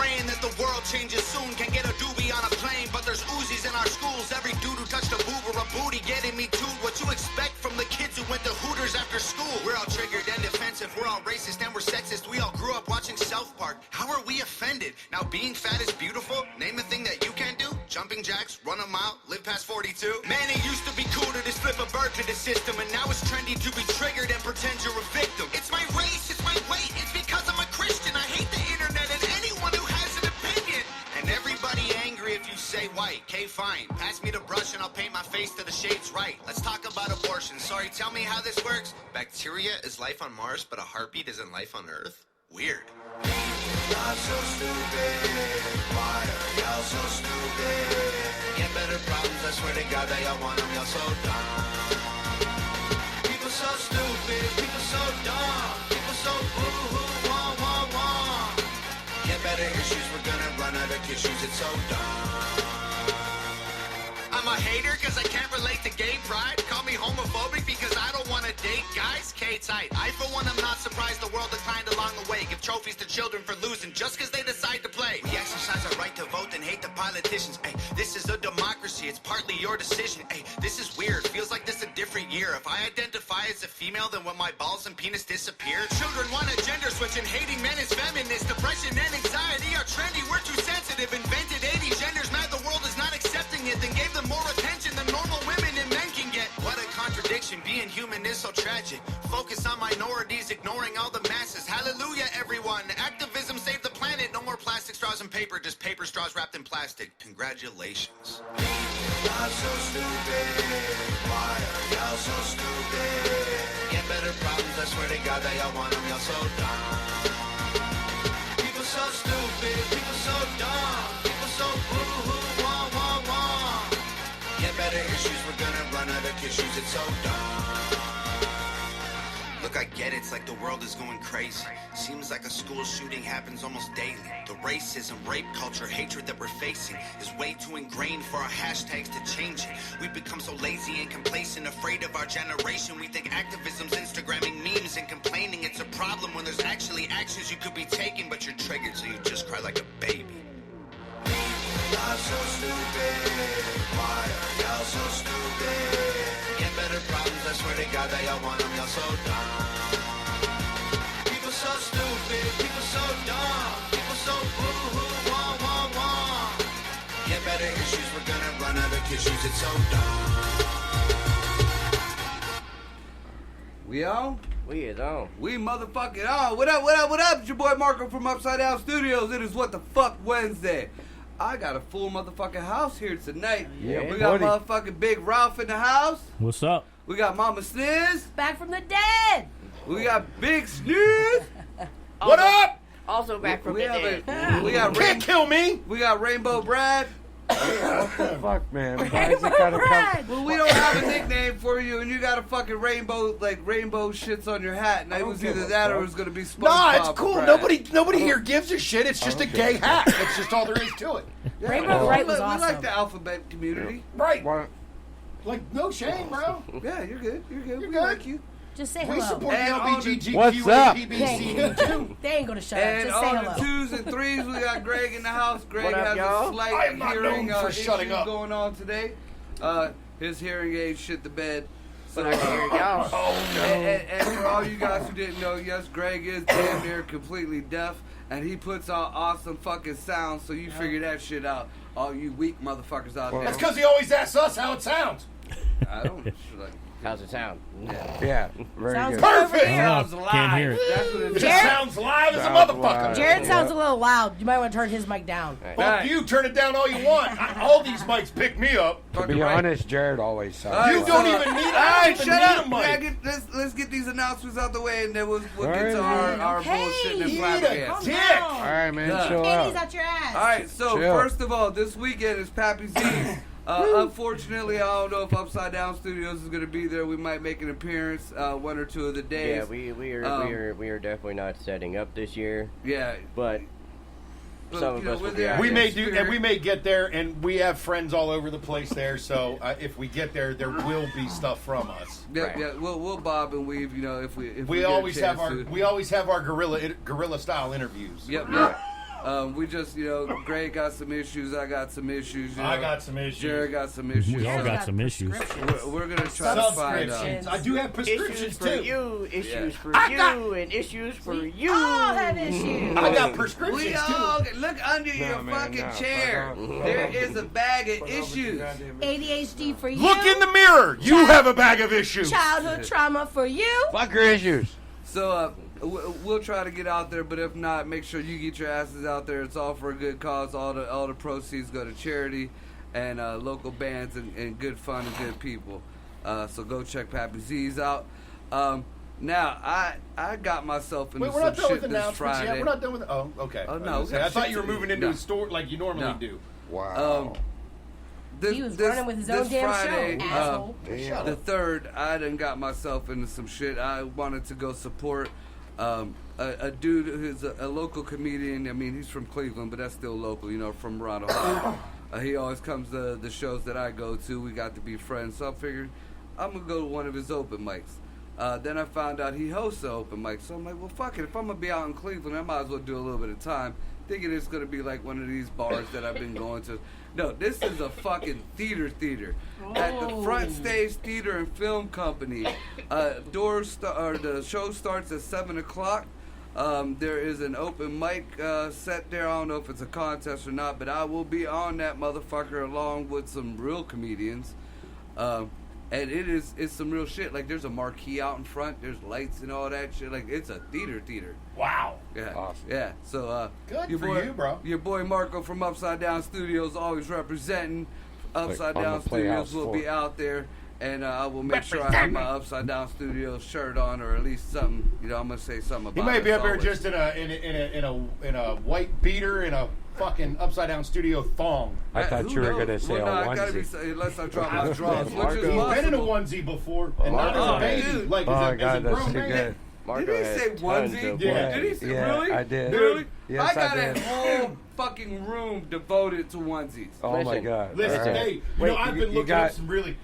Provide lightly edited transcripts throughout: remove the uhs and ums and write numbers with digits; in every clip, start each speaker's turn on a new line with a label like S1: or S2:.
S1: praying that the world changes soon. Can get a doobie on a plane, but there's Uzis in our schools. Every dude who touched a boob or a booty getting me too. What you expect from the kids who went to Hooters after school? We're all triggered and defensive. We're all racist and we're sexist. We all grew up watching South Park. How are we offended? Now being fat is beautiful. Name a thing that you can't do. Jumping jacks, run a mile, live past 42. Man, it used to be cool to just flip a bird to the system, and now it's trendy to be triggered and pretend you're a victim. It's my race, it's my weight, it's because I'm a Christian. I hate the internet and anyone who has an opinion. And everybody angry if you say white. Okay, fine. Pass me the brush and I'll paint my face to the shades right. Let's talk about abortion. Sorry, tell me how this works. Bacteria is life on Mars, but a heartbeat isn't life on Earth? Weird. Not so stupid. Why are y'all so stupid? Get better problems, I swear to God that y'all want them. Y'all so dumb. People so stupid. People so dumb. People so boo-hoo, wah, wah, wah. Get better issues, we're gonna run out of tissues. It's so dumb. I'm a hater because I can't relate to gay pride. Call me homophobic because I don't want to date guys. K-tight. I, for one, am not surprised the world declined along the way. Give trophies to children for losing just because they decide to play. We exercise our right to vote and hate the politicians. Ay, this is a democracy. It's partly your decision. Ay, this is weird. Feels like this a different year. If I identify as a female, then when my balls and penis disappear. Children want a gender switch and hating men is feminist. Depression and anxiety are trendy. We're too sensitive. Invented 80 genders. Mad the world is not accepting it. Then gave them more attention than normal women and men can get. What a contradiction. Being human is so tragic. Focus on minorities, ignoring all the masses. Hallelujah, everyone. Activism saved the planet. No more plastic straws and paper, just paper straws wrapped in plastic. Congratulations. Not so stupid. Why are y'all so stupid? Get better problems, I swear to God that y'all want them. Y'all so dumb. People so stupid. People so dumb. People so boo-hoo, wah, wah, wah. Get better issues, we're gonna run out of tissues. It's so dumb. Look, I get it, it's like the world is going crazy. Seems like a school shooting happens almost daily. The racism, rape culture, hatred that we're facing is way too ingrained for our hashtags to change it. We've become so lazy and complacent, afraid of our generation. We think activism's Instagramming memes and complaining. It's a problem when there's actually actions you could be taking, but you're triggered, so you just cry like a baby. Not so stupid. Why are y'all so stupid? Get better problems, I swear to God that y'all want them. Y'all so dumb. People so stupid. People so dumb. People so boo-hoo, wah, wah, wah. Get better issues, we're gonna run out of tissues. It's so dumb.
S2: We on?
S3: We is on.
S2: We motherfucking on. What up, what up, what up? It's your boy Marco from Upside Down Studios. It is What the Fuck Wednesday. I got a full motherfucking house here tonight.
S3: Yeah,
S2: we got motherfucking Big Ralph in the house.
S4: What's up?
S2: We got Mama Sniz.
S5: Back from the dead.
S2: We got Big Sniz.
S6: What up?
S5: Also back from the dead.
S2: We got
S6: Can't kill me.
S2: We got Rainbow Brad.
S3: What the fuck, man? Why is it gotta come?
S2: Well, we don't have a nickname for you, and you got a fucking rainbow shits on your hat, and it was either that or it was gonna be SpongeBob.
S6: Nah, it's cool.
S2: Brad.
S6: Nobody here gives a shit. It's just a gay hat. That's just all there is to it.
S2: Yeah,
S5: Rainbow Bright was
S2: we
S5: awesome.
S2: like the alphabet community.
S6: Right.
S3: Why-
S6: Like, no shame, bro.
S2: Yeah, you're good. You're good.
S6: You're
S2: we
S6: good.
S2: like you.
S5: Just say
S6: We
S5: hello.
S6: support the
S2: And on the-
S6: LGBTQAPBC too.
S5: They ain't gonna shut up.
S2: And
S5: Just say
S2: on
S5: hello.
S2: the 2s and 3s, we got Greg in the house. Greg
S3: What up,
S2: has
S3: y'all?
S2: a slight
S6: I am not
S2: hearing
S6: known for shutting
S2: issue
S6: up.
S2: going on today. His hearing aid shit the bed.
S3: But I can hear y'all.
S6: Oh, no.
S2: And for all you guys who didn't know, yes, Greg is damn near completely deaf, and he puts out awesome fucking sounds, so you figure that shit out. All you weak motherfuckers out there.
S6: That's because he always asks us how it sounds.
S2: I don't like.
S3: How's it sound? Yeah, very
S5: Sounds
S3: good.
S6: Perfect.
S2: Sounds
S4: Can't
S2: live.
S4: hear it.
S2: That's what it
S6: It
S2: is.
S6: just sounds live as a
S3: Sounds
S6: motherfucker.
S3: live.
S5: Jared
S3: Yeah.
S5: sounds a little loud. You might want to turn his mic down.
S6: Fuck you. Turn it down all you want. All these mics pick me up.
S3: To be honest, Jared always sounds.
S2: All right,
S6: You don't even need. I
S2: Alright,
S6: don't
S2: shut
S6: even
S2: up.
S6: need a
S2: Yeah,
S6: mic.
S2: let's get these announcements out the way, and then we'll get to
S3: Alright.
S2: our
S5: Hey,
S2: bullshit and
S6: eat a
S2: flabbergasting.
S6: dick.
S3: All right, man,
S2: Yeah.
S3: chill
S5: Panties
S3: out.
S5: out your ass.
S2: All right, so
S3: Chill.
S2: first of all, this weekend is Pappy Z's. Unfortunately, I don't know if Upside Down Studios is going to be there. We might make an appearance one or two of the days.
S3: Yeah, we are definitely not setting up this year,
S2: Yeah.
S3: but some of us will be out
S6: We
S3: there.
S6: may do, and we may get there, and we have friends all over the place there. So if we get there, there will be stuff from us.
S2: Yeah,
S3: Right.
S2: yeah. We'll bob and weave. You know, if we
S6: We
S2: get a
S6: always have
S2: chance
S6: our
S2: to.
S6: guerrilla style interviews.
S2: Yep. Yep. We just, Greg got some issues. I got some issues.
S6: I got some issues.
S2: Jared got some issues.
S4: We all got some issues.
S2: We're going to try to find
S6: Subscriptions. I do have prescriptions
S7: Issues for
S6: too.
S7: you, issues for
S6: I
S7: you,
S6: got-
S7: and issues for you.
S5: all have issues.
S6: I got prescriptions
S2: We
S6: too.
S2: all look under your fucking chair. There is a bag of issues.
S5: ADHD for you.
S6: Look in the mirror. You have a bag of issues.
S5: Childhood trauma for you.
S3: Fuck your issues.
S2: So we'll try to get out there, but if not, make sure you get your asses out there. It's all for a good cause. All the proceeds go to charity and local bands and good fun and good people. So go check Pappy Z's out. Now I got myself into
S6: Wait, we're
S2: some
S6: not done with
S2: shit this
S6: announcements yet.
S2: Friday.
S6: We're not done with. Oh, okay.
S2: Oh,
S6: I
S2: no,
S6: was
S2: we
S6: gonna say,
S2: got
S6: I thought
S2: shit
S6: you were
S2: to do.
S6: moving into
S2: No.
S6: a store like you normally
S2: No.
S6: do.
S3: Wow.
S5: He was running with his own
S2: this
S5: damn
S2: Friday,
S5: show, asshole.
S2: The 3rd, I done got myself into some shit. I wanted to go support a dude who's a local comedian. I mean, he's from Cleveland, but that's still local, from around Ohio. He always comes to the shows that I go to. We got to be friends, so I figured I'm going to go to one of his open mics. Then I found out he hosts an open mic, so I'm like, well, fuck it. If I'm going to be out in Cleveland, I might as well do a little bit of time, thinking it's going to be like one of these bars that I've been going to. No, this is a fucking theater. At the Front Stage Theater and Film Company. The show starts at 7 o'clock. There is an open mic set there. I don't know if it's a contest or not, but I will be on that motherfucker along with some real comedians. And it's some real shit. Like, there's a marquee out in front. There's lights and all that shit. Like, it's a theater.
S6: Wow.
S2: Yeah.
S3: Awesome.
S2: Yeah. So,
S6: Good
S2: your
S6: for
S2: boy,
S6: you, bro.
S2: Your boy Marco from Upside Down Studios always representing. Upside
S3: on
S2: Down
S3: the Playhouse
S2: Studios will
S3: floor.
S2: be out there. And I will make sure I have my Upside Down Studios shirt on, or at least something. I'm gonna say something about
S6: He might be
S2: us
S6: up there
S2: always.
S6: just in a white beater and a fucking upside down studio thong.
S3: I thought
S2: Who
S3: you were
S2: knows?
S3: going to say
S2: Well,
S3: a
S2: no, I gotta be,
S3: onesie.
S2: unless I drop my drawers, which
S3: Marco.
S2: is
S6: He's been in a
S2: possible.
S6: onesie before, and not as
S2: Oh,
S6: a baby,
S2: dude.
S6: like
S3: Oh,
S6: as
S3: my
S6: a
S3: God, that's
S6: grown
S3: too
S6: man.
S3: good.
S7: Marco
S2: Did he
S7: has
S2: say
S7: tons
S2: onesie?
S7: of
S6: Yeah.
S2: Did he say
S3: Yeah,
S2: really?
S3: I did.
S2: Really?
S3: Yes,
S2: I got
S3: I
S2: a
S3: did.
S2: whole fucking room devoted to onesies.
S3: Oh, my
S7: Listen,
S3: God.
S6: Listen,
S3: All right.
S6: hey,
S7: Wait,
S6: I've
S3: you-
S6: been
S3: you
S6: looking
S3: got-
S6: up some really.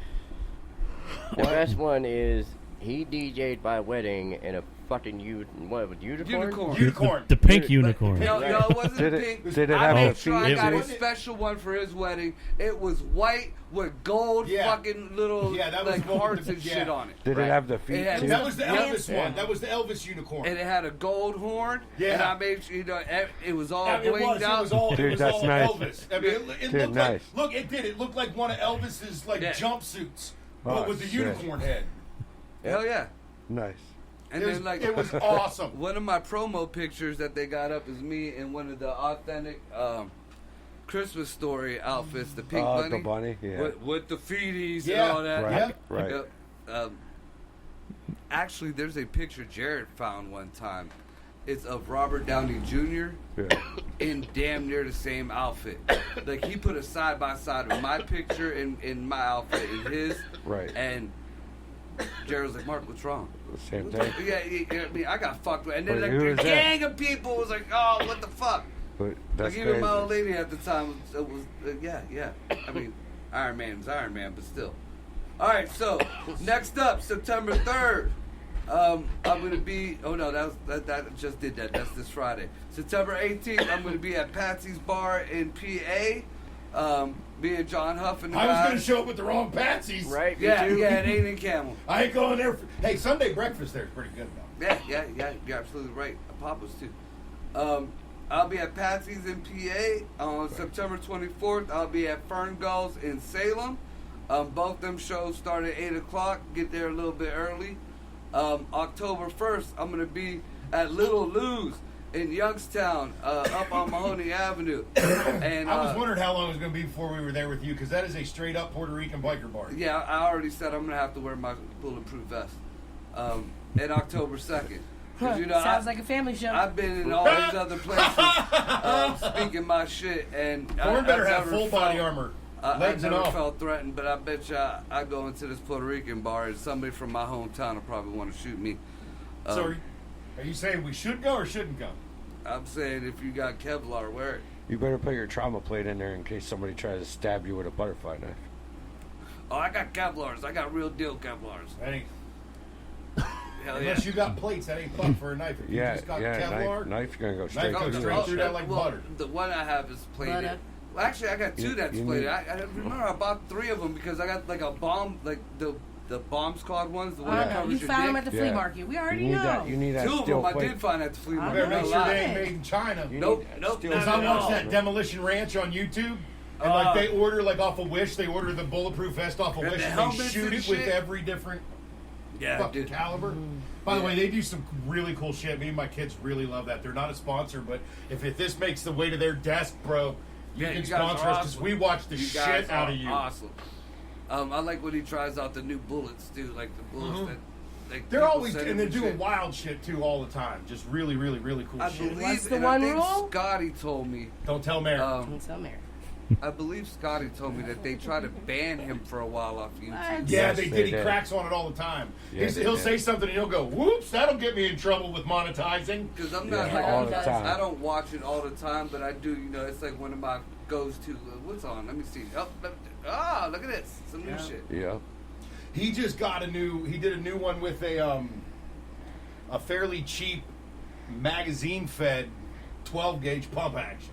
S7: The best one is he DJ'd my wedding in a fucking unicorn?
S6: Unicorn.
S4: The pink unicorn.
S2: No, it wasn't
S3: Did
S2: pink.
S3: it
S2: I
S3: have
S2: made
S3: the
S2: sure I
S4: feet?
S2: got a
S6: Was it-
S2: special one for his wedding. It was white with gold
S6: Yeah.
S2: fucking little
S6: Yeah, that was
S2: like
S6: gold.
S2: hearts and
S6: Yeah.
S2: shit on it.
S3: Did it have the feet
S2: It had-
S3: too?
S6: That was the Elvis
S5: Yeah.
S6: one. That was the Elvis unicorn.
S2: And it had a gold horn.
S6: Yeah.
S2: And I made sure it was all
S6: Yeah, it
S2: blinged
S6: was.
S2: out.
S6: It was all.
S3: Dude,
S6: it was
S3: that's
S6: all
S3: nice.
S6: Elvis. I mean, it
S3: Dude,
S6: looked
S3: nice.
S6: like. Look, it did. It looked like one of Elvis's like
S2: Yeah.
S6: jumpsuits,
S3: Oh,
S6: but with the
S3: shit.
S6: unicorn head.
S2: Hell yeah.
S3: Nice.
S2: And
S6: It was,
S2: then like
S6: it was awesome.
S2: one of my promo pictures that they got up is me in one of the authentic Christmas Story outfits, the pink
S3: Oh,
S2: bunny,
S3: the bunny, yeah.
S2: with the feeties
S6: Yeah,
S2: and all that.
S3: Right,
S6: Yep.
S3: right.
S2: Yep. Actually, there's a picture Jared found one time. It's of Robert Downey Jr.
S3: Yeah.
S2: in damn near the same outfit. Like, he put a side by side of my picture in my outfit and his.
S3: Right.
S2: And Jared was like, Mark, what's wrong?
S3: Same thing.
S2: Yeah, I mean, I got fucked with. And then
S3: Wait,
S2: like,
S3: who
S2: a
S3: was that?
S2: gang of people was like, oh, what the fuck?
S3: But that's
S2: Like, even my old
S3: crazy.
S2: lady at the time was yeah. I mean, Iron Man is Iron Man, but still. All right, so next up, September 3rd. I'm gonna be. Oh no, that just did that. That's this Friday. September 18th, I'm gonna be at Patsy's Bar in PA. Me and John Huff and the
S6: I was
S2: guys.
S6: going to show up with the wrong patsies.
S7: Right? Me
S2: Yeah,
S7: too.
S2: yeah, it ain't in Camel.
S6: I ain't going there. Hey, Sunday breakfast there is pretty good though.
S2: Yeah, you're absolutely right. Papa's too. I'll be at Patsy's in PA on September 24th. I'll be at Fern Gulls in Salem. Both them shows start at 8 o'clock. Get there a little bit early. October 1st, I'm going to be at Little Lou's in Youngstown, up on Mahoney Avenue. And
S6: I was wondering how long it was going to be before we were there with you, because that is a straight up Puerto Rican biker bar.
S2: yeah, I already said I'm going to have to wear my bulletproof vest. And October 2nd. 'Cause, you know,
S5: Sounds like a family show.
S2: I've been in all these other places speaking my shit, and
S6: Corn better
S2: I've
S6: have
S2: never
S6: full body
S2: felt-
S6: armor,
S2: I've
S6: legs and
S2: never
S6: all.
S2: felt threatened, but I bet you I go into this Puerto Rican bar and somebody from my hometown will probably want to shoot me.
S6: So are you saying we should go or shouldn't go?
S2: I'm saying if you got Kevlar, wear it.
S3: You better put your trauma plate in there in case somebody tries to stab you with a butterfly knife.
S2: Oh, I got Kevlars. I got real deal Kevlars.
S6: Hey,
S2: Hell
S6: Unless
S2: yeah.
S6: you got plates, that ain't fuck for a knife. If you
S3: Yeah,
S6: just got
S3: yeah.
S6: Kevlar,
S3: Knife gonna go straight
S6: Knife goes
S3: through
S6: straight
S3: that
S6: through
S3: shit.
S6: that like butter.
S2: The one I have is plated.
S5: Butter.
S2: Well, actually, I got two that's
S3: you
S2: plated.
S3: need-
S2: I remember I bought 3 of them because I got like a bomb, like the bomb squad ones, the one that
S5: I know.
S2: covers
S5: You
S2: your
S5: found them
S2: dick.
S5: at the flea market. We already know.
S3: You need that
S2: 2 of
S3: steel
S2: them I
S3: plate.
S2: did find at the flea
S5: I
S2: market.
S6: better
S5: know.
S6: make
S2: No
S6: sure
S2: lie.
S6: they ain't made in China.
S3: You
S2: Nope,
S3: need
S2: nope,
S3: steel
S2: not
S6: Because I
S2: at
S3: plate.
S6: watched
S2: all.
S6: that Demolition Ranch on YouTube, and like they order like off of Wish, they order the bulletproof vest off of
S2: And
S6: Wish,
S2: the
S6: and they
S2: helmets
S6: shoot
S2: and
S6: it with
S2: shit.
S6: every different
S2: Yeah,
S6: fucking
S2: dude.
S6: caliber. By the way, they do some really cool shit. Me and my kids really love that. They're not a sponsor, but if this makes the way to their desk, bro, you
S2: Yeah,
S6: can
S2: you guys
S6: sponsor
S2: are
S6: us because
S2: awesome.
S6: we watch the
S2: You
S6: shit
S2: guys
S6: out
S2: are
S6: of you.
S2: Awesome. I like when he tries out the new bullets too, like the bullets that. Like,
S6: They're
S2: people
S6: always
S2: send
S6: and
S2: him
S6: they're
S2: and
S6: doing
S2: shit.
S6: wild shit too all the time. Just really, really, really cool
S2: I
S6: shit.
S2: believe,
S5: What's the
S2: and
S5: one
S2: I think
S5: rule?
S2: Scotty told me.
S6: Don't tell Mary.
S5: Don't tell Mary.
S2: I believe Scotty told me that they tried to ban him for a while off YouTube.
S5: What?
S6: Yeah,
S3: Yes,
S6: they
S3: they
S6: did. He
S3: did.
S6: cracks on it all the time.
S3: Yeah, they
S6: He'll
S3: did.
S6: say something and he'll go, "Whoops, that'll get me in trouble with monetizing."
S2: Because I'm not
S3: Yeah,
S2: like,
S3: all the time.
S2: I don't watch it all the time, but I do. You know, it's like one of my goes to. What's on? Let me see. Oh, look at this, some new
S6: Yeah.
S2: shit.
S3: Yeah.
S6: He just got a new. He did a new one with a fairly cheap magazine-fed 12-gauge pump action.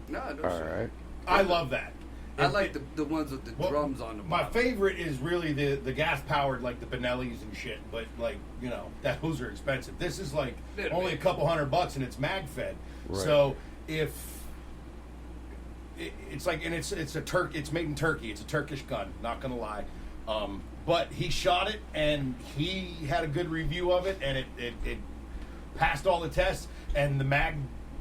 S2: No, no
S3: All
S2: shit.
S6: Oh,
S3: right.
S6: I love that.
S2: I like the ones with the
S6: Well,
S2: drums on them.
S6: My favorite is really the gas powered, like the Benellis and shit. But like those are expensive. This is like
S2: Little
S6: only
S2: bit.
S6: a couple $100 and it's mag fed.
S3: Right.
S6: So if it's like, and it's it's made in Turkey. It's a Turkish gun. Not gonna lie. But he shot it and he had a good review of it, and it passed all the tests. And the mag,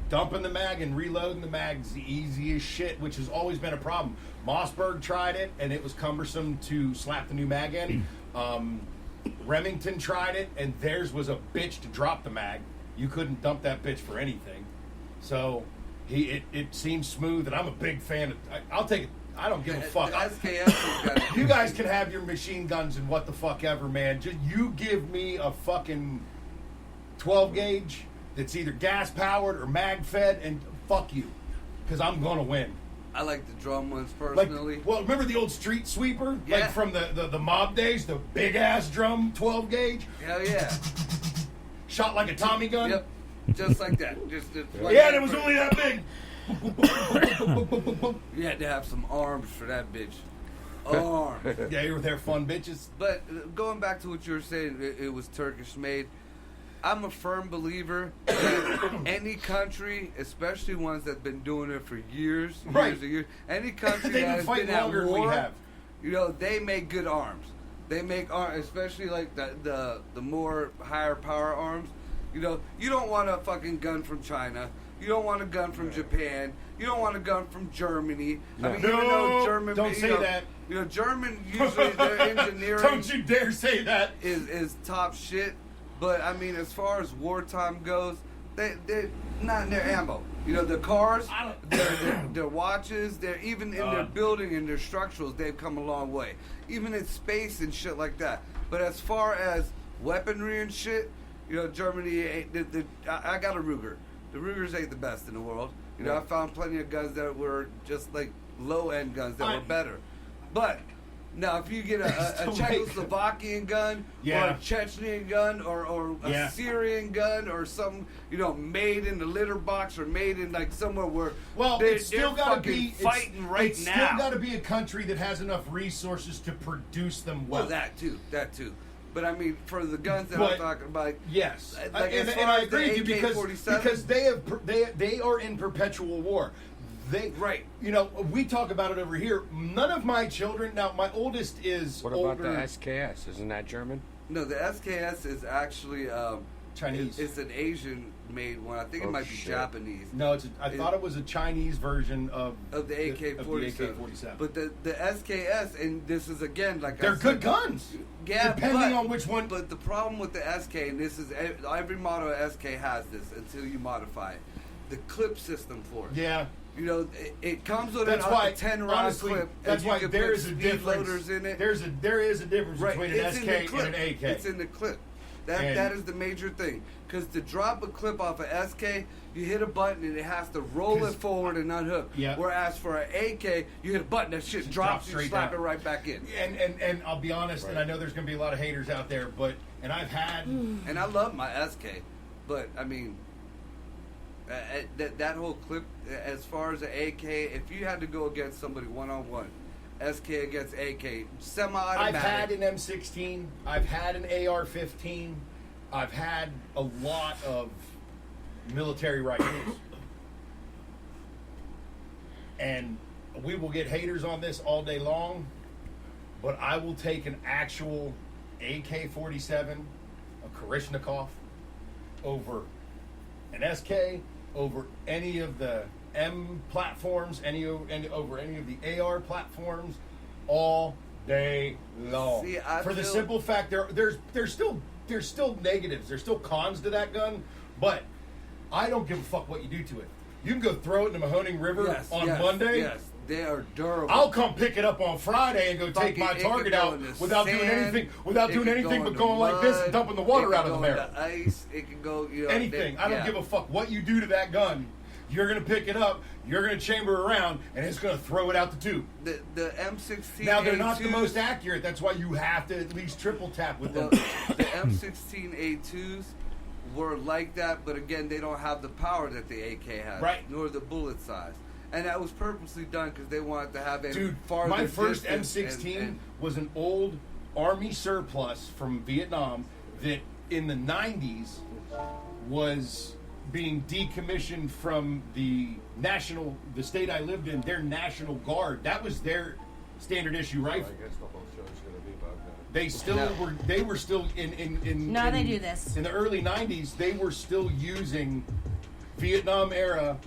S6: dumping the mag and reloading the mag's the easiest shit, which has always been a problem. Mossberg tried it, and it was cumbersome to slap the new mag in. Remington tried it, and theirs was a bitch to drop the mag. You couldn't dump that bitch for anything. So it seems smooth, and I'm a big fan of. I'll take it. I don't give a fuck.
S2: The SKS has got
S6: You guys can have your machine guns and what the fuck ever, man. Just you give me a fucking 12 gauge that's either gas powered or mag fed, and fuck you, because I'm gonna win.
S2: I like the drum ones
S6: Like,
S2: personally.
S6: well, remember the old street sweeper,
S2: Yeah.
S6: like from the mob days, the big ass drum 12 gauge,
S2: Hell yeah.
S6: shot like a Tommy gun.
S2: Yep. Just like that. Just like
S6: Yeah,
S2: that
S6: and it was
S2: for-
S6: only that big.
S2: You had to have some arms for that bitch. Arms.
S6: Yeah, you were there, fun bitches.
S2: But going back to what you were saying, it was Turkish made. I'm a firm believer that any country, especially ones that've been doing it for years,
S6: Right.
S2: years and years, any country
S6: They've
S2: that
S6: been
S2: has
S6: fighting
S2: been at
S6: longer than we
S2: war,
S6: have.
S2: you know, they make good arms. They make arms, especially like the more higher power arms. You know, you don't want a fucking gun from China. You don't want a gun from Japan. You don't want a gun from Germany. I mean, even though
S6: No,
S2: German,
S6: don't say that.
S2: You know, German usually their engineering
S6: Don't you dare say that.
S2: is top shit. But I mean, as far as wartime goes, they're not in their ammo. You know, the cars, their watches, they're even in their building and their structurals, they've come a long way. Even in space and shit like that. But as far as weaponry and shit, you know, Germany ain't. I got a Ruger. The Rugers ain't the best in the world. You know, I found plenty of guns that were just like low end guns that were better. But now, if you get a
S6: Still
S2: Czechoslovakian gun, or
S6: Yeah.
S2: a Chechnyan gun, or a
S6: Yeah.
S2: Syrian gun, or some, you know, made in the litter box, or made in like somewhere where
S6: It's still
S2: they're
S6: got to
S2: fucking
S6: be
S2: fighting right
S6: it's
S2: now.
S6: still got to be a country that has enough resources to produce them well.
S2: Well, that too. But I mean, for the guns that
S6: But-
S2: I'm talking about,
S6: Yes,
S2: Like, as
S6: and
S2: far
S6: I
S2: as the
S6: agree with you
S2: AK-47?
S6: because they are in perpetual war.
S2: Right.
S6: You know, we talk about it over here. None of my children. Now, my oldest is
S3: What about
S6: older.
S3: the SKS? Isn't that German?
S2: no, the SKS is actually
S6: Chinese.
S2: It's an Asian made one. I think it
S3: Oh,
S2: might be
S3: shit.
S2: Japanese.
S6: No, I thought it was a Chinese version of
S2: Of the AK-47. But the SKS, and this is again like
S6: they're
S2: I said,
S6: good guns.
S2: Yeah,
S6: depending
S2: but-
S6: on which one.
S2: But the problem with the SK, and this is every model of SK has this until you modify it, the clip system for it.
S6: Yeah.
S2: You know, it comes with
S6: That's
S2: a
S6: why
S2: 10 round
S6: honestly,
S2: clip.
S6: that's
S2: and you
S6: why
S2: can
S6: there
S2: put
S6: is a
S2: speed
S6: difference.
S2: loaders in it.
S6: There is a difference
S2: Right,
S6: between an
S2: it's in
S6: SK
S2: the
S6: and
S2: clip.
S6: an AK.
S2: It's in the clip. That
S6: And-
S2: is the major thing. Because to drop a clip off an SK, you hit a button and it has to roll it forward and unhook.
S6: Yeah.
S2: Whereas for an AK, you hit a button, that shit drops, you
S6: straight
S2: slap
S6: down.
S2: it right back in.
S6: And I'll be honest, and I know there's going to be a lot of haters out there, but And I've had...
S2: And I love my SK, but I mean, that whole clip, as far as the AK, if you had to go against somebody one-on-one, SK against AK, semi-automatic.
S6: I've had an M16. I've had an AR-15. I've had a lot of military rifles. And we will get haters on this all day long, but I will take an actual AK-47, a Kalashnikov, over an SK, over any of the M platforms, over any of the AR platforms, all day long.
S2: See,
S6: For the simple fact, there's still negatives, there's still cons to that gun, but I don't give a fuck what you do to it. You can go throw it in the Mahoning River on Monday.
S2: Yes, they are durable.
S6: I'll come pick it up on Friday and go take my target out without doing anything but going like this and dumping the water out of the barrel.
S2: Ice, it can go,
S6: Anything. I don't give a fuck what you do to that gun. You're gonna pick it up, you're gonna chamber around, and it's gonna throw it out the tube.
S2: The M16.
S6: Now they're not the most accurate. That's why you have to at least triple tap with them.
S2: The M16 A2s were like that, but again, they don't have the power that the AK has,
S6: right?
S2: Nor the bullet size, and that was purposely done because they wanted to have a farther.
S6: My first
S2: distance
S6: M16 was an old Army surplus from Vietnam that in the 90s was being decommissioned from the state I lived in, their National Guard. That was their standard issue rifle.
S3: I guess the whole show's gonna be about that.
S6: They were still in
S5: they do this.
S6: In the early 90s, they were still using Vietnam era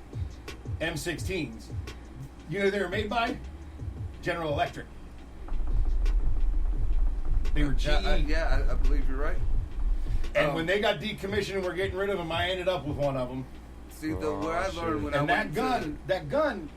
S6: M16s. You know they were made by General Electric. They were GE.
S2: I believe you're right.
S6: And when they got decommissioned and we're getting rid of them, I ended up with one of them.
S2: See, where I learned when
S6: and
S2: I went
S6: that gun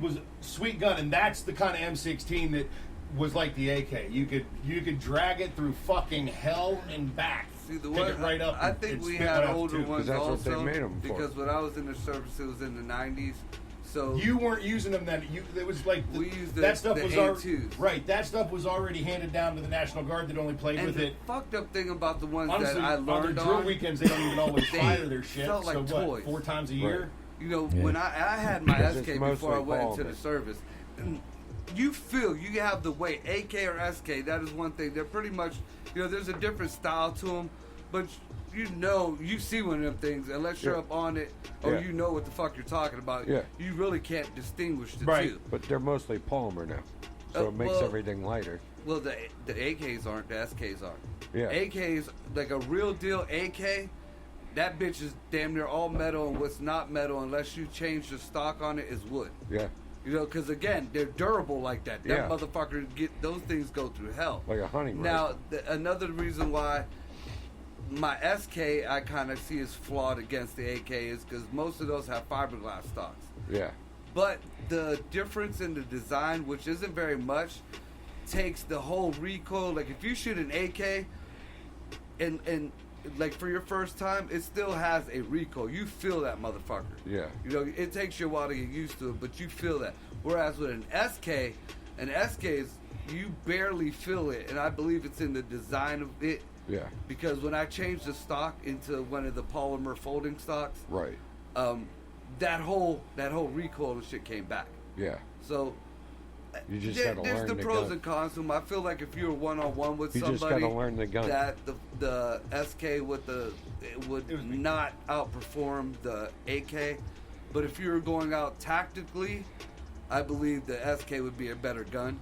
S6: was a sweet gun, and that's the kind of M16 that was like the AK. You could drag it through fucking hell and back.
S2: See, the
S6: pick
S2: one
S6: it right up.
S2: I think we had older ones
S3: that's
S2: also
S3: what they made them for.
S2: because when I was in the service, it was in the 90s. So
S6: you weren't using them then. It was like
S2: we used
S6: that stuff
S2: the
S6: was
S2: A2s.
S6: Right. That stuff was already handed down to the National Guard that only played
S2: and
S6: with
S2: the
S6: it.
S2: fucked up thing about the ones
S6: Honestly,
S2: that I
S6: on
S2: learned
S6: their drill
S2: on
S6: weekends, they don't even always
S2: they
S6: fire their shit.
S2: felt like
S6: so what?
S2: toys.
S6: 4 times a year.
S2: You know, when I had my
S3: Because
S2: SK
S3: it's
S2: before I
S3: mostly
S2: went into
S3: ball,
S2: the service, and you have the weight, AK or SK, that is one thing. They're pretty much, there's a different style to them, but you see one of them things, unless you're up on it or you know what the fuck you're talking about, you really can't distinguish the two.
S3: But they're mostly polymer now, so it makes everything lighter.
S2: Well, the AKs aren't, the SKs are.
S3: Yeah.
S2: AKs, like a real deal AK, that bitch is damn near all metal, and what's not metal, unless you change the stock on it, is wood.
S3: Yeah.
S2: Because again, they're durable like that. That motherfucker, those things go through hell.
S3: Like a hunting
S2: rifle. Now, another reason why my SK I kind of see is flawed against the AK is because most of those have fiberglass stocks.
S3: Yeah.
S2: But the difference in the design, which isn't very much, takes the whole recoil. Like if you shoot an AK, and like for your first time, it still has a recoil. You feel that motherfucker.
S3: Yeah.
S2: It takes you a while to get used to it, but you feel that. Whereas with an SK is you barely feel it, and I believe it's in the design of it.
S3: Yeah.
S2: Because when I changed the stock into one of the polymer folding stocks,
S3: right,
S2: that whole recoil and shit came back.
S3: Yeah.
S2: So
S3: you just gotta
S2: there's
S3: learn
S2: the pros
S3: gun.
S2: and cons to them. I feel like if you're one-on-one with
S3: you
S2: somebody,
S3: just gotta learn the gun.
S2: that the SK would not outperform the AK. But if you were going out tactically, I believe the SK would be a better gun.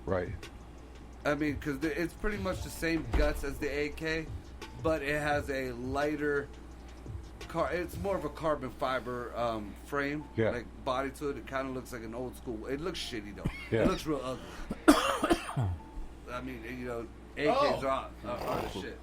S3: Right.
S2: I mean, because it's pretty much the same guts as the AK, but it has a lighter it's more of a carbon fiber frame, like body to it. It kind of looks like an old school. It looks shitty though.
S3: Yeah.
S2: It looks real ugly. I mean, AKs are the shit.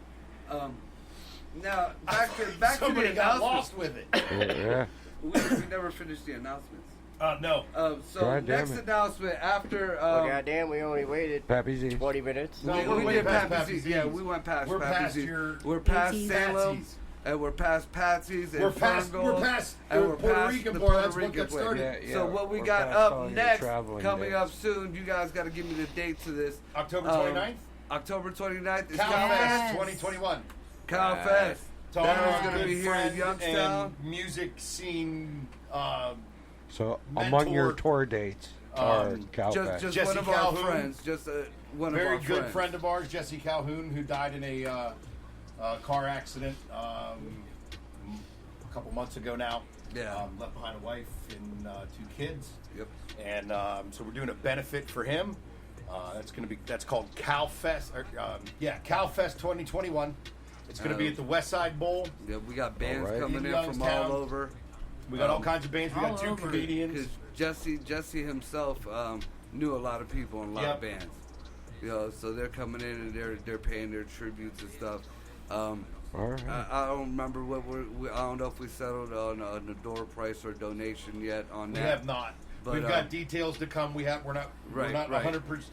S2: Now back to the
S6: Somebody got
S2: announcements.
S6: lost with it.
S3: Yeah.
S2: We never finished the announcements.
S6: No.
S2: So
S3: God
S2: next
S3: damn it.
S2: announcement after.
S7: goddamn, we only waited
S3: Pappy's Eve.
S7: 20 minutes.
S6: No,
S2: we
S6: we're
S2: did
S6: past
S2: Pappy's
S6: Pappy's
S2: Yeah,
S6: Eve.
S2: we went past
S6: We're
S2: Pappy's
S6: past
S2: Eve.
S6: your
S2: We're past
S5: Patsy's.
S2: Salem, and we're past Patsy's, and
S6: We're past
S2: and we're
S6: Puerto
S2: past
S6: Rican
S2: the
S6: bar.
S2: Puerto
S6: That's what
S2: Rican
S6: got
S2: place.
S6: started.
S3: Yeah,
S2: So what we
S3: we're
S2: got
S3: past all
S2: up
S3: your
S2: next,
S3: traveling
S2: coming
S3: dates.
S2: up soon, you guys got to give me the date to this.
S6: October 29th?
S2: October 29th is
S6: CalFest 2021.
S2: CalFest.
S6: To all
S2: That
S6: our
S2: is going to
S6: good
S2: be here in
S6: friends
S2: Youngstown.
S6: and music scene.
S3: So
S6: mentor,
S3: among your tour dates are CalFest.
S2: Just
S6: Jesse
S2: one of
S6: Calhoun.
S2: our friends. Just one of
S6: Very
S2: our
S6: good
S2: friends.
S6: friend of ours, Jesse Calhoun, who died in a car accident a couple months ago now.
S2: Yeah.
S6: Left behind a wife and 2 kids.
S2: Yep.
S6: And so we're doing a benefit for him. That's called CalFest. CalFest 2021. It's going to be at the West Side Bowl.
S2: Yeah, we got bands
S3: Alright.
S2: coming
S6: In
S2: in from all
S6: Youngstown.
S2: over.
S6: We got all kinds of bands. We got
S5: all
S6: 2
S5: over.
S6: comedians.
S2: Because Jesse himself knew a lot of people and a lot of
S6: Yep.
S2: bands. You know, so they're coming in and they're paying their tributes and stuff.
S3: All right.
S2: I don't remember what I don't know if we settled on a door price or donation yet on
S6: We
S2: that.
S6: have not.
S2: But,
S6: We've got details to come. We're not
S2: Right.
S6: 100%.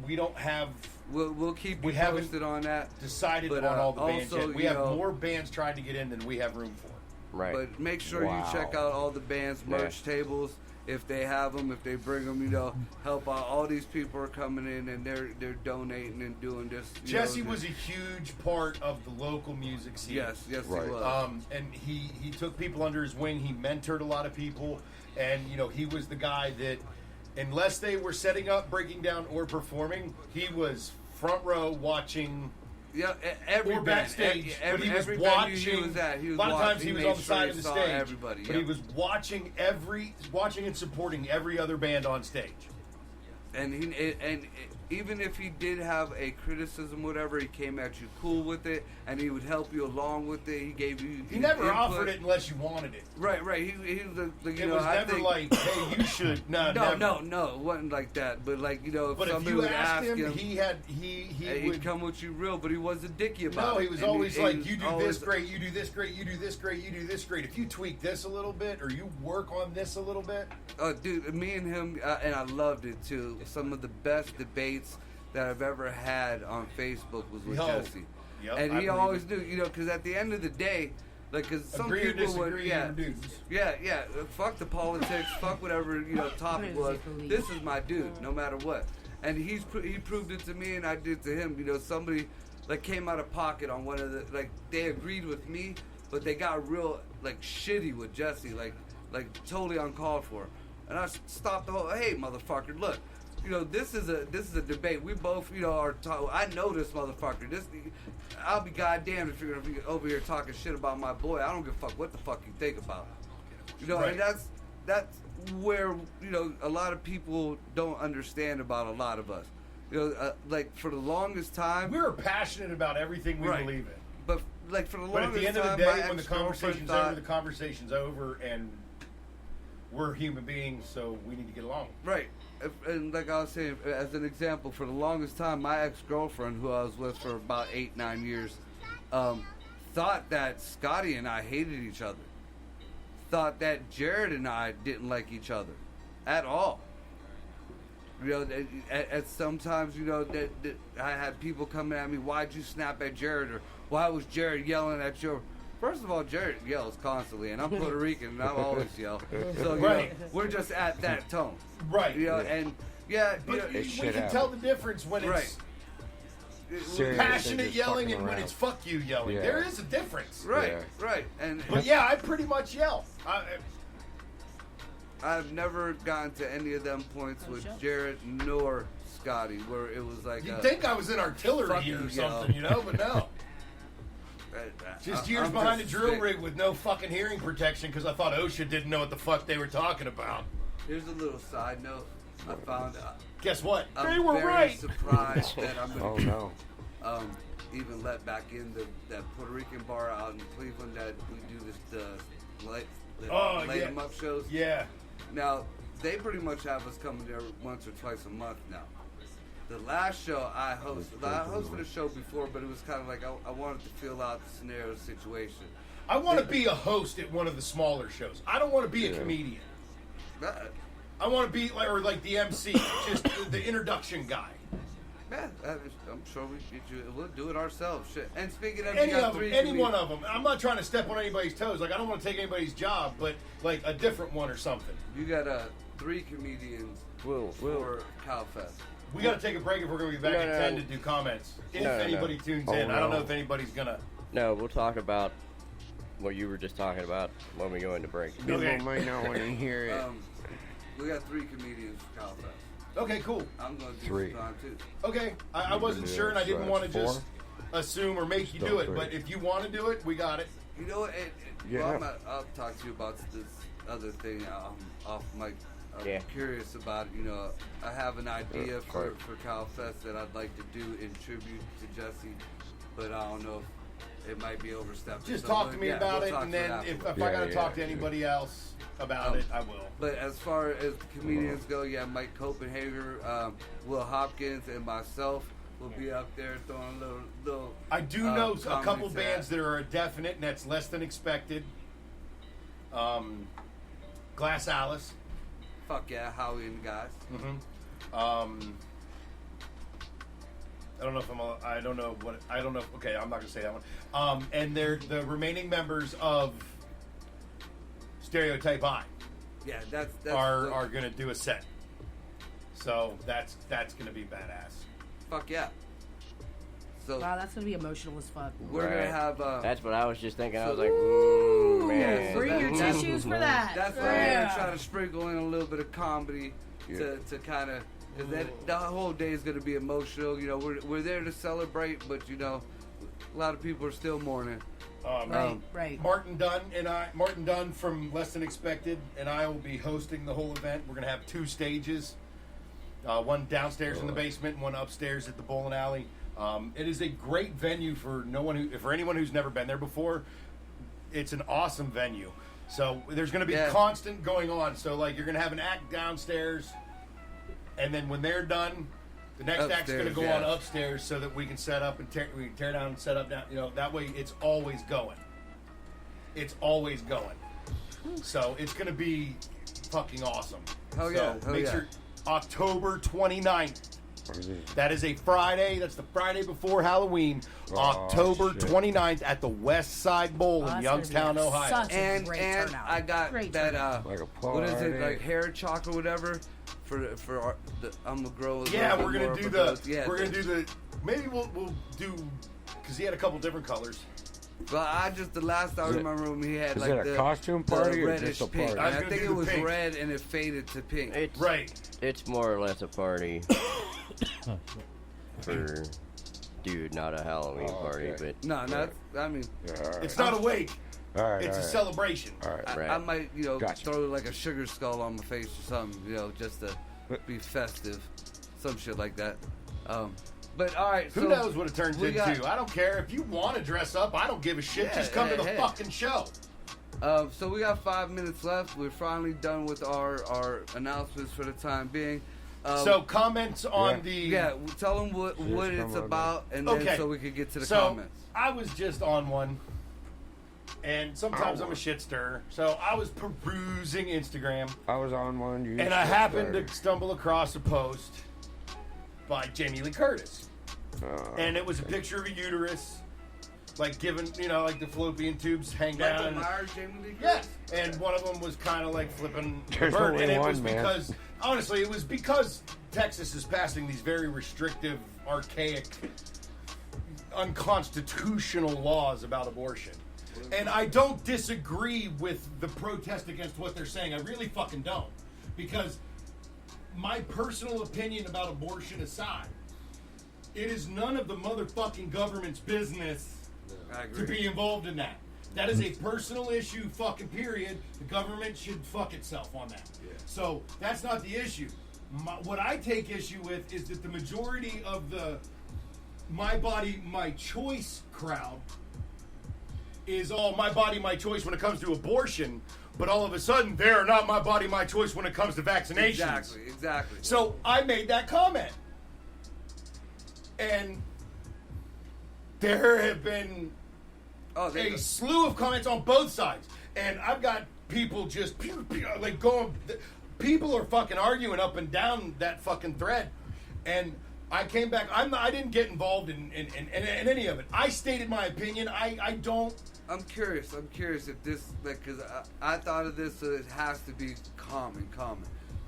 S6: We don't have
S2: We'll keep
S6: We
S2: you
S6: haven't
S2: posted on that.
S6: decided
S2: But,
S6: on all the bands
S2: also,
S6: yet. We
S2: you
S6: have
S2: know-
S6: more bands trying to get in than we have room for.
S7: Right.
S2: But make sure
S3: Wow.
S2: you check out all the bands' merch tables if they have them, if they bring them. You know, help out. All these people are coming in and they're donating and doing this.
S6: Jesse was a huge part of the local music scene.
S2: yes,
S3: Right.
S2: he was.
S6: And he took people under his wing. He mentored a lot of people, and he was the guy that, unless they were setting up, breaking down, or performing, he was front row watching.
S2: Yeah, every
S6: Or
S2: band,
S6: backstage,
S2: every,
S6: but he was
S2: every venue
S6: watching.
S2: he was at, he was
S6: a lot of times
S2: watching.
S6: he was
S2: made
S6: on the
S2: sure
S6: side
S2: he
S6: of the
S2: saw
S6: stage,
S2: everybody.
S6: but he was watching and supporting every other band on stage.
S2: and even if he did have a criticism, whatever, he came at you cool with it, and he would help you along with it. He gave you.
S6: He never
S2: input.
S6: offered it unless you wanted it.
S2: Right. He was the
S6: It was never like, "Hey, you should." No, never.
S2: No, it wasn't like that. But like if
S6: But if
S2: somebody
S6: you
S2: would
S6: asked
S2: ask
S6: him, he
S2: he'd
S6: would
S2: come with you real, but he wasn't dicky about it.
S6: No, he was
S2: And
S6: always
S2: he
S6: like,
S2: was
S6: "You do
S2: always-
S6: this great, you do this great, you do this great, you do this great. If you tweak this a little bit, or you work on this a little bit."
S2: Oh, dude, me and him, and I loved it too. Some of the best debates that I've ever had on Facebook was with
S6: Yo,
S2: Jesse.
S6: yep,
S2: And
S6: I
S2: he
S6: believe
S2: always
S6: it.
S2: knew, because at the end of the day, because some
S6: Agree or
S2: people would,
S6: disagree,
S2: yeah,
S6: you're dudes.
S2: yeah, fuck the politics, fuck whatever topic was. This is my dude, no matter what. And he proved it to me, and I did to him. Somebody came out of pocket on one of the they agreed with me, but they got real shitty with Jesse, like totally uncalled for. And I stopped the whole. Hey, motherfucker, look. This is a debate. We both, are. I know this motherfucker. I'll be goddamned if you're gonna be over here talking shit about my boy. I don't give a fuck what the fuck you think about him.
S6: Right.
S2: And that's where a lot of people don't understand about a lot of us. For the longest time,
S6: We're passionate about everything we
S2: Right.
S6: believe in.
S2: but for the
S6: But
S2: longest
S6: at the end of the
S2: time,
S6: day,
S2: my
S6: when the
S2: ex-girlfriend
S6: conversation's
S2: thought-
S6: over, the conversation's over, and we're human beings, so we need to get along.
S2: Right. And like I was saying, as an example, for the longest time, my ex-girlfriend, who I was with for about 8-9 years, thought that Scotty and I hated each other. Thought that Jared and I didn't like each other at all. At sometimes, that I had people coming at me, why'd you snap at Jared? Or why was Jared yelling at you? First of all, Jared yells constantly, and I'm Puerto Rican, and I always yell. So,
S6: Right.
S2: we're just at that tone.
S6: Right.
S2: And, yeah,
S6: But we
S3: shit
S6: can
S3: out.
S6: tell the difference when it's
S2: Right.
S3: Serious
S6: passionate
S3: just
S6: yelling
S3: fucking
S6: and when
S3: around.
S6: it's fuck you yelling.
S3: Yeah.
S6: There is a difference.
S2: Right,
S3: Yeah.
S2: right. And
S6: But yeah, I pretty much yell.
S2: I've never gotten to any of them points with Jared nor Scotty, where it was like
S6: You'd
S2: a,
S6: think I was in artillery
S2: fucking
S6: or
S2: yell.
S6: something, but no. Just years
S2: I'm
S6: behind a
S2: just
S6: drill
S2: sick.
S6: rig with no fucking hearing protection because I thought OSHA didn't know what the fuck they were talking about.
S2: Here's a little side note. I found
S6: Guess what?
S2: I'm
S6: They were
S2: very
S6: right.
S2: surprised that I'm
S3: Oh
S2: gonna
S3: no.
S2: even let back in that Puerto Rican bar out in Cleveland that we do light
S6: Oh, yeah.
S2: them up shows.
S6: Yeah.
S2: Now they pretty much have us coming there once or twice a month now. The last show I hosted a show before, but it was kind of like I wanted to feel out the scenario situation.
S6: I want to be a host at one of the smaller shows. I don't want to be a
S3: Yeah.
S6: comedian.
S2: That-
S6: I want to be like the MC, just the introduction guy.
S2: Man, I'm sure we'll do it ourselves. Shit. And speaking of,
S6: Any
S2: you got
S6: of them,
S2: three
S6: any one of them. I'm not trying to step on anybody's toes. Like I don't want to take anybody's job, but like a different one or something.
S2: You got 3 comedians
S7: Will.
S2: for CalFest.
S6: We got to take a break if we're going to be back at 10 to do comments. If anybody tunes in. I don't know if anybody's going to...
S7: No, we'll talk about what you were just talking about when we go into break.
S3: People might not want to hear it.
S2: We got 3 comedians for Calfest.
S6: Okay, cool.
S2: I'm going to do
S3: 3.
S2: some time, too.
S6: Okay, I wasn't sure, and I didn't want to just assume or make you do it, but if you want to do it, we got it.
S2: You know what? I'll talk to you about this other thing off mic. I'm curious about it. You know, I have an idea for CalFest that I'd like to do in tribute to Jesse, but I don't know if it might be overstepped.
S6: Just talk to me about it, and then if I got to talk to anybody else about it, I will.
S2: But as far as the comedians go, Mike Copenhagen, Will Hopkins, and myself will be up there throwing a little
S6: I do know a couple bands that are definite, and that's Less Than Expected. Glass Alice.
S2: Fuck yeah, Howie and the guys.
S6: I don't know. Okay, I'm not gonna say that one. And they're the remaining members of Stereotype I.
S2: Yeah, that's
S6: are gonna do a set. So that's gonna be badass.
S2: Fuck yeah. So
S5: Wow, that's gonna be emotional as fuck.
S2: we're gonna have.
S7: That's what I was just thinking. I was like, man.
S5: Bring your tissues for that.
S2: That's why we're gonna try to sprinkle in a little bit of comedy to kind of. Because the whole day is going to be emotional. You know, we're there to celebrate, but, you know, a lot of people are still mourning.
S5: Right.
S6: Martin Dunn from Less Than Expected, and I will be hosting the whole event. We're going to have 2 stages, one downstairs in the basement and one upstairs at the bowling alley. It is a great venue for anyone who's never been there before. It's an awesome venue. So there's going to be constant going on. So, like, you're going to have an act downstairs. And then when they're done, the next act's going to go on upstairs so that we can set up and we can tear down and set up down. You know, that way it's always going. It's always going. So it's going to be fucking awesome. Make sure October 29th. That is a Friday. That's the Friday before Halloween. October 29th at the West Side Bowl in Youngstown, Ohio.
S5: Such a
S2: And
S5: great turnout.
S2: I got
S5: Great
S2: that,
S5: turnout.
S3: Like a
S2: what is it,
S3: party.
S2: like hair chalk or whatever? I'm gonna grow.
S6: We're gonna do the. Maybe we'll do because he had a couple different colors.
S2: But the last I remember when he had
S3: Is
S2: like
S3: it a
S2: the
S3: costume party
S2: the
S3: or
S2: reddish
S3: just a
S2: pink.
S3: party?
S6: I was
S2: I
S6: gonna
S2: think
S6: do
S2: it
S6: the
S2: was
S6: pink.
S2: red and it faded to pink.
S7: It's more or less a party for dude, not a Halloween party, but
S2: No, not. I mean,
S6: It's not a wake.
S3: All right,
S6: It's a celebration.
S3: All right.
S7: Right.
S2: I might,
S3: Gotcha.
S2: throw like a sugar skull on my face or something, just to be festive, some shit like that. But all right,
S6: Who knows what it turns
S2: we
S6: into?
S2: got-
S6: I don't care if you want to dress up. I don't give a shit.
S2: Yeah,
S6: Just come to the
S2: hey.
S6: fucking show.
S2: So we got 5 minutes left. We're finally done with our announcements for the time being.
S6: So comments on the
S2: tell them what it's
S3: come on,
S2: about, and then so we can get to the comments.
S6: I was just on one, and sometimes I'm a shit stirrer. So I was perusing Instagram,
S3: I was on one.
S6: and I happened to stumble across a post by Jamie Lee Curtis, and it was a picture of a uterus, like given, like the fallopian tubes hang down.
S2: Jamie Lee
S6: Yeah, and one of them was kind of like flipping the
S3: There's
S6: bird,
S3: only
S6: and it
S3: one,
S6: was
S3: man.
S6: because, honestly, it was because Texas is passing these very restrictive, archaic, unconstitutional laws about abortion. And I don't disagree with the protest against what they're saying. I really fucking don't. Because my personal opinion about abortion aside, it is none of the motherfucking government's business
S2: I
S6: to
S2: agree.
S6: be involved in that. That is a personal issue, fucking period. The government should fuck itself on that.
S2: Yeah.
S6: So that's not the issue. What I take issue with is that the majority of the My Body, My Choice crowd is all my body, my choice when it comes to abortion, but all of a sudden they're not my body, my choice when it comes to vaccinations.
S2: Exactly.
S6: So I made that comment. And there have been a slew of comments on both sides. And I've got people just like going, people are fucking arguing up and down that fucking thread. And I came back, I didn't get involved in any of it. I stated my opinion.
S2: I'm curious if this, because I thought of this, so it has to be common.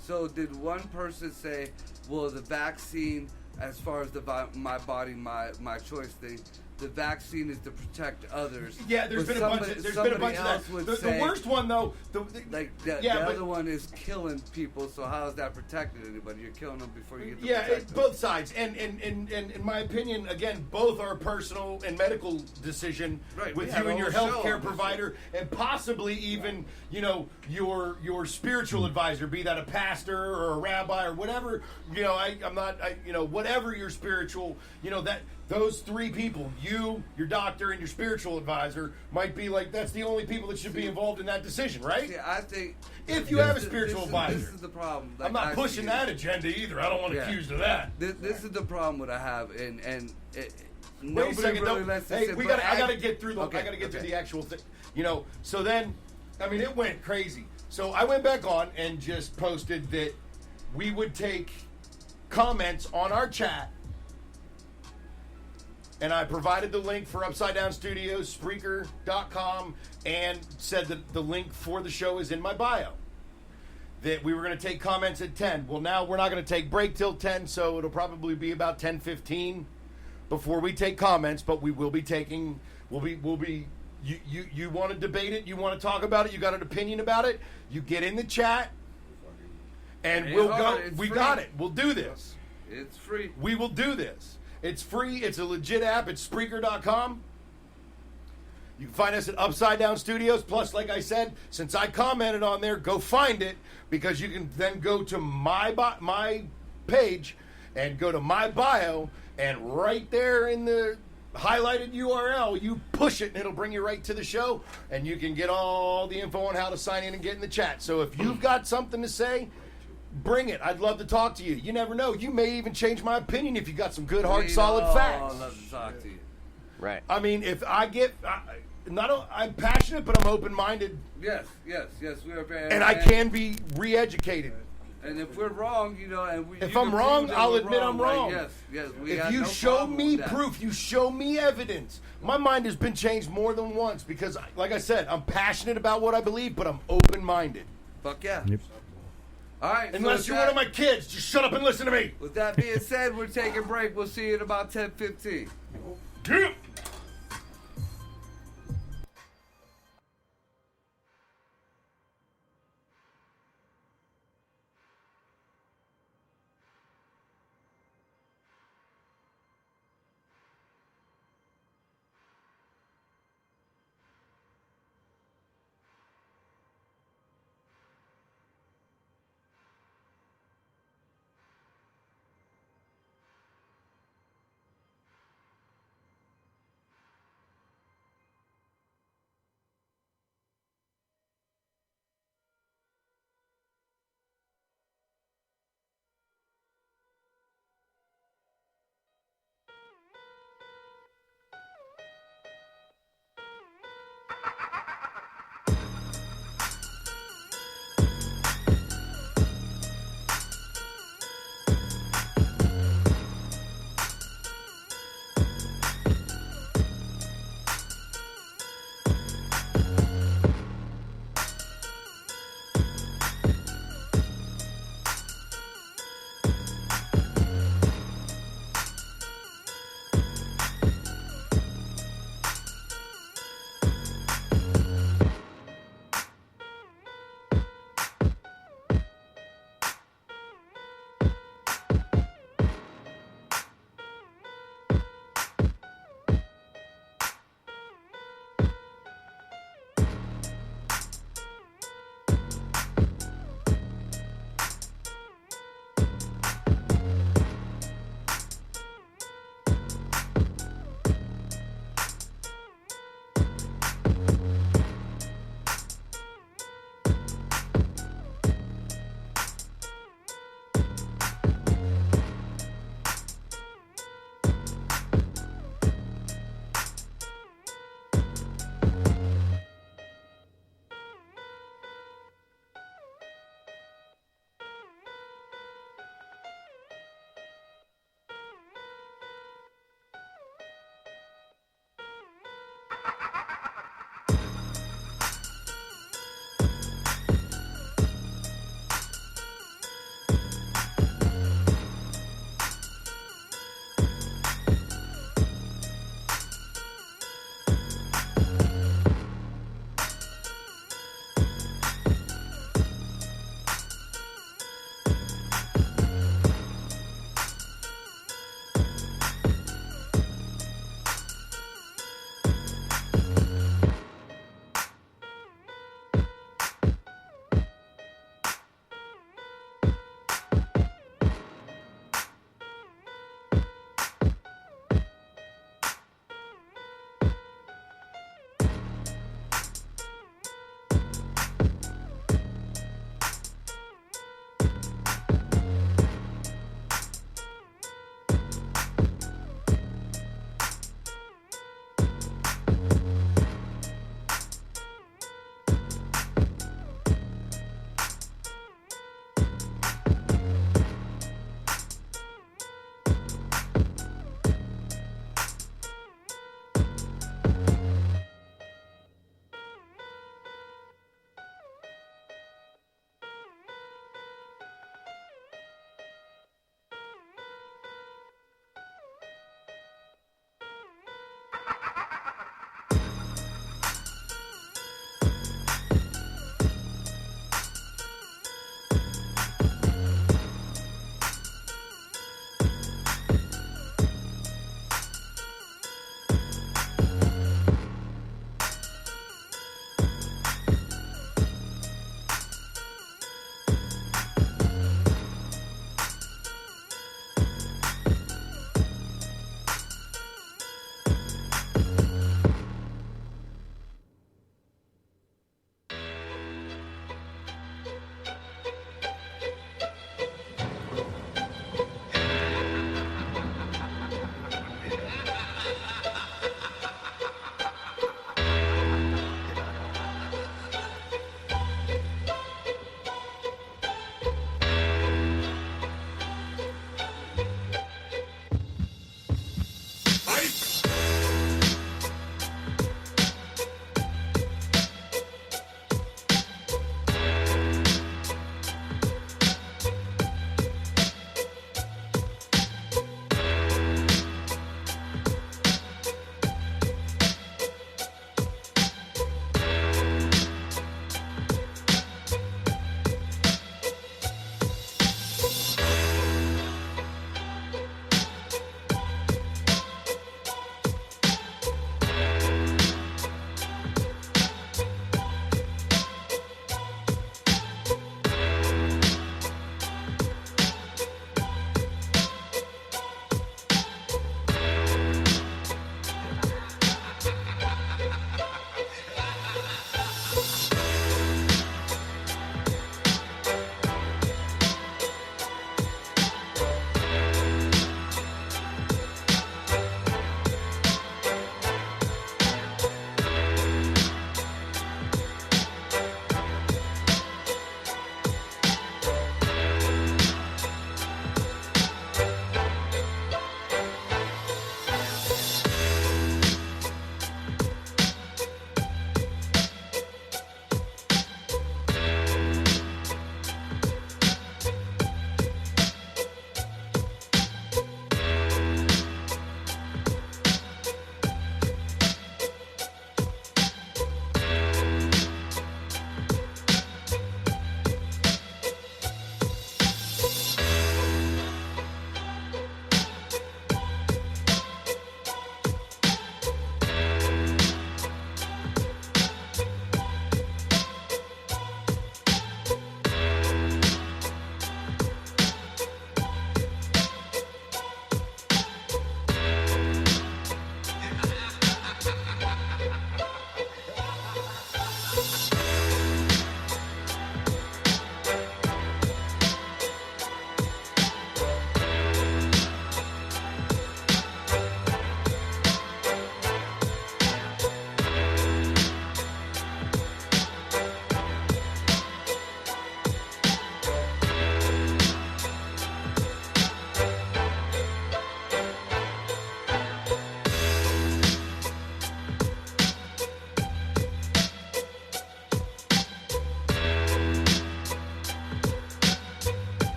S2: So did one person say, well, the vaccine, as far as my body, my choice thing, the vaccine is to protect others.
S6: Yeah, there's been a bunch of that. The worst one though, the
S2: other one is killing people. So how is that protecting anybody? You're killing them before you get to protect them.
S6: Both sides, and in my opinion, again, both are a personal and medical decision with you and your healthcare provider, and possibly even your spiritual advisor, be that a pastor or a rabbi or whatever. Whatever your spiritual, that. Those three people, you, your doctor, and your spiritual advisor, might be like, that's the only people that should be involved in that decision, right?
S2: See, I think...
S6: If you have a spiritual advisor.
S2: This is the problem.
S6: I'm not pushing that agenda either. I don't want to accuse of that.
S2: This is the problem that I have, and
S6: nobody really lets this in. I got to get through through the actual thing. So then, I mean, it went crazy. So I went back on and just posted that we would take comments on our chat. And I provided the link for Upside Down Studios, Spreaker.com, and said that the link for the show is in my bio. That we were going to take comments at 10. Well, now we're not going to take break till 10, so it'll probably be about 10:15 before we take comments. But we will be taking. We'll be. You want to debate it? You want to talk about it? You got an opinion about it? You get in the chat, and we'll go. We got it. We'll do this.
S2: It's free.
S6: We will do this. It's free. It's a legit app. It's Spreaker.com. You can find us at Upside Down Studios. Plus, like I said, since I commented on there, go find it, because you can then go to my page and go to my bio, and right there in the highlighted URL, you push it and it'll bring you right to the show, and you can get all the info on how to sign in and get in the chat. So if you've got something to say, bring it. I'd love to talk to you. You never know. You may even change my opinion if you got some good, hard, solid facts.
S2: I'd love to talk to you.
S7: Right.
S6: I mean, if I get, I'm passionate, but I'm open-minded.
S2: Yes, we are very.
S6: And I can be re-educated.
S2: And if we're wrong, and
S6: if I'm wrong, I'll admit I'm wrong.
S2: Right? Yes.
S6: If you show me proof, you show me evidence. My mind has been changed more than once because, like I said, I'm passionate about what I believe, but I'm open-minded.
S2: Fuck yeah.
S3: Yep.
S2: All right.
S6: Unless you're one of my kids, just shut up and listen to me.
S2: With that being said, we're taking a break. We'll see you in about 10:15.
S6: Yeah.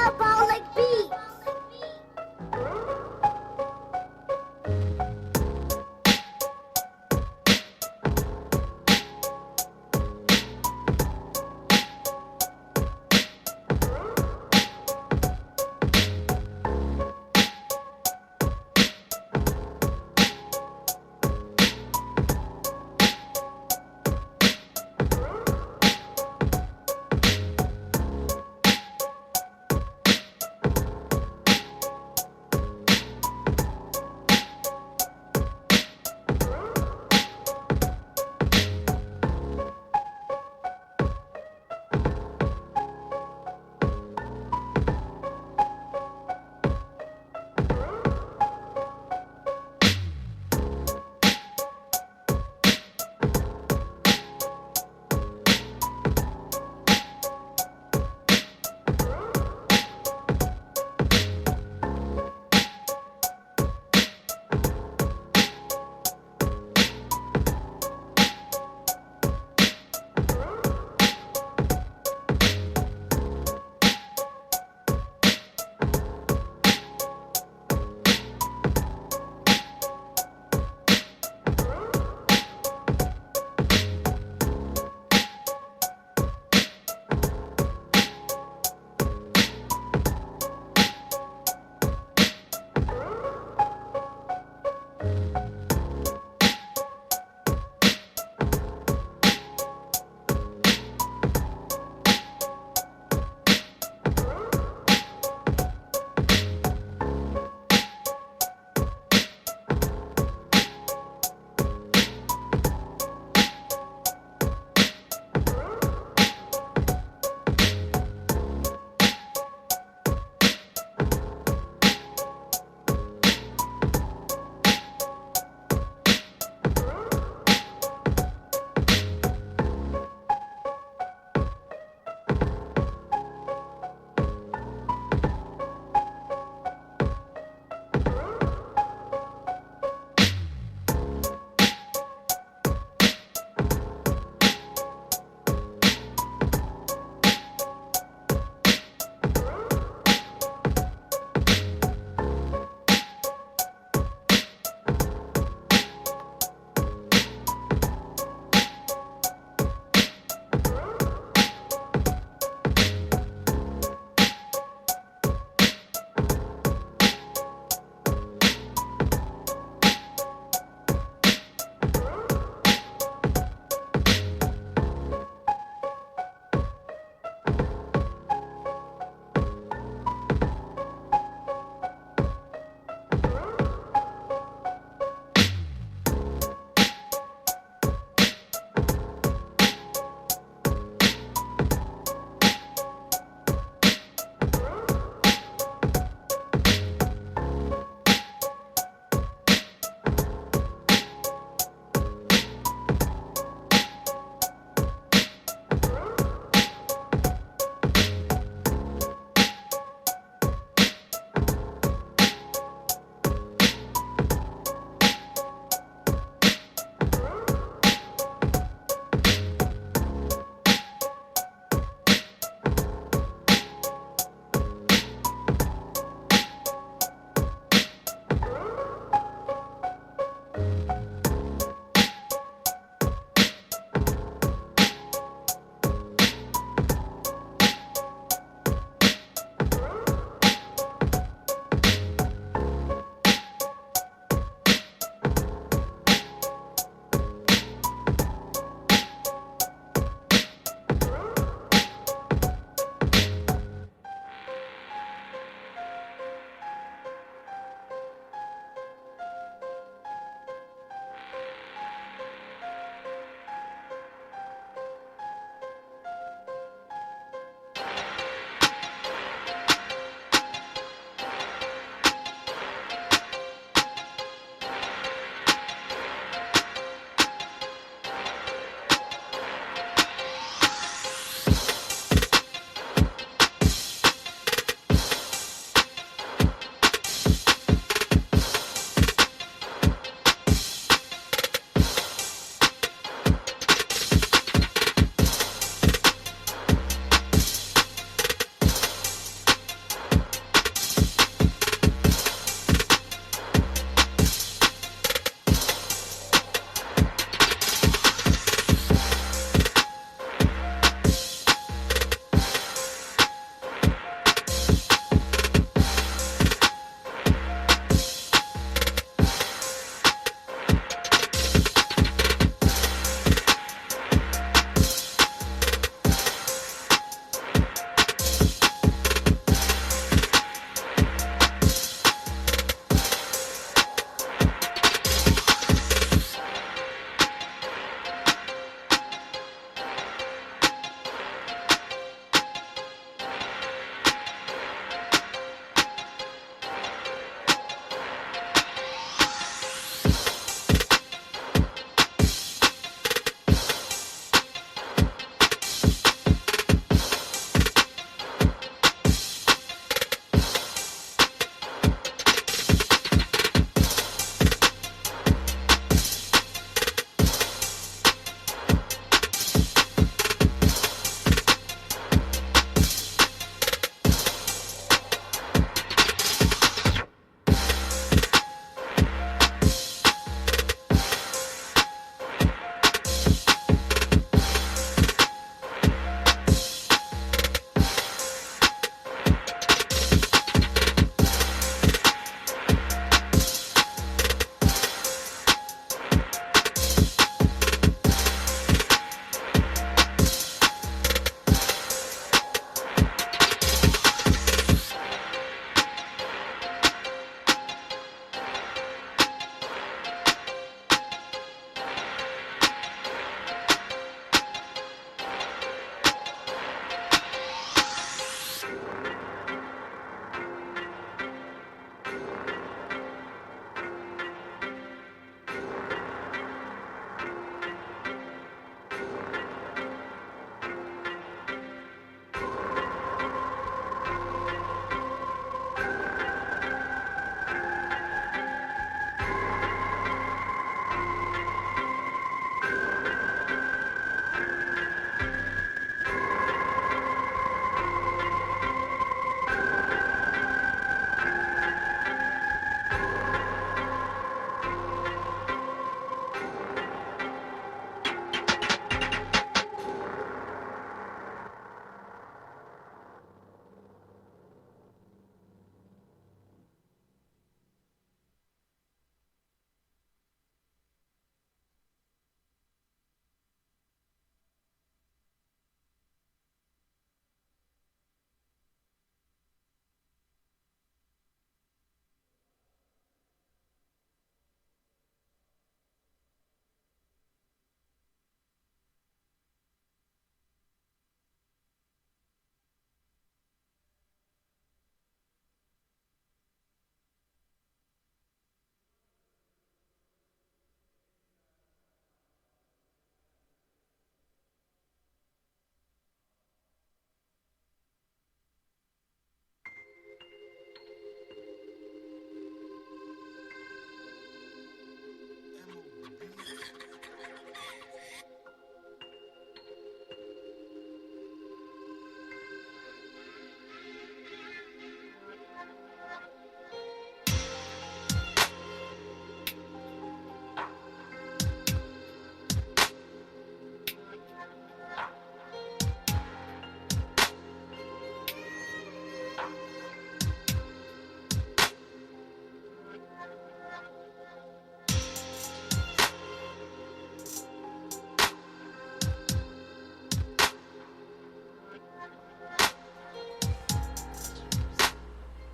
S4: Diabolic beat.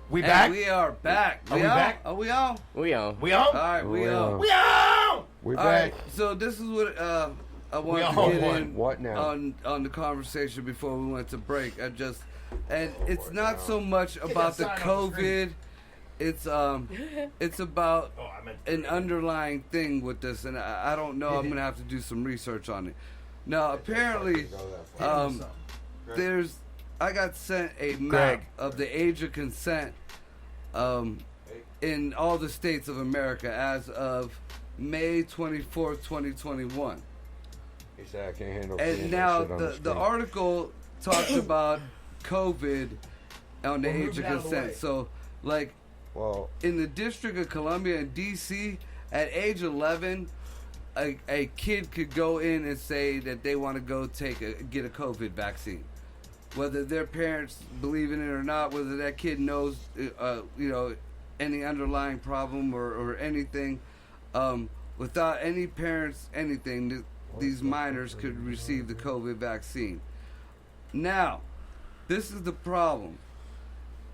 S6: We
S2: And
S6: back?
S2: we are back.
S6: Are we
S2: on?
S6: back?
S2: Are we on?
S7: We on.
S6: We on?
S2: All right, we
S3: We
S2: on.
S3: on.
S6: We on!
S3: We
S2: All
S3: back.
S2: right, so this is what I wanted
S6: on
S2: to get
S6: what?
S2: in
S3: What now?
S2: on the conversation before we went to break. And it's not so much about the
S6: that sign off the
S2: COVID. It's about
S6: Oh, I meant
S2: an underlying thing with this, and I don't know. I'm gonna have to do some research on it. Now, apparently, I got sent a map
S6: Greg.
S2: of the age of consent in all the states of America as of May 24th, 2021.
S3: He said I can't handle
S2: And
S3: seeing
S2: now
S3: that shit on
S2: the
S3: screen.
S2: article talks about COVID on the
S6: We're
S2: age
S6: moving
S2: of
S6: out of the way.
S2: consent. So, like,
S3: Well,
S2: in the District of Columbia in D.C., at age 11, a kid could go in and say that they want to go get a COVID vaccine. Whether their parents believe in it or not, whether that kid knows, any underlying problem or anything, without any parents, anything, these minors could receive the COVID vaccine. Now, this is the problem.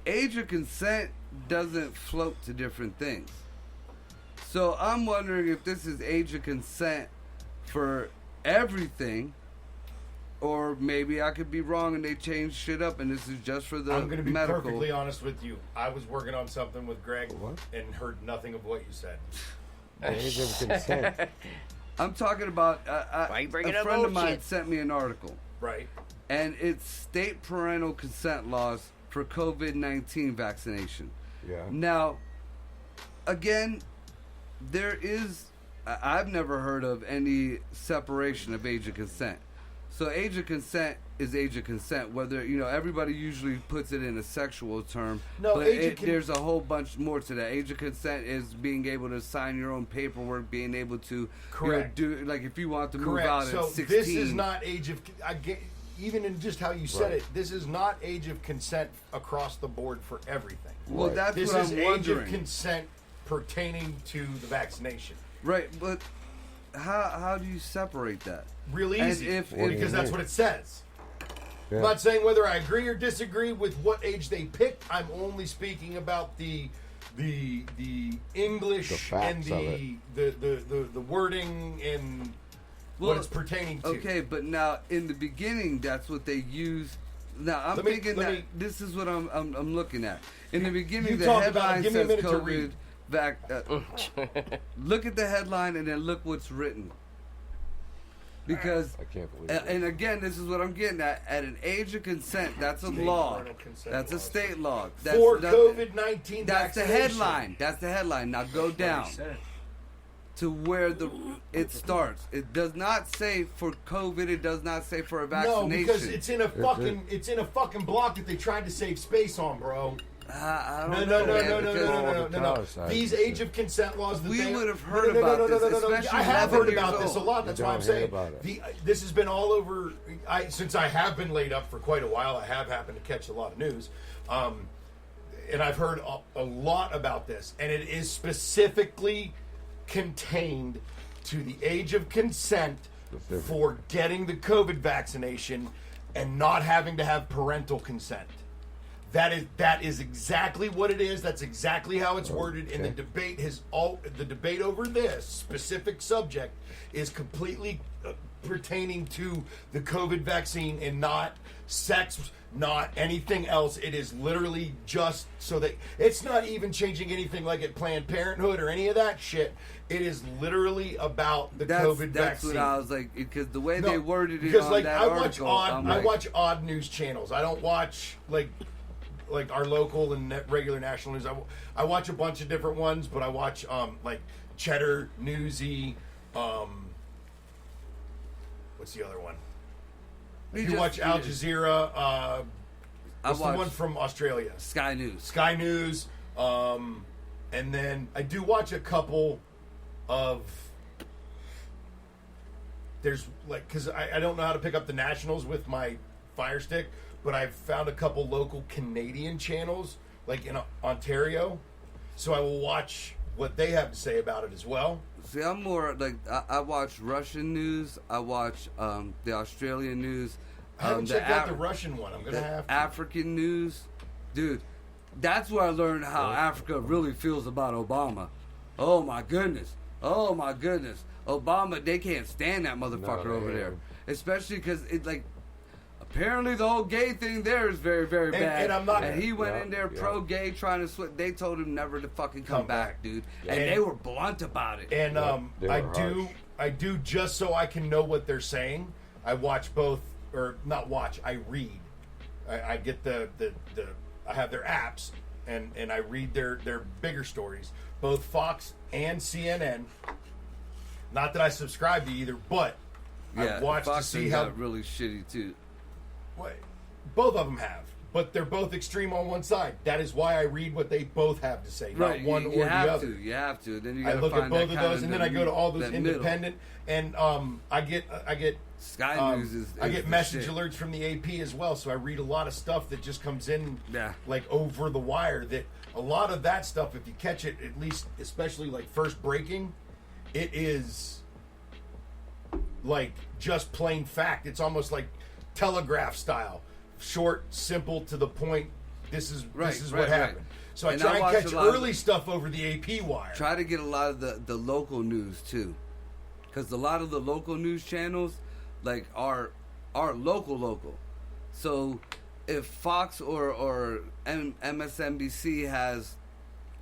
S2: Age of consent doesn't float to different things. So I'm wondering if this is age of consent for everything, or maybe I could be wrong and they changed shit up and this is just for the
S6: I'm going to be
S2: medical.
S6: perfectly honest with you. I was working on something with Greg
S3: What?
S6: and heard nothing of what you said.
S3: the age of consent.
S2: I'm talking about
S7: Why you bringing
S2: a
S7: up
S2: friend
S7: old
S2: of mine
S7: shit?
S2: sent me an article,
S6: Right?
S2: and it's state parental consent laws for COVID-19 vaccination.
S3: Yeah.
S2: Now, again, I've never heard of any separation of age of consent. So age of consent is age of consent. Whether, everybody usually puts it in a sexual term.
S6: No,
S2: but
S6: age of
S2: there's a whole bunch more to that. Age of consent is being able to sign your own paperwork, being able to
S6: Correct.
S2: do, like, if you want to move
S6: Correct.
S2: out
S6: So
S2: at 16.
S6: this is not age of. Even in just how you said
S3: Right.
S6: it, this is not age of consent across the board for everything.
S2: Well,
S3: Right.
S2: that's
S6: This
S2: what
S6: is
S2: I'm
S6: age
S2: wondering.
S6: of consent pertaining to the vaccination.
S2: Right, but how do you separate that?
S6: Real
S2: And
S6: easy,
S2: if-
S3: What do you
S6: because that's
S3: mean?
S6: what it says.
S3: Yeah.
S6: I'm not saying whether I agree or disagree with what age they picked. I'm only speaking about the English
S3: The facts
S6: and the wording and what it's pertaining to.
S2: Okay, but now in the beginning, that's what they use. Now I'm
S6: Let me-
S2: thinking
S6: let
S2: that
S6: me-
S2: this is what I'm looking at. In the beginning,
S6: You
S2: the
S6: talk about
S2: headline
S6: it. Give me a
S2: says
S6: minute to
S2: COVID
S6: read.
S2: look at the headline and then look what's written. Because,
S3: I can't believe it.
S2: and again, this is what I'm getting at. At an age of consent, that's a law.
S6: parental consent
S2: That's a
S6: laws.
S2: state law.
S6: For
S2: That's-
S6: COVID-19
S2: That's the
S6: vaccination.
S2: headline. That's the headline. Now go down to where it starts. It does not say for COVID. It does not say for a
S6: No,
S2: vaccination.
S6: because it's in a fucking block that they tried to save space on, bro.
S2: I
S6: No,
S2: don't
S6: no,
S2: know,
S6: no,
S2: man,
S6: no, no,
S2: because
S6: no, no, no,
S3: all the
S6: no,
S3: college sides
S6: These
S3: and
S6: age
S3: shit.
S6: of consent laws. That
S2: We
S6: they,
S2: would have heard
S6: no, no,
S2: about
S6: no, no,
S2: this,
S6: no, no, no.
S2: especially
S6: I have
S2: 11
S6: heard
S2: years
S6: about this a
S2: old.
S6: lot. That's
S3: You
S6: why I'm
S3: don't hear
S6: saying
S3: about it.
S6: this has been all over. Since I have been laid up for quite a while, I have happened to catch a lot of news, and I've heard a lot about this. And it is specifically contained to the age of consent for getting the COVID vaccination and not having to have parental consent. That is exactly what it is. That's exactly how it's worded. And the debate over this specific subject is completely pertaining to the COVID vaccine and not sex, not anything else. It is literally just so that it's not even changing anything like at Planned Parenthood or any of that shit. It is literally about the COVID
S2: That's
S6: vaccine.
S2: what I was like, because the way
S6: No,
S2: they worded it
S6: because,
S2: on
S6: like,
S2: that article, I'm
S6: I
S2: like,
S6: watch odd news channels. I don't watch like our local and regular national news. I watch a bunch of different ones, but I watch like Cheddar, Newsy. What's the other one? You watch Al Jazeera. What's the
S2: watch
S6: one from Australia?
S2: Sky News.
S6: Sky News. And then I do watch a couple of. There's like, because I don't know how to pick up the nationals with my Fire Stick, but I've found a couple local Canadian channels, like in Ontario. So I will watch what they have to say about it as well.
S2: See, I'm more like I watch Russian news. I watch the Australian news.
S6: I haven't
S2: the
S6: checked out the Russian one. I'm gonna
S2: the
S6: have to.
S2: African news, dude. that's where I learned how Africa really feels about Obama. Oh my goodness. Oh my goodness. Obama, they can't stand that motherfucker over there. Especially because it like apparently the whole gay thing there is very, very bad.
S6: And I'm not.
S2: And he went in there pro-gay, trying to switch. They told him never to fucking come back, dude.
S6: Yeah.
S2: And they were blunt about it.
S6: And
S3: They were harsh.
S6: I do just so I can know what they're saying. I watch both, or not watch. I read. I get the I have their apps, and I read their bigger stories, both Fox and CNN. Not that I subscribe to either, but
S2: Yeah,
S6: I've watched
S2: Fox
S6: to see
S2: got
S6: how
S2: really shitty too.
S6: What? Both of them have, but they're both extreme on one side. That is why I read what they both have to say, not one or the other.
S2: You have to. Then you
S6: I
S2: gotta
S6: look at
S2: find
S6: both
S2: that
S6: of
S2: kind
S6: those, and then I go to all those
S2: that middle.
S6: independent, and I get
S2: Sky News is
S6: I get
S2: the
S6: message
S2: shit.
S6: alerts from the AP as well, so I read a lot of stuff that just comes in
S2: Yeah.
S6: like over the wire. That a lot of that stuff, if you catch it, at least especially like first breaking, it is like just plain fact. It's almost like telegraph style, short, simple, to the point. This is what happened. So I
S2: And
S6: try
S2: I
S6: and
S2: watch
S6: catch
S2: a lot of-
S6: early stuff over the AP wire.
S2: Try to get a lot of the local news too, because a lot of the local news channels like are local. So if Fox or MSNBC has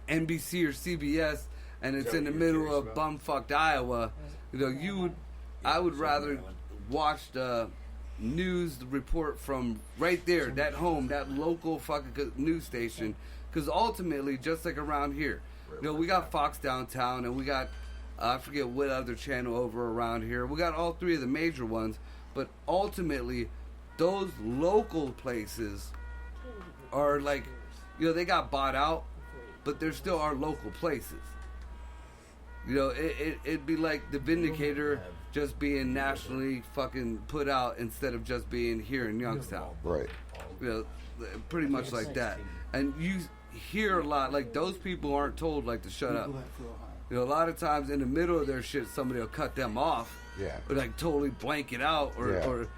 S2: NBC or CBS and it's in the middle of bumfucked Iowa, I would rather watch the news report from right there, that home, that local fucking news station, because ultimately, just like around here, we got Fox downtown, and we got I forget what other channel over around here. We got all three of the major ones, but ultimately, those local places are like, they got bought out, but there still are local places. It'd be like the Vindicator just being nationally fucking put out instead of just being here in Youngstown.
S3: Right.
S2: Pretty much like that. And you hear a lot, like those people aren't told like to shut up. A lot of times in the middle of their shit, somebody will cut them off.
S3: Yeah.
S2: Or like totally blank it out or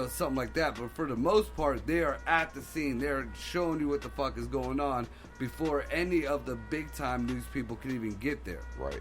S2: something like that. But for the most part, they are at the scene. They're showing you what the fuck is going on before any of the big time news people can even get there.
S3: Right.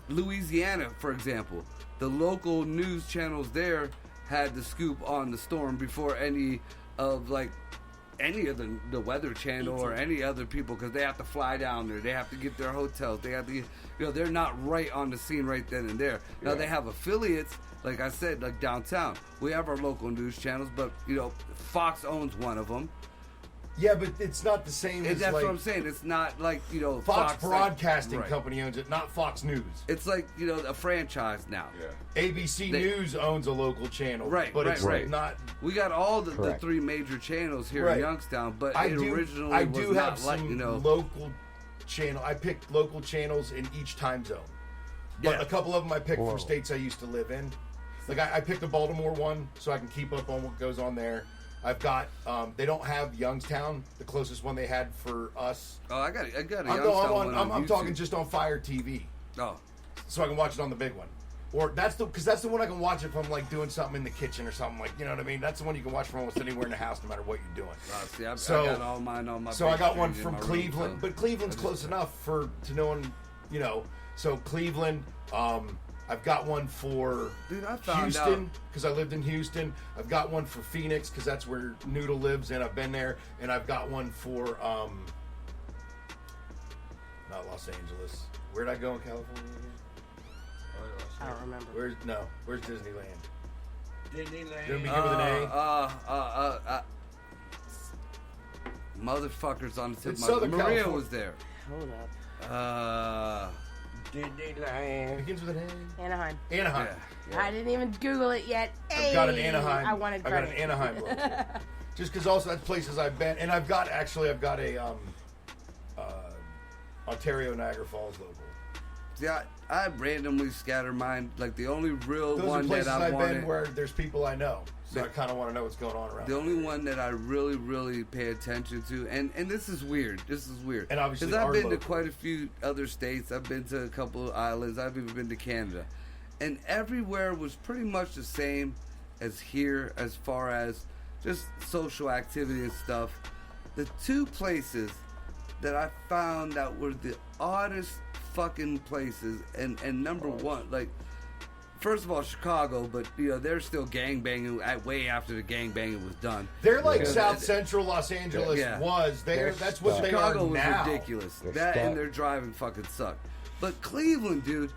S2: Louisiana, for example, the local news channels there had the scoop on the storm before any of the Weather Channel or any other people, because they have to fly down there. They have to get their hotels. They have to get, they're not right on the scene right then and there. Now they have affiliates, like I said, like downtown. We have our local news channels, but Fox owns one of them.
S6: Yeah, but it's not the same as
S2: That's
S6: like
S2: what I'm saying. It's not like
S6: Fox Broadcasting
S2: right.
S6: Company owns it, not Fox News.
S2: It's like a franchise now.
S6: Yeah. ABC News owns a local channel,
S2: Right,
S6: but
S2: right,
S6: it's
S2: right.
S6: not.
S2: We got all the
S3: Correct.
S2: three major channels here
S6: Right.
S2: in Youngstown, but
S6: I
S2: it
S6: do
S2: originally was
S6: have
S2: not
S6: some
S2: like
S6: local channel. I picked local channels in each time zone, but
S2: Yeah.
S6: a couple of them I picked
S3: Whoa.
S6: from states I used to live in. Like I picked the Baltimore one so I can keep up on what goes on there. I've got. They don't have Youngstown. The closest one they had for us.
S2: Oh, I got a Youngstown one
S6: I'm
S2: on
S6: talking
S2: YouTube.
S6: just on Fire TV,
S2: Oh,
S6: so I can watch it on the big one. Or that's the one I can watch if I'm like doing something in the kitchen or something, like, you know what I mean. That's the one you can watch from almost anywhere in the house, no matter what you're doing.
S2: see, I
S6: So-
S2: got all mine on my.
S6: So I
S2: big
S6: got one
S2: screen in
S6: from
S2: my room,
S6: Cleveland,
S2: so-
S6: but Cleveland's close enough to knowing, So Cleveland, I've got one for
S2: Dude, I found
S6: Houston
S2: out-
S6: because I lived in Houston. I've got one for Phoenix because that's where Noodle lives, and I've been there. And I've got one for not Los Angeles. Where'd I go in California again?
S5: I don't remember.
S6: Where's Disneyland?
S4: Disneyland.
S6: Did it begin with an A?
S2: Motherfuckers on the tip
S6: It's
S2: of my
S6: Southern
S2: Maria
S6: California.
S2: was there.
S5: Hold up.
S4: Disneyland.
S6: Begins with an A.
S5: Anaheim.
S6: Anaheim.
S2: Yeah.
S5: I didn't even Google it yet.
S6: I've got an
S5: Hey,
S6: Anaheim.
S5: I wanted
S6: I've got
S5: credit.
S6: an Anaheim logo. Just because also that's places I've been, and I've got a Ontario Niagara Falls logo.
S2: See, I randomly scatter mine. Like the only real
S6: Those are
S2: one
S6: places
S2: that I
S6: I've
S2: wanted.
S6: been where there's people I know, so I kind of want to know what's going on around.
S2: The only one that I really, really pay attention to, and this is weird. This is weird.
S6: And obviously
S2: because I've
S6: our
S2: been to
S6: local.
S2: quite a few other states. I've been to a couple of islands. I've even been to Canada, and everywhere was pretty much the same as here, as far as just social activity and stuff. the two places that I found that were the oddest fucking places, and number one, like, first of all, Chicago, but they're still gangbanging way after the gangbanging was done.
S6: They're like South Central Los Angeles was. That's what
S2: Chicago
S6: they are now.
S2: was ridiculous.
S3: They're
S2: That
S3: stuck.
S2: and their driving fucking sucked. But Cleveland, dude,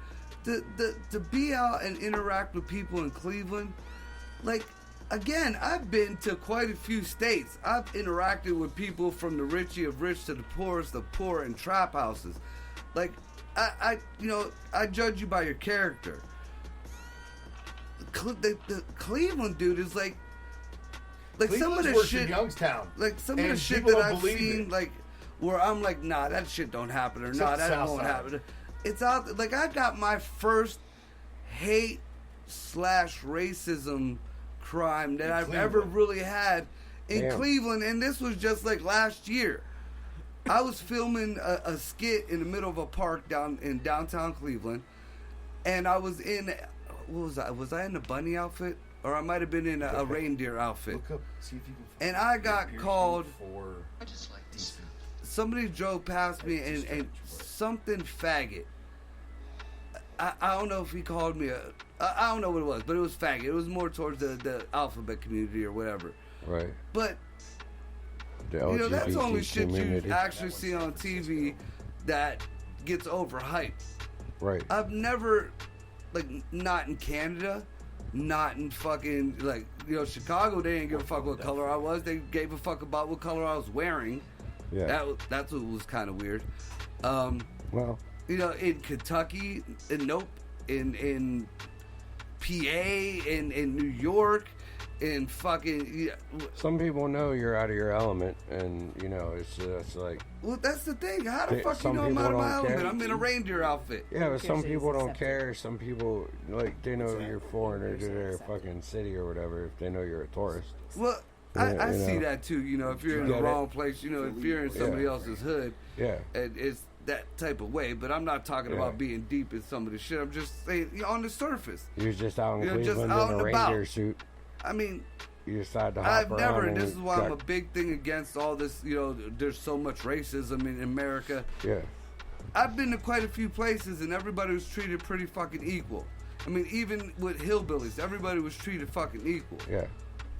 S2: to be out and interact with people in Cleveland, like, again, I've been to quite a few states. I've interacted with people from the richie of rich to the poor in trap houses. Like, I judge you by your character. The Cleveland dude is like some of
S6: Cleveland's
S2: the
S6: worse
S2: shit,
S6: than Youngstown.
S2: like some of the
S6: And
S2: shit
S6: people
S2: that
S6: don't
S2: I've
S6: believe
S2: seen,
S6: it.
S2: like where I'm like, nah, that shit don't happen, or
S6: Except
S2: nah,
S6: the
S2: that
S6: South
S2: won't
S6: Side.
S2: happen. It's out. Like, I got my first hate / racism crime that I've ever
S6: Cleveland.
S2: really had in
S3: Damn.
S2: Cleveland, and this was just like last year. I was filming a skit in the middle of a park down in downtown Cleveland, and I was in, what was I? Was I in a bunny outfit? Or I might have been in a reindeer outfit.
S6: Look up, see if you can.
S2: And I got
S6: Pierce
S2: called,
S6: for.
S2: somebody drove past me and something faggot. I don't know if he called me I don't know what it was, but it was faggot. It was more towards the alphabet community or whatever.
S3: Right.
S2: But,
S3: The
S2: that's
S3: LGBT
S2: only shit
S3: community.
S2: you actually see on TV that gets overhyped.
S3: Right.
S2: I've never, like, not in Canada, not in fucking, like, Chicago, they didn't give a fuck what color I was. They gave a fuck about what color I was wearing.
S3: Yeah.
S2: That's what was kind of weird.
S3: Well,
S2: In Kentucky, nope. In PA, in New York, in fucking...
S3: some people know you're out of your element, and it's just like,
S2: Well, that's the thing. How the fuck you
S3: some
S2: know I'm
S3: people
S2: out of my
S3: don't care.
S2: element? I'm in a reindeer outfit.
S3: yeah, but some
S5: say
S3: people
S5: it's
S3: don't
S5: accepted.
S3: care. Some people, like, they know you're foreigner to their fucking city or whatever if they know you're a tourist.
S2: Well,
S3: Yeah,
S2: I
S3: you
S2: see
S3: know.
S2: that too. If you're in
S3: You
S2: the
S3: get
S2: wrong place, if you're in somebody
S3: Yeah.
S2: else's hood,
S3: Yeah.
S2: and it's that type of way. But I'm not talking
S3: Yeah.
S2: about being deep in some of the shit. I'm just saying, on the surface.
S3: You're just out in
S2: Just
S3: Cleveland
S2: out
S3: in
S2: and
S3: a
S2: about.
S3: reindeer suit.
S2: I mean,
S3: You decide to hop
S2: I've
S3: around
S2: never.
S3: and
S2: This is why I'm a
S3: got-
S2: big thing against all this. There's so much racism in America.
S3: Yeah.
S2: I've been to quite a few places, and everybody was treated pretty fucking equal. I mean, even with hillbillies, everybody was treated fucking equal.
S3: Yeah.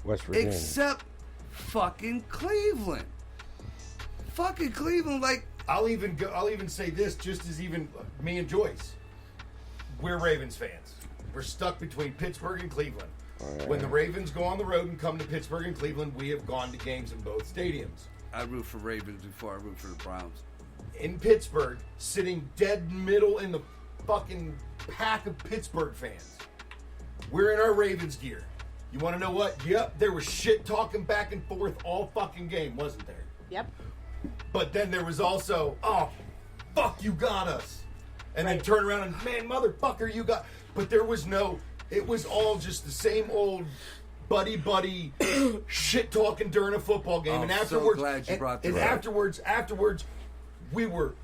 S3: West Virginia.
S2: Except fucking Cleveland. Fucking Cleveland, like,
S6: I'll even say this, just as even me and Joyce, we're Ravens fans. We're stuck between Pittsburgh and Cleveland. When the Ravens go on the road and come to Pittsburgh and Cleveland, we have gone to games in both stadiums.
S2: I root for Ravens before I root for the Browns.
S6: In Pittsburgh, sitting dead middle in the fucking pack of Pittsburgh fans, we're in our Ravens gear. You want to know what? Yep, there was shit talking back and forth all fucking game, wasn't there?
S5: Yep.
S6: But then there was also, oh, fuck, you got us. And then turn around and, man, motherfucker, you got... But there was no... It was all just the same old buddy shit talking during a football game.
S2: Oh,
S6: and
S2: so
S6: afterwards...
S2: glad you brought that
S6: and
S2: up.
S6: afterwards, we were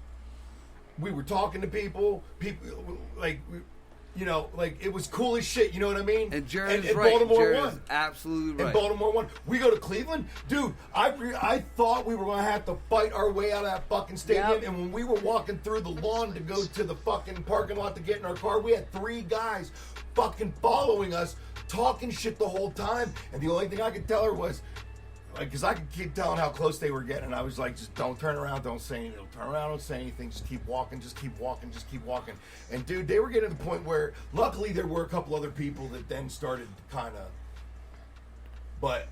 S6: talking to people, like... it was cool as shit, you know what I mean?
S2: And Jared is
S6: and
S2: right.
S6: Baltimore
S2: Jared
S6: won.
S2: is absolutely
S6: And
S2: right.
S6: Baltimore won. We go to Cleveland, dude. I thought we were gonna have to fight our way out of that fucking stadium.
S5: Yep.
S6: And when we were walking through the lawn to go to the fucking parking lot to get in our car, we had 3 guys fucking following us, talking shit the whole time. And the only thing I could tell her was, because I could keep telling how close they were getting, and I was like, just don't turn around, don't say anything. Don't turn around, don't say anything. Just keep walking, just keep walking, just keep walking. And dude, they were getting to the point where, luckily, there were a couple other people that then started kind of. But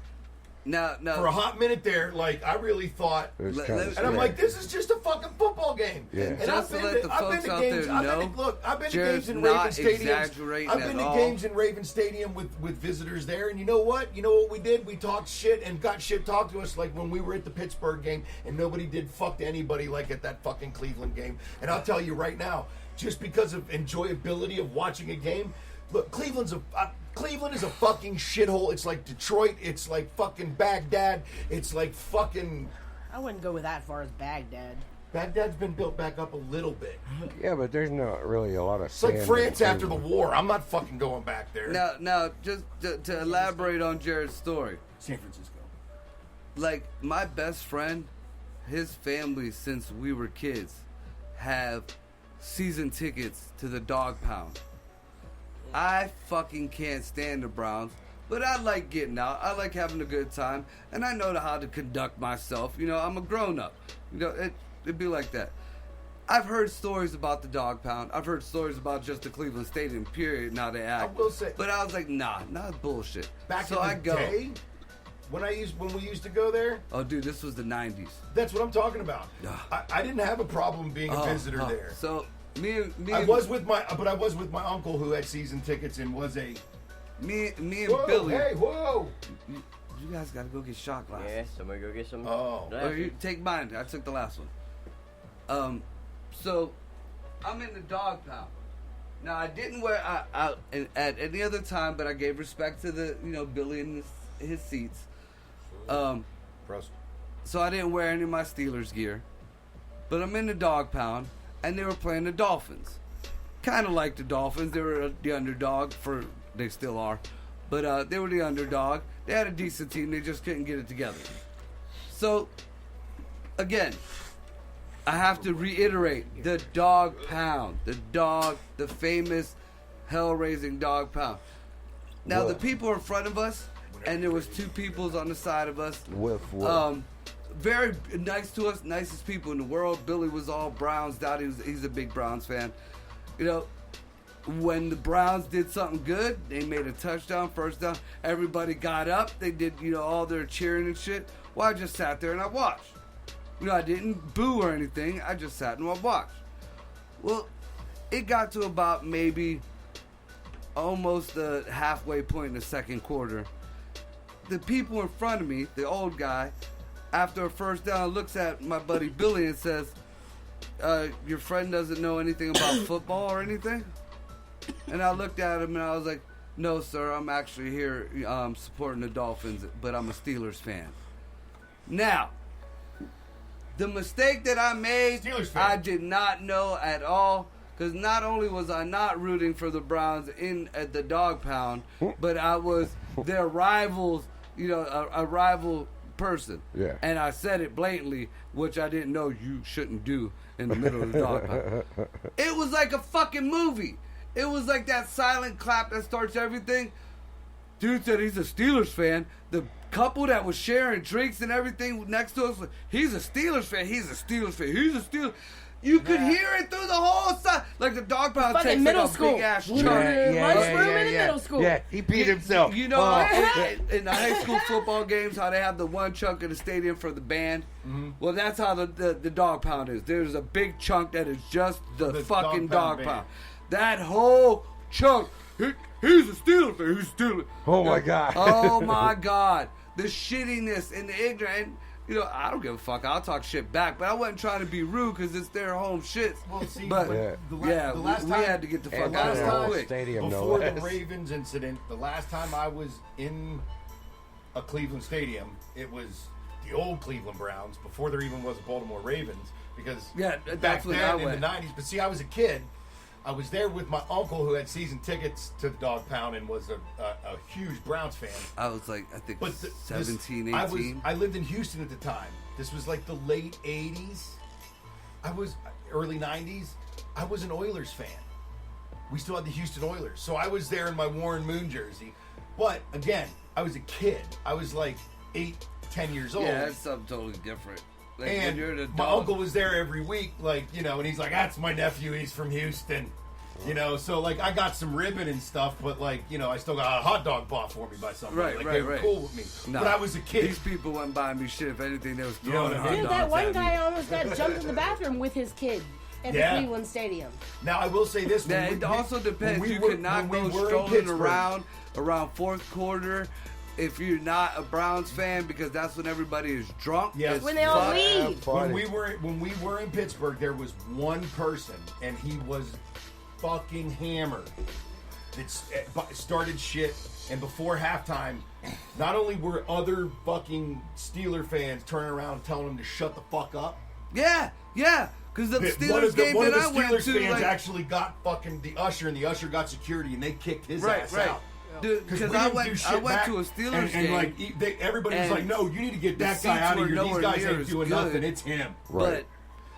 S2: Now,
S6: for a hot minute there, like I really thought,
S3: It was
S2: Let-
S3: kinda
S2: let-
S6: and I'm
S3: scary.
S6: like, this is just a fucking football game.
S3: Yeah.
S6: And
S2: Just to let the folks out there know,
S6: I've been
S2: Jared's
S6: to games in
S2: not
S6: Raven Stadium.
S2: exaggerating
S6: I've been
S2: at
S6: to
S2: all.
S6: games in Raven Stadium with visitors there, and you know what? You know what we did? We talked shit and got shit talked to us like when we were at the Pittsburgh game, and nobody did fuck to anybody like at that fucking Cleveland game. And I'll tell you right now, just because of enjoyability of watching a game, look, Cleveland is a fucking shithole. It's like Detroit. It's like fucking Baghdad. It's like fucking...
S5: I wouldn't go with that far as Baghdad.
S6: Baghdad's been built back up a little bit.
S3: Yeah, but there's not really a lot of
S6: It's like France after the war. I'm not fucking going back there.
S2: now, just to elaborate on Jared's story.
S6: San Francisco.
S2: like my best friend, his family since we were kids have season tickets to the Dog Pound. I fucking can't stand the Browns, but I like getting out. I like having a good time, and I know how to conduct myself. You know, I'm a grown up. You know, it'd be like that. I've heard stories about the Dog Pound. I've heard stories about just the Cleveland Stadium, period, now they act.
S6: I will say,
S2: but I was like, nah, not bullshit.
S6: back
S2: so
S6: in
S2: I
S6: the
S2: go.
S6: day, when we used to go there,
S2: Oh, dude, this was the 90s.
S6: that's what I'm talking about.
S2: Yeah.
S6: I didn't have a problem being a visitor there.
S2: So
S6: I was with my uncle who had season tickets and was a.
S2: me and
S6: Whoa,
S2: Billy.
S6: hey, whoa!
S2: You guys gotta go get shot glasses.
S7: Yeah, somebody go get some.
S6: Oh.
S2: Or
S7: glasses.
S2: you take mine. I took the last one. So I'm in the Dog Pound. Now I didn't wear out at any other time, but I gave respect to the Billy and his seats.
S6: Prost.
S2: So I didn't wear any of my Steelers gear. But I'm in the Dog Pound, and they were playing the Dolphins. Kind of like the Dolphins. They were the underdog they still are. But they were the underdog. They had a decent team. They just couldn't get it together. So, again, I have to reiterate the Dog Pound. The famous hell-raising Dog Pound. Now, the people in front of us, and there was two peoples on the side of us.
S3: Woof.
S2: Very nice to us, nicest people in the world. Billy was all Browns out. He's a big Browns fan. You know, when the Browns did something good, they made a touchdown, first down. Everybody got up. They did, all their cheering and shit. Well, I just sat there and I watched. I didn't boo or anything. I just sat and I watched. Well, it got to about maybe almost the halfway point in the second quarter. The people in front of me, the old guy, after a first down, looks at my buddy Billy and says, your friend doesn't know anything about football or anything? And I looked at him and I was like, no, sir, I'm actually here supporting the Dolphins, but I'm a Steelers fan. Now, the mistake that I made, I did not know at all, because not only was I not rooting for the Browns at the Dog Pound, but I was their rivals, a rival person.
S3: Yeah.
S2: And I said it blatantly, which I didn't know you shouldn't do in the middle of the Dog Pound. It was like a fucking movie. It was like that silent clap that starts everything. Dude said he's a Steelers fan. The couple that was sharing drinks and everything next to us, he's a Steelers fan. He's a Steelers fan. He's a Steelers. You could hear it through the whole side. Like the Dog Pound
S5: Fucking
S2: takes
S5: middle
S2: like a
S5: school.
S2: big ass chunk.
S5: Lunchroom in the middle school.
S3: Yeah, he peed himself.
S2: You know, in the high school football games, how they have the one chunk of the stadium for the band? Mm-hmm. Well, that's how the Dog Pound is. There's a big chunk that is just the fucking Dog Pound. That whole chunk, he's a Steelers fan. He's a Steelers.
S3: Oh, my God.
S2: Oh, my God. The shittiness and the ignorance. I don't give a fuck. I'll talk shit back, but I wasn't trying to be rude because it's their home shit.
S6: Well, see,
S2: but
S6: the last
S2: we
S6: time,
S2: had to get the fuck
S6: the
S2: out of
S6: last
S2: there
S6: time
S2: quick.
S3: Stadium, no
S6: before the
S3: less.
S6: Ravens incident, the last time I was in a Cleveland stadium, it was the old Cleveland Browns before there even was a Baltimore Ravens. Because
S2: that's
S6: back
S2: when
S6: then
S2: I
S6: in
S2: went.
S6: the '90s, but see, I was a kid. I was there with my uncle who had season tickets to the Dog Pound and was a huge Browns fan.
S2: I was like, I think
S6: But
S2: 17, 18.
S6: I lived in Houston at the time. This was like the late 80s. I was early 90s. I was an Oilers fan. We still had the Houston Oilers. So I was there in my Warren Moon jersey. But again, I was a kid. I was like 8, 10 years old.
S2: Yeah, that's something totally different. Like, when
S6: And
S2: you're an
S6: my
S2: adult,
S6: uncle was there every week, and he's like, that's my nephew, he's from Houston. So I got some ribbon and stuff, but I still got a hot dog bought for me by somebody. They were cool with me.
S2: Nah,
S6: but I was a kid.
S2: These people weren't buying me shit. If anything, they was
S6: You know
S2: throwing
S6: what I
S2: hot
S6: mean?
S5: Dude,
S2: dogs
S5: that one
S2: at
S5: guy
S2: me.
S5: almost got jumped in the bathroom with his kid at the
S6: Yeah.
S5: Cleveland Stadium.
S6: Now I will say this.
S2: Yeah, it also depends.
S6: when we
S2: You
S6: were-
S2: cannot
S6: when we
S2: go
S6: were in
S2: strolling
S6: Pittsburgh-
S2: around fourth quarter if you're not a Browns fan, because that's when everybody is drunk.
S6: Yes.
S2: as
S5: When they all
S2: fuck.
S5: leave.
S6: When we were in Pittsburgh, there was one person, and he was fucking hammered. That started shit, and before halftime, not only were other fucking Steeler fans turning around and telling him to shut the fuck up,
S2: Yeah, because the
S6: one
S2: Steelers
S6: of the
S2: game that I
S6: Steelers
S2: went to,
S6: fans
S2: like,
S6: actually got fucking the usher, and the usher got security, and they kicked his ass out.
S2: Dude,
S6: we
S2: because
S6: didn't
S2: I
S6: do
S2: went
S6: shit
S2: to
S6: back,
S2: a Steelers
S6: and
S2: game.
S6: like everybody was
S2: and
S6: like, "No, you need to get
S2: the
S6: that guy
S2: seats
S6: out of
S2: were
S6: here. These
S2: nowhere
S6: guys
S2: near
S6: ain't
S2: as
S6: doing
S2: good.
S6: nothing. It's him."
S3: Right.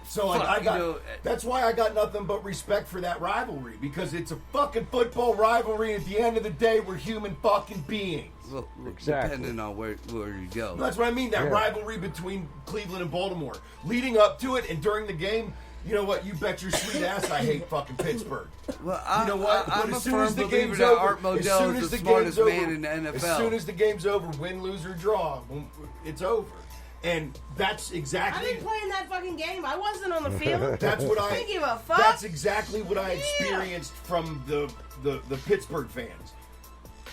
S6: So like
S2: Fuck,
S6: I got
S2: you know,
S6: that's why I got nothing but respect for that rivalry, because it's a fucking football rivalry. At the end of the day, we're human fucking beings.
S2: Well,
S3: Exactly.
S2: depending on where you go.
S6: That's what I mean. That
S3: Yeah.
S6: rivalry between Cleveland and Baltimore, leading up to it and during the game. You know what? You bet your sweet ass I hate fucking Pittsburgh.
S2: Well,
S6: You know what?
S2: I'm
S6: But
S2: a
S6: as soon
S2: firm
S6: as the
S2: believer
S6: game's
S2: that
S6: over,
S2: Art
S6: as
S2: Modell
S6: soon
S2: is
S6: as
S2: the
S6: the
S2: smartest
S6: game's
S2: man
S6: over,
S2: in the NFL.
S6: As soon as the game's over, win, lose, or draw, it's over. And that's
S5: I
S6: exactly.
S5: didn't play in that fucking game. I wasn't on the field.
S6: That's what I.
S5: I give a fuck.
S6: That's exactly what I experienced from the Pittsburgh fans.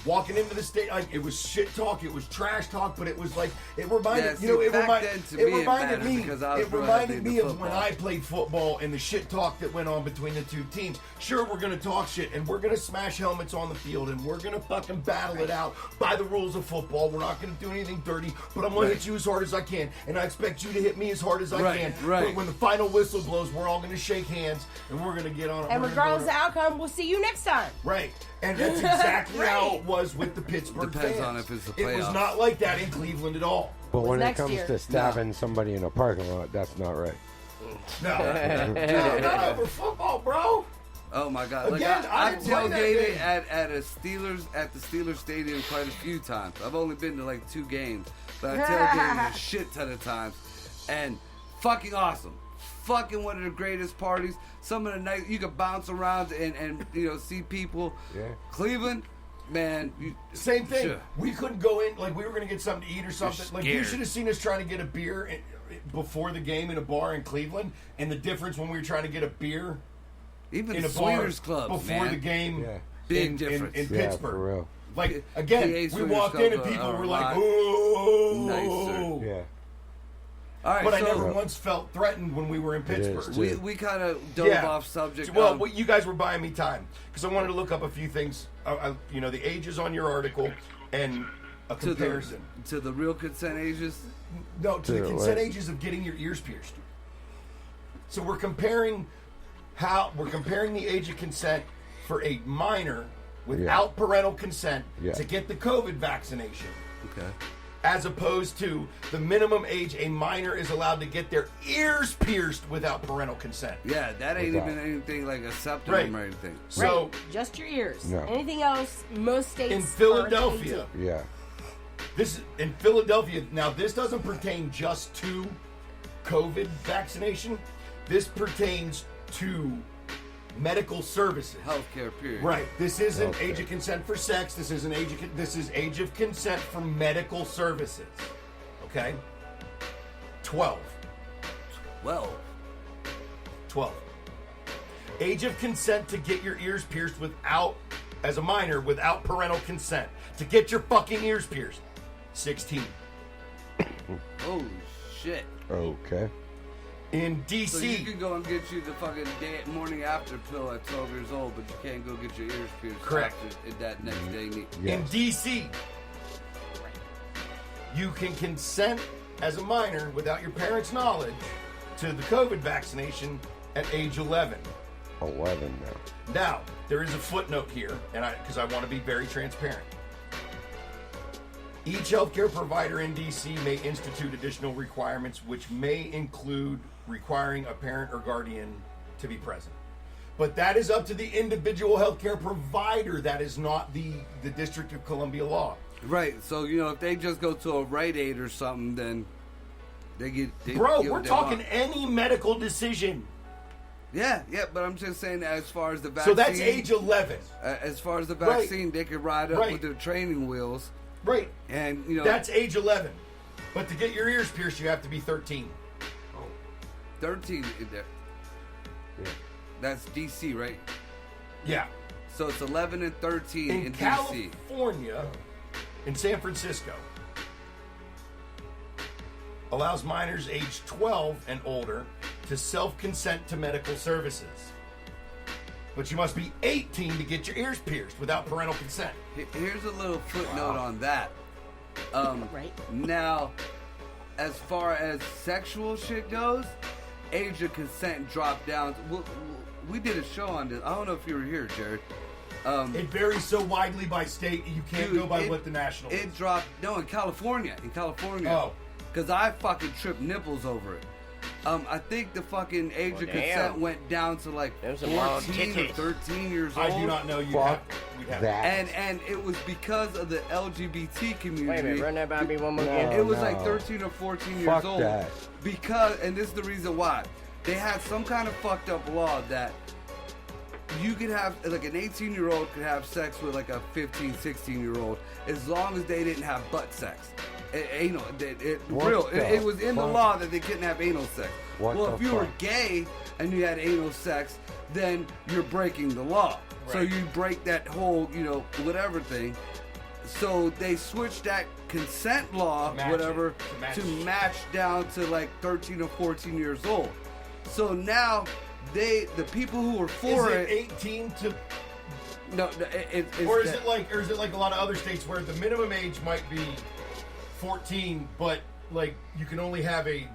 S6: Walking into the state, like it was shit talk, it was trash talk, but it was like it reminded
S2: Yeah, see,
S6: you know it
S2: back
S6: reminded
S2: then, to
S6: it
S2: me, it
S6: reminded
S2: mattered
S6: me
S2: because I was
S6: it
S2: real
S6: reminded
S2: heavy
S6: me
S2: into
S6: of when
S2: football.
S6: I played football and the shit talk that went on between the two teams. Sure, we're gonna talk shit and we're gonna smash helmets on the field and we're gonna fucking battle it out by the rules of football. We're not gonna do anything dirty, but I'm gonna hit you as hard as I can, and I expect you to hit me as hard as I
S2: Right,
S6: can.
S2: right.
S6: But when the final whistle blows, we're all gonna shake hands and we're gonna get on it.
S5: And regardless of the outcome, we'll see you next time.
S6: Right. And that's exactly how
S5: Right.
S6: it was with the Pittsburgh
S2: Depends
S6: fans.
S2: on if it's the
S6: It was
S2: playoffs.
S6: not like that in Cleveland at all.
S3: But when it
S5: next
S3: comes
S5: year.
S3: to stabbing somebody in a parking lot, that's not right.
S6: No. No, not over football, bro.
S2: Oh my God! Like
S6: Again, I
S2: I've
S6: didn't play that
S2: tailgated
S6: game.
S2: at the Steelers stadium quite a few times. I've only been to like 2 games, but I tailgated a shit ton of times, and fucking awesome. Fucking one of the greatest parties. Some of the night you could bounce around and you know see people.
S3: Yeah.
S2: Cleveland, man.
S6: Same thing.
S2: Sure.
S6: We couldn't go in, like, we were going to get something to eat or something. Like, you
S2: scared.
S6: should have seen us trying to get a beer before the game in a bar in Cleveland, and the difference when we were trying to get a beer
S2: Even
S6: in
S2: the
S6: a bar
S2: Swingers Club,
S6: before
S2: man.
S6: the game
S3: Yeah.
S2: Big
S6: in
S2: difference.
S6: in
S3: Yeah,
S6: Pittsburgh.
S3: for real.
S6: Like, again,
S2: PA
S6: we
S2: Swingers
S6: walked in and
S2: Club
S6: people
S2: are
S6: were
S2: a
S6: like,
S2: lot
S6: "Ooh."
S2: nicer.
S3: Yeah.
S2: All right,
S6: But I
S2: so
S6: never once felt threatened when we were in
S3: is,
S6: Pittsburgh.
S3: too.
S2: we kind of dove off subject.
S6: Well, you guys were buying me time because I wanted to look up a few things. You know, the ages on your article and a
S2: to
S6: comparison.
S2: the real consent ages.
S6: No, to the
S3: To
S6: consent
S3: what?
S6: ages of getting your ears pierced. So we're comparing the age of consent for a minor without parental consent
S3: Yeah.
S6: to get the COVID vaccination,
S2: Okay.
S6: as opposed to the minimum age a minor is allowed to get their ears pierced without parental consent.
S2: Yeah, that ain't
S3: Exactly.
S2: even anything like a septum
S6: Right.
S2: or anything.
S6: So
S5: Right. Just your ears.
S3: No.
S5: Anything else, most states
S6: in
S5: are
S6: Philadelphia,
S5: 18.
S3: Yeah.
S6: this in Philadelphia. Now, this doesn't pertain just to COVID vaccination. This pertains to medical services.
S2: Healthcare period.
S6: Right. This isn't
S3: Okay.
S6: age of consent for sex. This isn't this is age of consent for medical services. Okay. 12.
S2: Well,
S6: 12. Age of consent to get your ears pierced as a minor, without parental consent. To get your fucking ears pierced. 16.
S2: oh shit.
S3: Okay.
S6: In
S2: So you
S6: DC.
S2: can go and get you the fucking morning after pill at 12 years old, but you can't go get your ears pierced
S6: Correct.
S2: after that next day.
S6: In
S3: Yes.
S6: DC, you can consent as a minor without your parents' knowledge to the COVID vaccination at age 11.
S3: 11 now.
S6: Now, there is a footnote here, and because I want to be very transparent. Each healthcare provider in DC may institute additional requirements, which may include requiring a parent or guardian to be present. But that is up to the individual healthcare provider. That is not the District of Columbia law.
S2: Right. So you know, if they just go to a Rite Aid or something, then they get.
S6: Bro,
S2: get
S6: we're
S2: what they
S6: talking
S2: want.
S6: any medical decision.
S2: Yeah, but I'm just saying that as far as the
S6: So
S2: vaccine.
S6: that's age 11.
S2: As far as the
S6: Right.
S2: vaccine, they could ride up
S6: Right.
S2: with their training wheels,
S6: Right.
S2: and you know
S6: That's age 11. But to get your ears pierced, you have to be 13.
S2: 13 in there.
S3: Yeah.
S2: That's DC, right?
S6: Yeah.
S2: So it's 11 and 13 in,
S6: In
S2: DC.
S6: California, in San Francisco, allows minors age 12 and older to self-consent to medical services. But you must be 18 to get your ears pierced without parental consent.
S2: Here's a little footnote on that.
S5: Right.
S2: Now, as far as sexual shit goes, age of consent dropped down. We did a show on this. I don't know if you were here, Jared.
S6: It varies so widely by state, you can't
S2: Dude,
S6: go by what the national is.
S2: It dropped. No, in California.
S6: Oh.
S2: Because I fucking tripped nipples over it. I think the fucking age of consent
S7: damn.
S2: went down to like
S7: Them some long
S2: 14 or
S7: titties.
S2: 13 years old.
S6: I do not know.
S3: Fuck
S6: We'd have
S3: that.
S2: And it was because of the LGBT community.
S7: Wait a minute, run that by me one more
S3: No.
S7: again.
S2: It was
S3: no.
S2: like 13 or 14 years
S3: Fuck
S2: old.
S3: that.
S2: Because, and this is the reason why, they had some kind of fucked up law that you could have, like an 18-year-old could have sex with like a 15, 16-year-old as long as they didn't have butt sex. Anal,
S3: What the
S2: it was in the
S3: fuck?
S2: law that they couldn't have anal sex.
S3: What
S2: well,
S3: the
S2: if you were
S3: fuck?
S2: gay and you had anal sex, then you're breaking the law. So
S6: Right.
S2: you break that whole, whatever thing. So they switched that consent law,
S6: To match
S2: whatever,
S6: it.
S2: to
S6: To match.
S2: match down to like 13 or 14 years old. So now the people who were for
S6: Is
S2: it,
S6: it 18 to,
S2: no, it's
S6: or is
S2: that-
S6: it like a lot of other states where the minimum age might be 14, but like you can only have a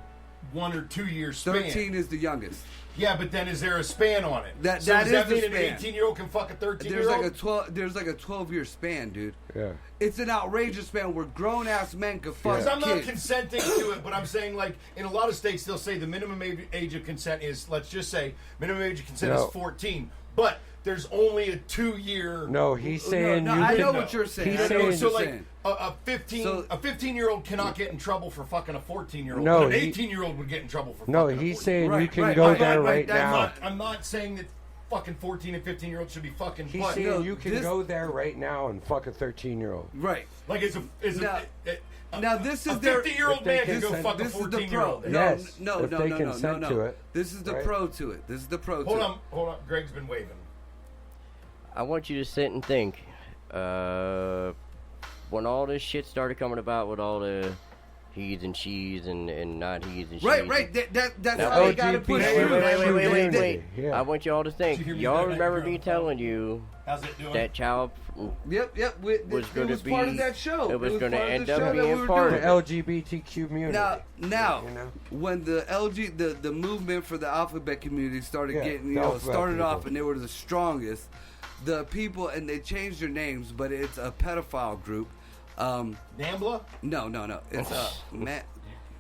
S6: 1 or 2 year span?
S2: 13 is the youngest.
S6: Yeah, but then is there a span on it?
S2: That
S6: so does
S2: is
S6: that
S2: the
S6: mean an
S2: span.
S6: 18-year-old can fuck a 13-year-old?
S2: There's like a 12-year span, dude.
S3: Yeah.
S2: It's an outrageous span where grown ass men could fuck
S6: Because I'm not
S2: kids.
S6: consenting to it, but I'm saying, like, in a lot of states, they'll say the minimum age of consent is, let's just say, minimum age of consent
S3: No.
S6: is 14. But there's only a 2-year.
S3: No, he's saying
S2: no,
S3: you
S2: I
S3: can.
S2: know what you're saying.
S3: He's
S2: I know what
S3: saying-
S2: you're
S6: So, like,
S2: saying.
S6: a 15
S2: So-
S6: a 15-year-old cannot get in trouble for fucking a 14-year-old.
S3: No,
S6: but an
S3: he-
S6: 18-year-old would get in trouble for
S3: No,
S6: fucking a
S3: he's
S6: 14.
S3: saying you
S2: Right,
S3: can
S2: right,
S3: go
S2: right,
S3: there
S2: right,
S3: right
S2: that's
S3: now.
S6: I'm not saying that fucking 14 and 15-year-olds should be fucking.
S3: He's
S6: but
S3: saying
S2: No,
S3: you can
S2: this-
S3: go there right now and fuck a 13-year-old.
S2: Right.
S6: like,
S2: Now this is
S6: a
S2: their
S6: 50-year-old
S3: if they
S6: man can go
S3: consent-
S6: fuck a
S2: this is the pro.
S6: 14-year-old.
S2: No,
S3: Yes,
S2: no,
S3: if
S2: no,
S3: they
S2: no, no,
S3: consent
S2: no,
S3: to
S2: no.
S3: it,
S2: This is the
S3: right?
S2: pro to it. This is the pro
S6: Hold
S2: to
S6: on, hold on. Greg's been waving.
S7: I want you to sit and think. When all this shit started coming about with all the he's and she's and not he's and
S2: it.
S7: she's.
S2: Right. That's
S7: Now,
S2: how they got to push
S3: LGBT
S2: through.
S7: Wait.
S3: Yeah.
S7: I want y'all to think.
S6: Did you hear me
S7: Y'all
S6: that night
S7: remember
S6: you were
S7: me
S6: on the phone?
S7: telling you
S6: How's it doing?
S7: that child
S2: Yep.
S7: was
S2: It
S7: going to
S2: was
S7: be.
S2: part of that show.
S7: It was
S2: was
S7: going to
S2: part of
S7: end
S2: the
S7: up
S2: show that we
S7: being
S2: were
S7: part
S3: The
S2: doing.
S7: of it.
S3: LGBT community.
S2: Now,
S3: You know?
S2: when the the movement for the alphabet community started
S3: Yeah,
S2: getting,
S3: the alphabet
S2: started
S3: people.
S2: off, and they were the strongest. The people, and they changed their names, but it's a pedophile group.
S6: NAMBLA?
S2: No. It's man.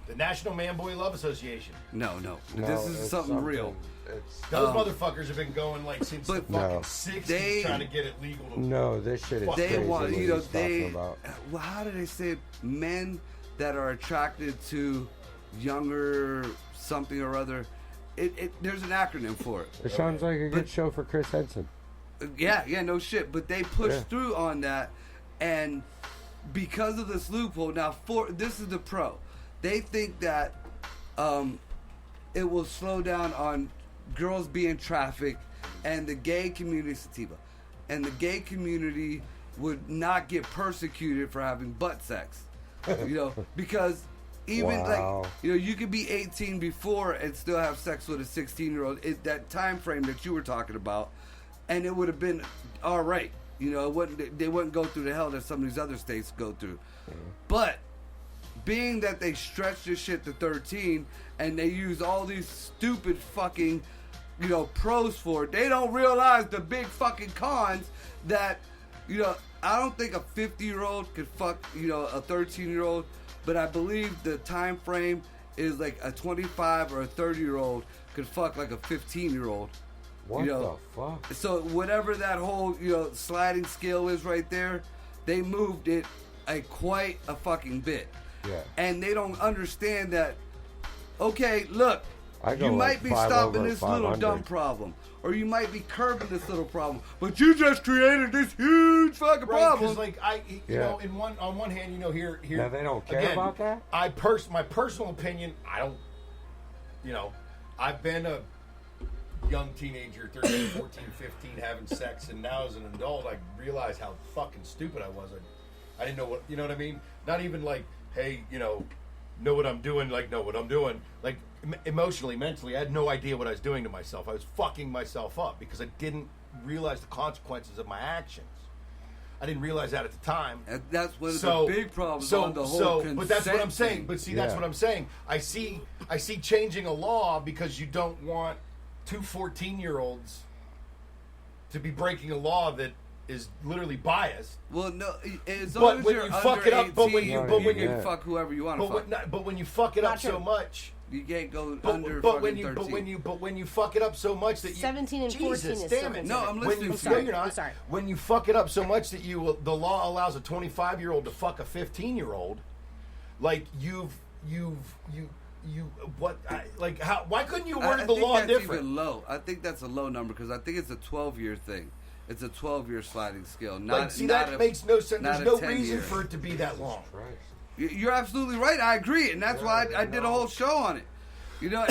S6: The National Man Boy Love Association.
S2: No.
S3: No,
S2: This is
S3: it's
S2: something real.
S3: It's,
S6: Those motherfuckers have been going like since the
S2: But-
S6: fucking
S3: No.
S6: 60s
S2: They-
S6: trying to get it legal. To
S3: no, this shit is
S6: They
S2: They
S3: crazy.
S2: want,
S3: what
S2: you know,
S3: he's talking
S2: they.
S3: about.
S2: Well, how do they say it? Men that are attracted to younger something or other. There's an acronym for it.
S3: It sounds like a good
S2: But-
S3: show for Chris Henson.
S2: Yeah, no shit. But they pushed
S3: Yeah.
S2: through on that, and because of this loophole, now this is the pro. They think that it will slow down on girls being trafficked, and the gay community, sativa, and the gay community would not get persecuted for having butt sex. Because even
S3: Wow.
S2: like you could be 18 before and still have sex with a 16-year-old. That time frame that you were talking about, and it would have been all right. They wouldn't go through the hell that some of these other states go through. But being that they stretch this shit to 13 and they use all these stupid fucking pros for it, they don't realize the big fucking cons that I don't think a 50-year-old could fuck a 13-year-old, but I believe the time frame is like a 25 or a 30-year-old could fuck like a 15-year-old.
S3: What the fuck?
S2: So whatever that whole sliding scale is right there, they moved it quite a fucking bit.
S3: Yeah.
S2: And they don't understand that. Okay, look,
S3: I go
S2: you
S3: like
S2: might be
S3: 5
S2: stopping
S3: over
S2: this little
S3: 500.
S2: dumb problem, or you might be curbing this little problem, but you just created this huge fucking
S6: Right,
S2: problem.
S6: because like on one hand, here.
S3: Now they don't care
S6: again,
S3: about that?
S6: My personal opinion, I don't. I've been a young teenager, 13, 14, 15, having sex, and now as an adult, I realize how fucking stupid I was. I didn't know what, you know what I mean? Not even like, hey, know what I'm doing, like, know what I'm doing. Like, emotionally, mentally, I had no idea what I was doing to myself. I was fucking myself up because I didn't realize the consequences of my actions. I didn't realize that at the time.
S2: And that's one of the big problems on the whole
S6: but that's what I'm
S2: consent
S6: saying.
S2: thing.
S6: But see, that's
S3: Yeah.
S6: what I'm saying. I see changing a law because you don't want two 14-year-olds to be breaking a law that is literally biased.
S2: Well, no, as
S6: But
S2: long as
S6: when
S2: you're
S6: you
S2: under
S6: fuck it up-
S2: 18,
S6: but when
S2: you
S3: you-
S2: can fuck whoever you want to fuck.
S6: But when you fuck it
S5: Not
S6: up so
S5: true.
S6: much,
S2: You can't go
S6: but,
S2: under
S6: but
S2: fucking
S6: when you
S2: 13.
S6: but when you fuck it up so much that you
S5: 17 and 14
S6: Jesus,
S5: is
S6: damn
S5: still
S6: it.
S2: No, I'm
S5: considered.
S6: When
S2: listening
S6: you
S2: to
S5: sorry.
S2: you.
S6: you're not.
S5: I'm sorry.
S6: When you fuck it up so much that the law allows a 25-year-old to fuck a 15-year-old, like how? Why couldn't you
S2: I
S6: word the
S2: think
S6: law
S2: that's
S6: different?
S2: even low. I think that's a low number because I think it's a 12-year thing. It's a 12-year sliding scale.
S6: That makes no sense.
S2: not
S6: There's
S2: a
S6: no
S2: 10
S6: reason
S2: year.
S6: for it to be that long.
S2: You're absolutely right. I agree, and that's why I did a whole show on it. You know,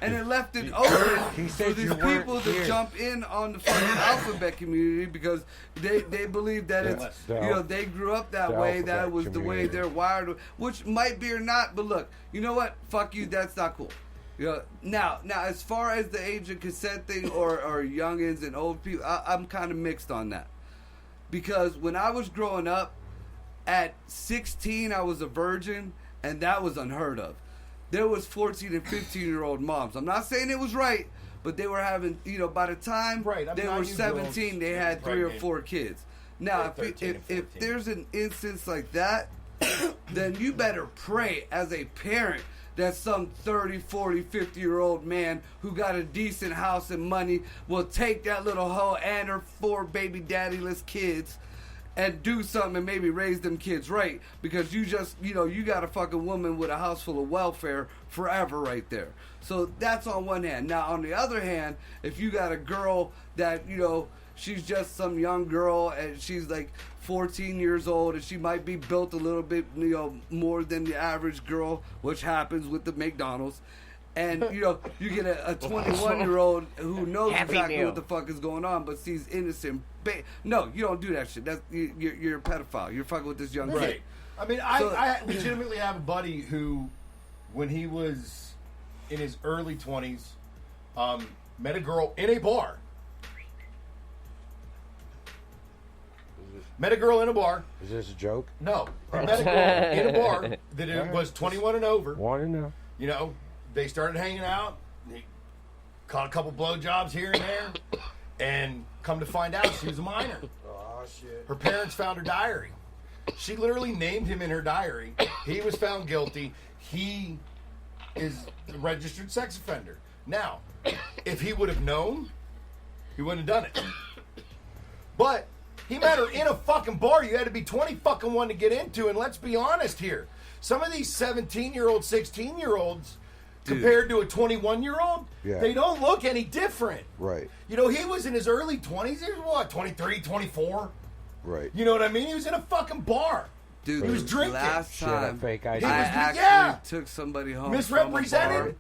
S2: and it left it open
S3: He
S2: for
S3: said
S2: these
S3: you weren't
S2: people to
S3: here.
S2: jump in on the fucking alphabet community because they believe that it's they grew up that
S3: The
S2: way, that
S3: alphabet
S2: was the way
S3: community.
S2: they're wired, which might be or not. But look, you know what? Fuck you. That's not cool. You know, now as far as the age of consent thing or youngins and old people, I'm kind of mixed on that because when I was growing up, at 16 I was a virgin, and that was unheard of. There was 14 and 15-year-old moms. I'm not saying it was right, but they were having, by the time
S6: Right, I
S2: they
S6: mean, I
S2: were
S6: knew
S2: 17,
S6: girls
S2: they had 3 or
S6: pregnant.
S2: 4 kids. Now,
S6: Like 13 and
S2: if
S6: 14.
S2: there's an instance like that, then you better pray as a parent that some 30, 40, 50-year-old man who got a decent house and money will take that little hoe and her 4 baby daddyless kids and do something and maybe raise them kids right, because you just, you got a fucking woman with a house full of welfare forever right there. So that's on one hand. Now, on the other hand, if you got a girl that, she's just some young girl and she's like 14 years old and she might be built a little bit, more than the average girl, which happens with the McDonald's. And, you get a 21-year-old who knows
S7: Happy
S2: exactly
S7: Meal.
S2: what the fuck is going on, but sees innocent. No, you don't do that shit. That's you're a pedophile. You're fucking with this young
S6: Right.
S2: kid.
S6: I mean, I legitimately have a buddy who, when he was in his early 20s, met a girl in a bar. Met a girl in a bar.
S3: Is this a joke?
S6: No. He met a girl in a bar that it was 21 and over.
S3: Want to know?
S6: They started hanging out. He caught a couple blowjobs here and there. And come to find out, she was a minor.
S4: Oh, shit.
S6: Her parents found her diary. She literally named him in her diary. He was found guilty. He is a registered sex offender. Now, if he would have known, he wouldn't have done it. But he met her in a fucking bar you had to be 20 fucking one to get into. And let's be honest here. Some of these 17-year-old, 16-year-olds, compared to a 21-year-old,
S3: Yeah.
S6: they don't look any different.
S3: Right.
S6: He was in his early 20s. He was what, 23, 24?
S3: Right.
S6: You know what I mean? He was in a fucking bar.
S2: Dude,
S6: He was drinking.
S2: last
S3: She had a
S2: time
S3: fake
S2: I
S3: ID.
S2: actually took somebody home
S6: Misrepresented,
S2: from a bar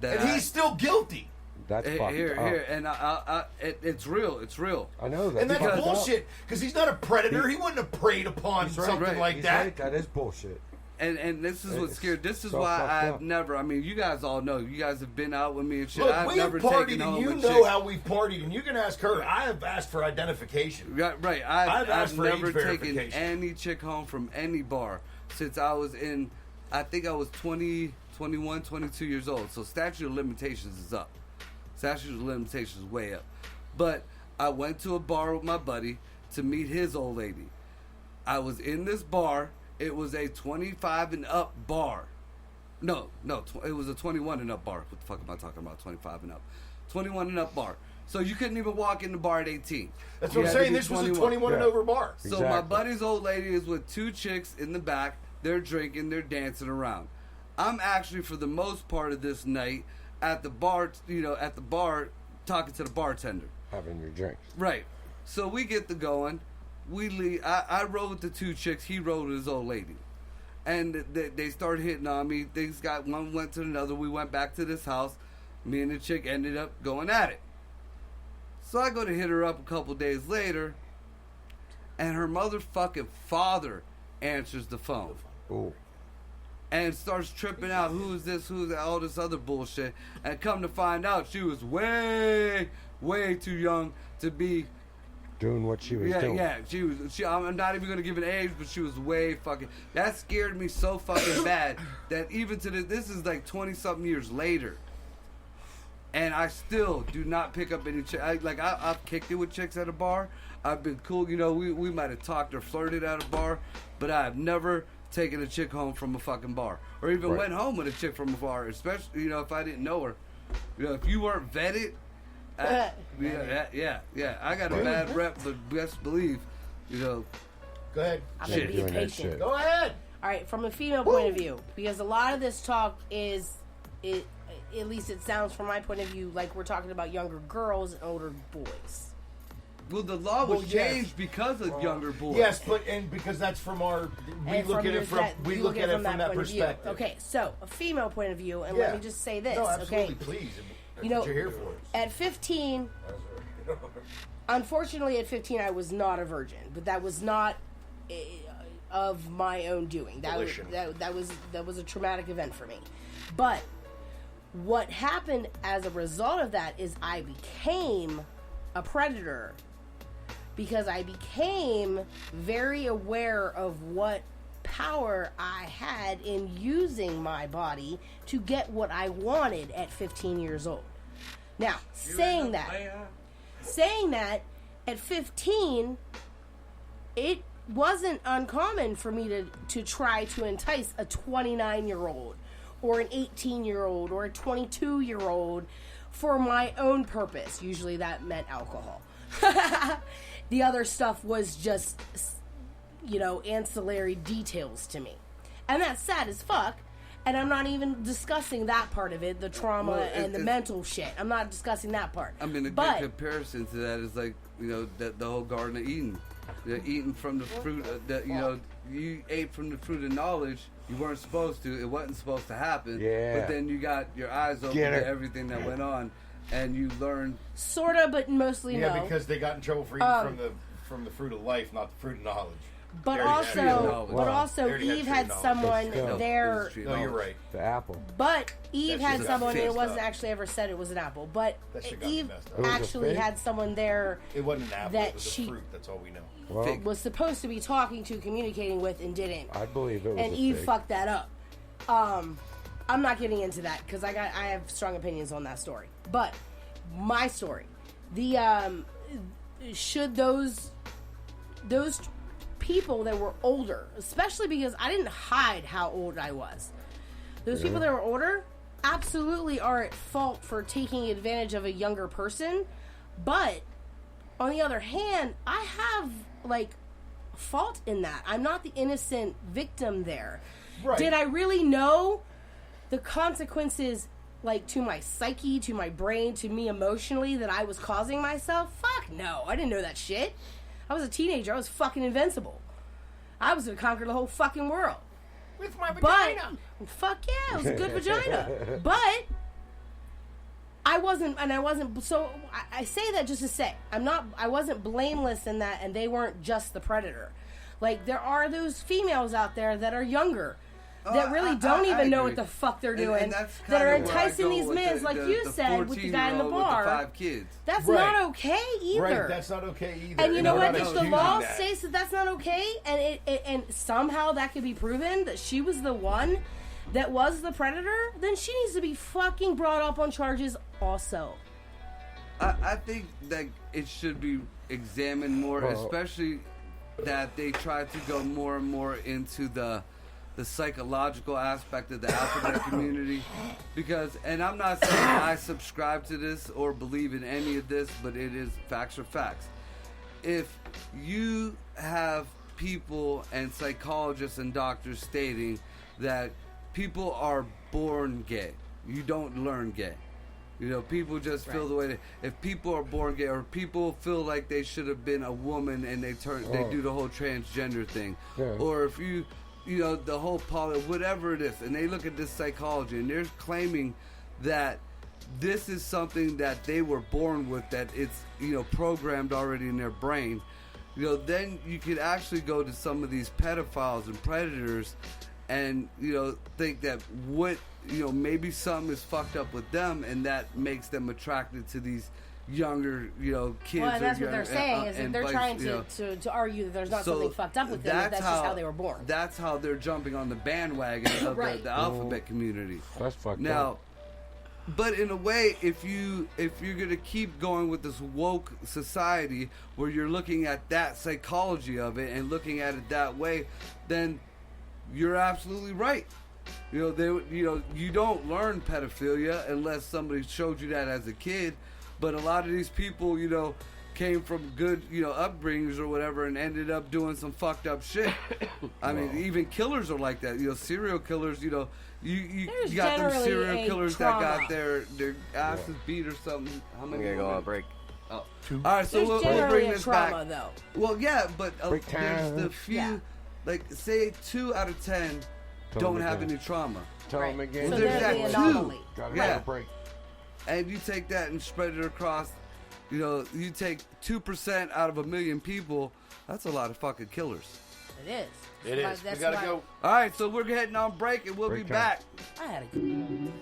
S2: that
S6: and he's still guilty.
S3: That's fucked
S2: here,
S3: up.
S2: and it's real. It's real.
S3: I know that.
S6: And that's
S3: fucked up.
S6: bullshit, because he's not a predator. He wouldn't have preyed upon
S3: He's right.
S6: something
S2: Right.
S6: like
S3: He's
S6: that.
S3: right. That is bullshit.
S2: And this is what's
S3: It's
S2: scared. This is
S3: so
S2: why
S3: fucked
S2: I've
S3: up.
S2: never. I mean, you guys all know. You guys have been out with me and shit.
S6: Look,
S2: I've
S6: we've
S2: never
S6: partied,
S2: taken
S6: and
S2: home
S6: you
S2: a
S6: know
S2: chick.
S6: how we've partied, and you can ask her. I have asked for identification.
S2: Right.
S6: I've asked
S2: I've
S6: for
S2: never
S6: age
S2: taken
S6: verification.
S2: any chick home from any bar since I was in. I think I was 20, 21, 22 years old. So statute of limitations is up. Statute of limitations is way up. But I went to a bar with my buddy to meet his old lady. I was in this bar. It was a 25 and up bar. No, it was a 21 and up bar. What the fuck am I talking about? 25 and up. 21 and up bar. So you couldn't even walk in the bar at 18.
S6: That's
S2: You
S6: what I'm
S2: had to
S6: saying.
S2: be
S6: This was a 21 and
S3: Yeah.
S6: over bar.
S2: So my
S3: Exactly.
S2: buddy's old lady is with 2 chicks in the back. They're drinking, they're dancing around. I'm actually, for the most part of this night, at the bar, talking to the bartender.
S3: Having your drinks.
S2: Right. So we get to going. We leave. I rode with the 2 chicks. He rode with his old lady. And they started hitting on me. Things got one went to another. We went back to this house. Me and the chick ended up going at it. So I go to hit her up a couple days later, and her motherfucking father answers the phone
S3: Ooh.
S2: and starts tripping out. Who's this? Who's that? All this other bullshit. And come to find out, she was way, way too young to be.
S3: Doing what she was doing.
S2: Yeah, she was. I'm not even gonna give an age, but she was way fucking. That scared me so fucking bad that even to this is like 20 something years later. And I still do not pick up any chick. I've kicked it with chicks at a bar. I've been cool. You know, we might have talked or flirted at a bar, but I have never taken a chick home from a fucking bar, or even went home with a chick from a bar. Especially, you know, if I didn't know her. You know, if you weren't vetted, yeah. I got a bad rep, but best believe, you know.
S6: Go ahead.
S5: I'm gonna be
S3: Doing that
S5: impatient.
S3: shit.
S6: Go ahead.
S5: All right, from a female point of view, because a lot of this talk is, at least it sounds from my point of view, like we're talking about younger girls and older boys.
S2: Well, the law was
S6: yes.
S2: changed because of younger boys.
S6: Yes, but because that's from our we look at it from that perspective.
S5: Okay, so a female point of view, and let me just say this.
S6: No, absolutely,
S5: okay,
S6: please. That's
S5: you know,
S6: what you're here for.
S5: at 15, unfortunately, at 15, I was not a virgin, but that was not of my own doing. That was a traumatic event for me. But what happened as a result of that is I became a predator because I became very aware of what power I had in using my body to get what I wanted at 15 years old. Now, saying that at 15, it wasn't uncommon for me to try to entice a 29-year-old or an 18-year-old or a 22-year-old for my own purpose. Usually that meant alcohol. The other stuff was just, you know, ancillary details to me. And that's sad as fuck. And I'm not even discussing that part of it, the trauma and the mental shit. I'm not discussing that part.
S2: I mean, a good comparison to that is like, you know, the whole Garden of Eden. You're eating from the fruit that, you know, you ate from the fruit of knowledge. You weren't supposed to. It wasn't supposed to happen.
S3: Yeah.
S2: But then you got your eyes open to everything that went on, and you learned.
S5: Sorta, but mostly no.
S6: Yeah, because they got in trouble for eating from the fruit of life, not the fruit of knowledge.
S5: But also, Eve had someone there.
S6: No, you're right.
S3: The apple.
S5: But Eve had
S6: just
S5: someone, and it
S6: fixed
S5: wasn't
S6: up.
S5: actually ever said it was an apple. But
S6: That shit got me
S5: Eve
S6: messed up.
S3: It was a
S5: actually
S3: fig?
S5: had someone there
S6: It wasn't an apple.
S5: that
S6: It was
S5: she
S6: a fruit. That's all we know.
S3: Well,
S5: was supposed to be talking to, communicating with, and didn't.
S3: I believe it was
S5: And
S3: a
S5: Eve
S3: fig.
S5: fucked that up. I'm not getting into that because I have strong opinions on that story. But my story, should those people that were older, especially because I didn't hide how old I was, those people that were older absolutely are at fault for taking advantage of a younger person. But on the other hand, I have like fault in that. I'm not the innocent victim there.
S6: Right.
S5: Did I really know the consequences, like, to my psyche, to my brain, to me emotionally, that I was causing myself? Fuck no. I didn't know that shit. I was a teenager. I was fucking invincible. I was going to conquer the whole fucking world.
S6: With my vagina.
S5: But, fuck yeah, it was a good vagina. But I wasn't, so I say that just to say, I wasn't blameless in that, and they weren't just the predator. Like, there are those females out there that are younger, that really don't even know what the fuck they're doing,
S2: and that's
S5: that are
S2: kinda where I
S5: enticing
S2: go
S5: these
S2: with
S5: men, like you said, with the guy in the
S2: 14-year-old
S5: bar.
S2: with the 5 kids.
S5: That's
S6: Right.
S5: not okay either.
S6: Right, that's not okay either.
S5: And you know
S6: we're
S5: what?
S6: not
S5: If the
S6: excusing
S5: law
S6: that.
S5: states that that's not okay, and somehow that could be proven that she was the one that was the predator, then she needs to be fucking brought up on charges also.
S2: I think that it should be examined more, especially that they try to go more and more into the psychological aspect of the alphabet community, because, and I'm not saying I subscribe to this or believe in any of this, but it is facts are facts. If you have people and psychologists and doctors stating that people are born gay, you don't learn gay. You know, people just feel the way that if people are born gay, or people feel like they should have been a woman and they do the whole transgender thing, or if you know, the whole whatever it is, and they look at this psychology and they're claiming that this is something that they were born with, that it's, you know, programmed already in their brain, you know, then you could actually go to some of these pedophiles and predators and, you know, think that maybe something is fucked up with them, and that makes them attracted to these younger, you know, kids.
S5: Well, and that's what they're saying, is that they're trying to argue that there's not something fucked up with them, that's just how they were born.
S2: That's how they're jumping on the bandwagon of the alphabet community.
S3: That's fucked
S2: now,
S3: up.
S2: But in a way, if you're gonna keep going with this woke society where you're looking at that psychology of it and looking at it that way, then you're absolutely right. You know, you don't learn pedophilia unless somebody showed you that as a kid. But a lot of these people, you know, came from good, you know, upbringings or whatever and ended up doing some fucked up shit. I mean, even killers are like that. You know, serial killers, you know, you got them
S5: generally
S2: serial
S5: a
S2: killers
S5: trauma.
S2: that got their asses beat or something. How many?
S7: We're gonna go
S2: women?
S7: on a break.
S2: Oh. All right, so
S5: There's
S2: we'll
S5: generally
S2: bring
S5: a
S2: this
S5: trauma,
S2: back.
S5: though.
S2: Well, yeah, but
S3: Break
S2: there's the
S3: time.
S2: few,
S5: Yeah.
S2: like, say 2 out of 10
S3: Tell
S2: don't
S3: them
S2: have
S3: again.
S2: any trauma.
S3: Tell
S5: Right.
S3: them again.
S5: So
S2: there's
S5: they're
S2: that
S5: the
S2: too.
S5: anomaly.
S3: Gotta
S2: Yeah.
S3: take a break.
S2: And you take that and spread it across, you know, you take 2% out of 1 million people, that's a lot of fucking killers.
S5: It is.
S6: It is. We gotta go.
S2: All right, so we're heading on break and we'll
S3: Break
S2: be
S3: time.
S2: back.
S5: I had a good one.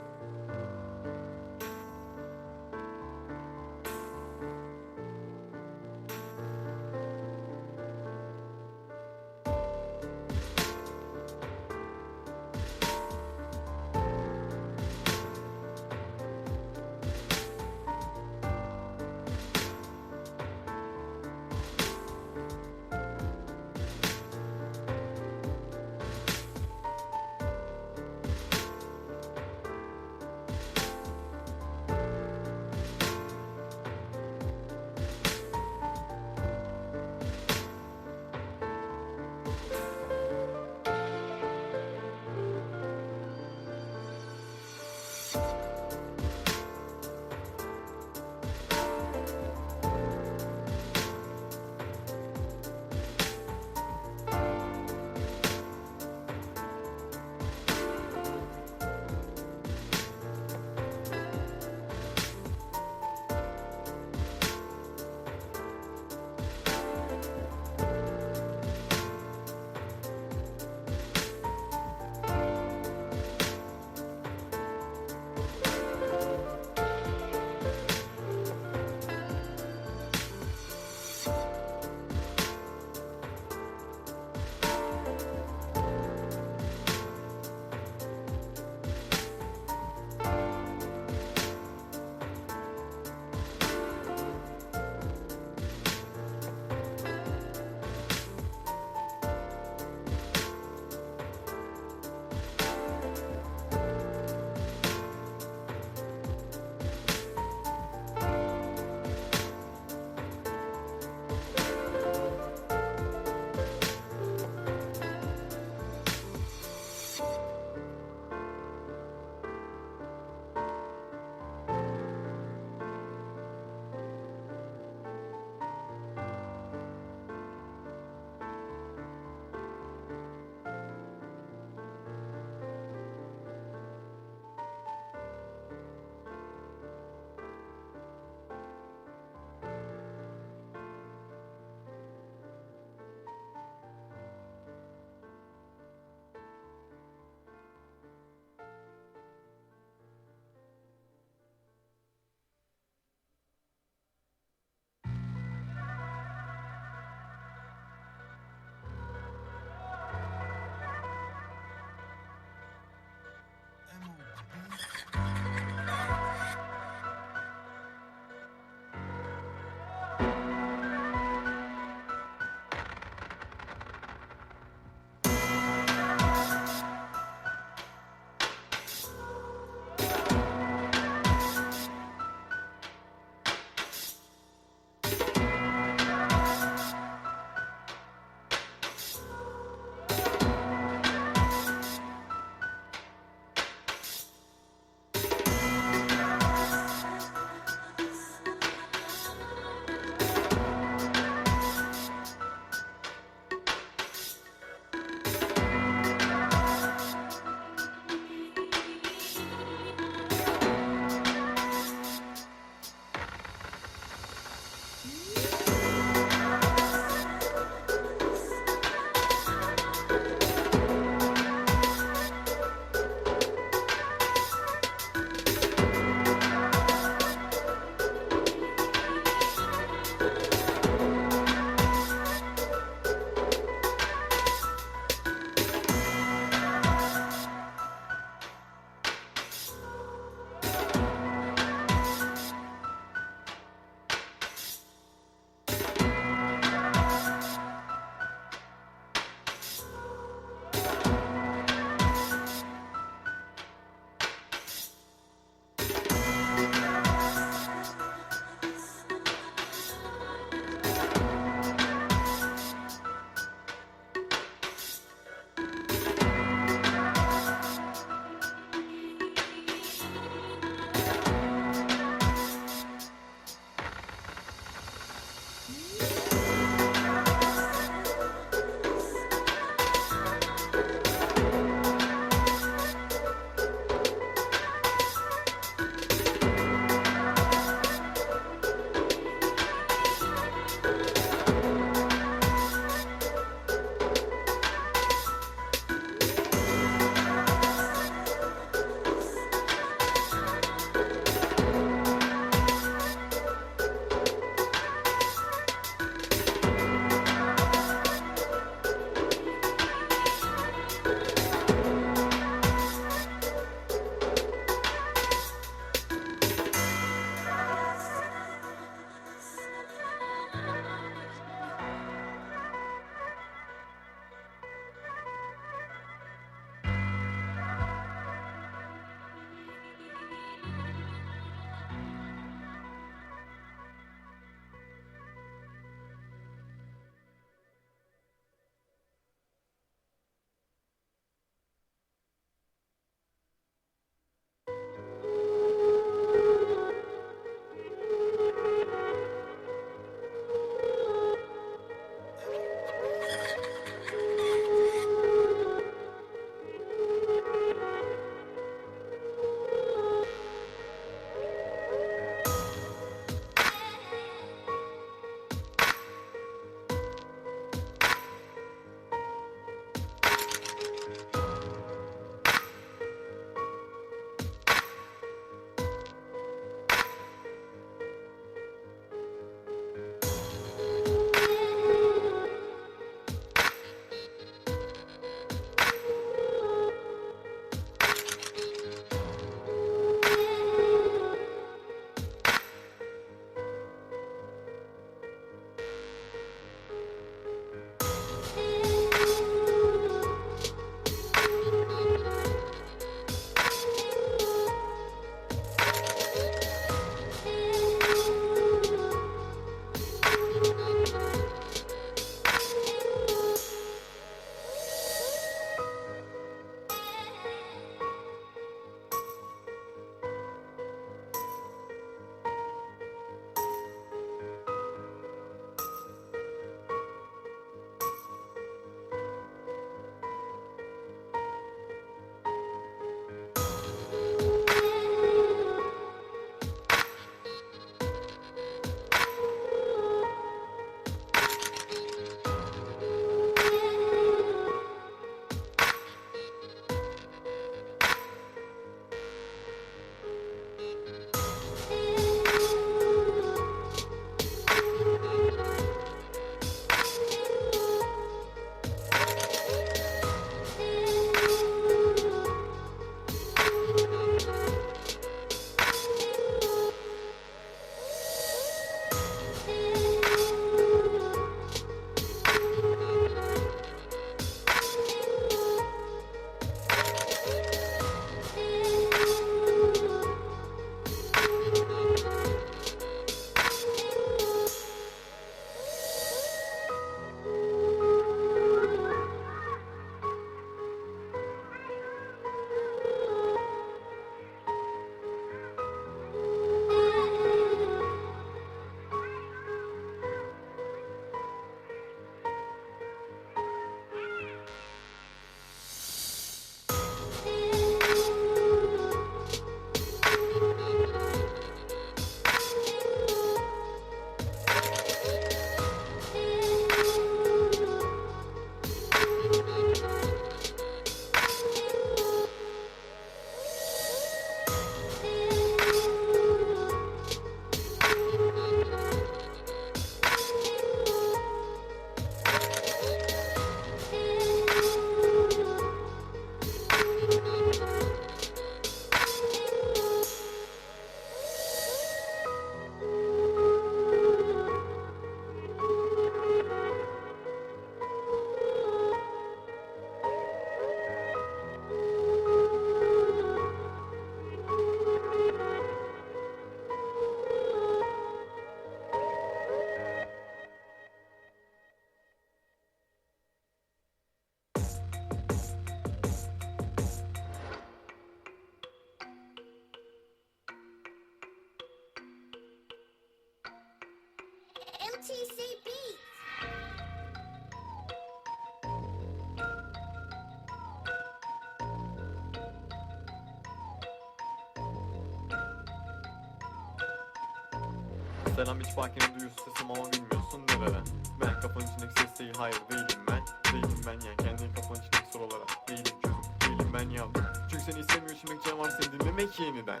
S8: Selam hiç makine duyuyorsun sesim ama bilmiyorsun nereden. Ben kafanın içindeki ses değil, hayır değilim ben. Değilim ben yani kendi kafanın içindeki sorulara. Değilim çocuk, değilim ben yavrum. Çünkü seni istemiyor içimdeki can var seni dinlemek yeniden.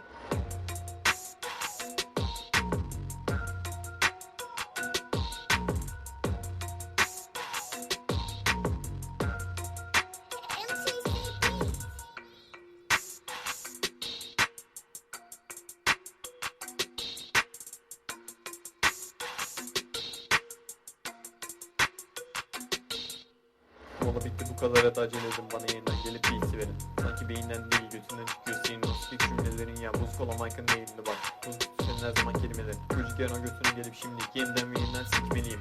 S8: Mola bitti bu kadar hadi acele edin bana yeniden gelip bilsi verin. Sanki beyinden değil götünden çıkıyor senin o spik cümlelerin ya. Buz kola Mike'ın eğilinde bak. Buz senin her zaman kelimelerin. Çocuk yarın o götünü gelip şimdi yeniden ve yeniden sikmeliyim.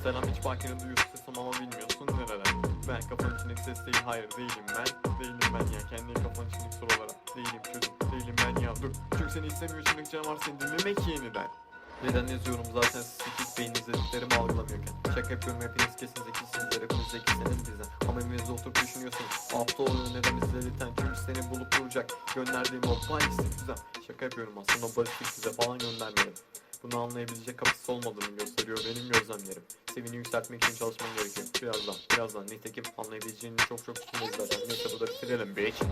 S8: Selam hiç makine duyuyorsun sesim ama bilmiyorsun nereden. Ben kafanın içindeki ses değil, hayır değilim ben. Değilim ben ya kendi kafanın içindeki sorulara. Değilim çocuk, değilim ben ya dur. Çünkü seni istemiyor içimdeki can var seni dinlemek yeniden. Neden yazıyorum zaten siz sikik beyniniz dediklerimi algılamıyorken. Şaka yapıyorum hepiniz kesin zekisiniz. Hepiniz zekisiniz bizden. Ama evinizde oturup düşünüyorsunuz. Aptal oluyor neden bize lütfen. Çünkü seni bulup vuracak. Gönderdiğim o balistik düzen. Şaka yapıyorum aslında o balistik size falan göndermedim. Bunu anlayabilecek kapısı olmadığını gösteriyor benim gözlemlerim. Sevini yükseltmek için çalışman gerekiyor. Birazdan. Nitekim anlayabileceğini çok üstündeyiz zaten. Neyse bu da bitirelim bitch.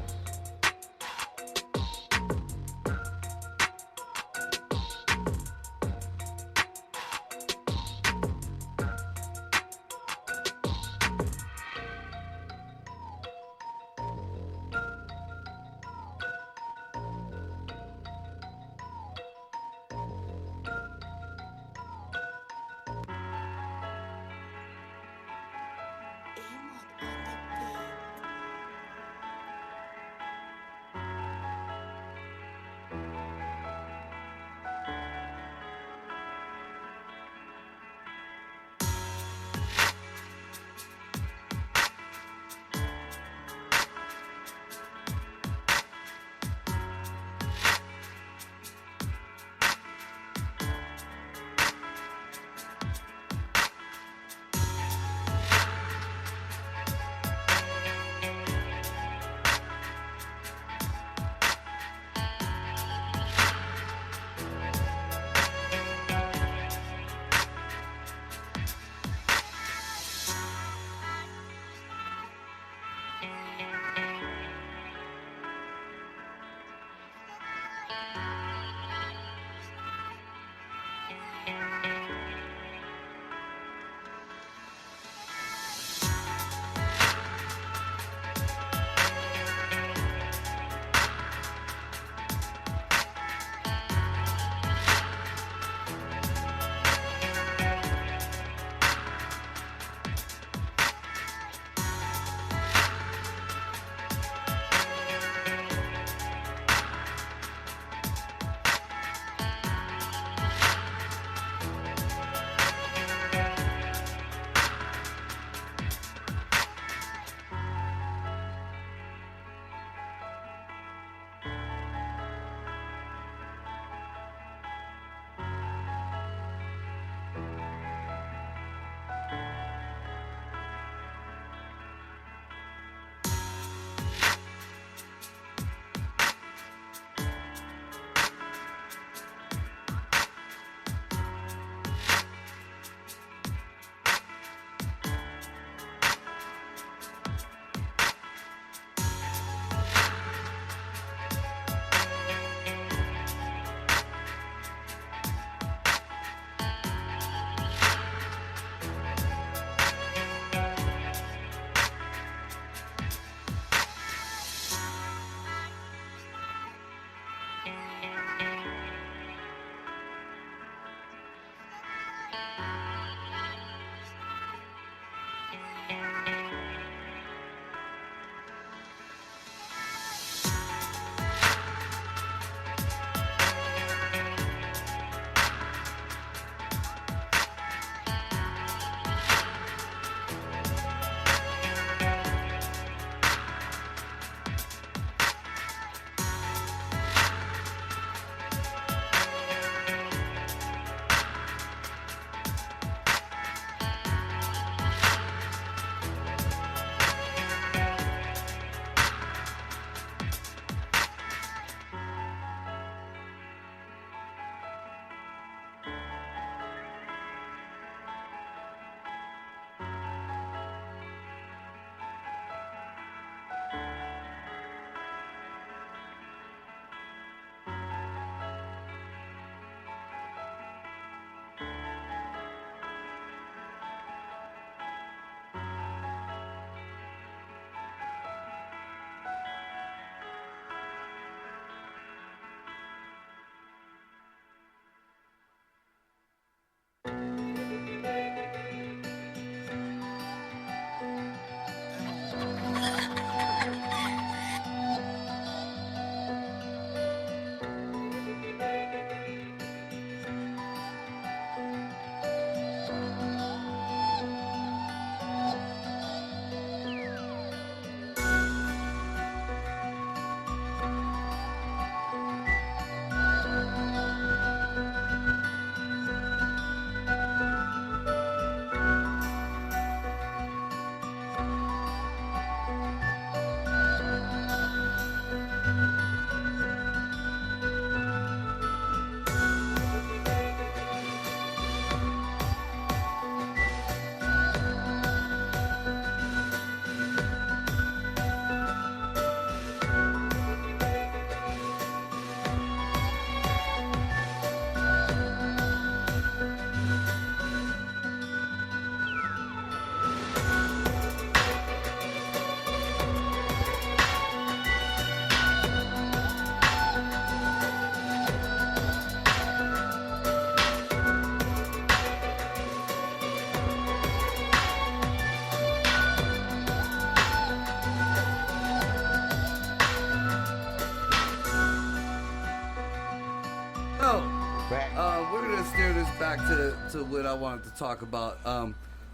S2: this back to what I wanted to talk about.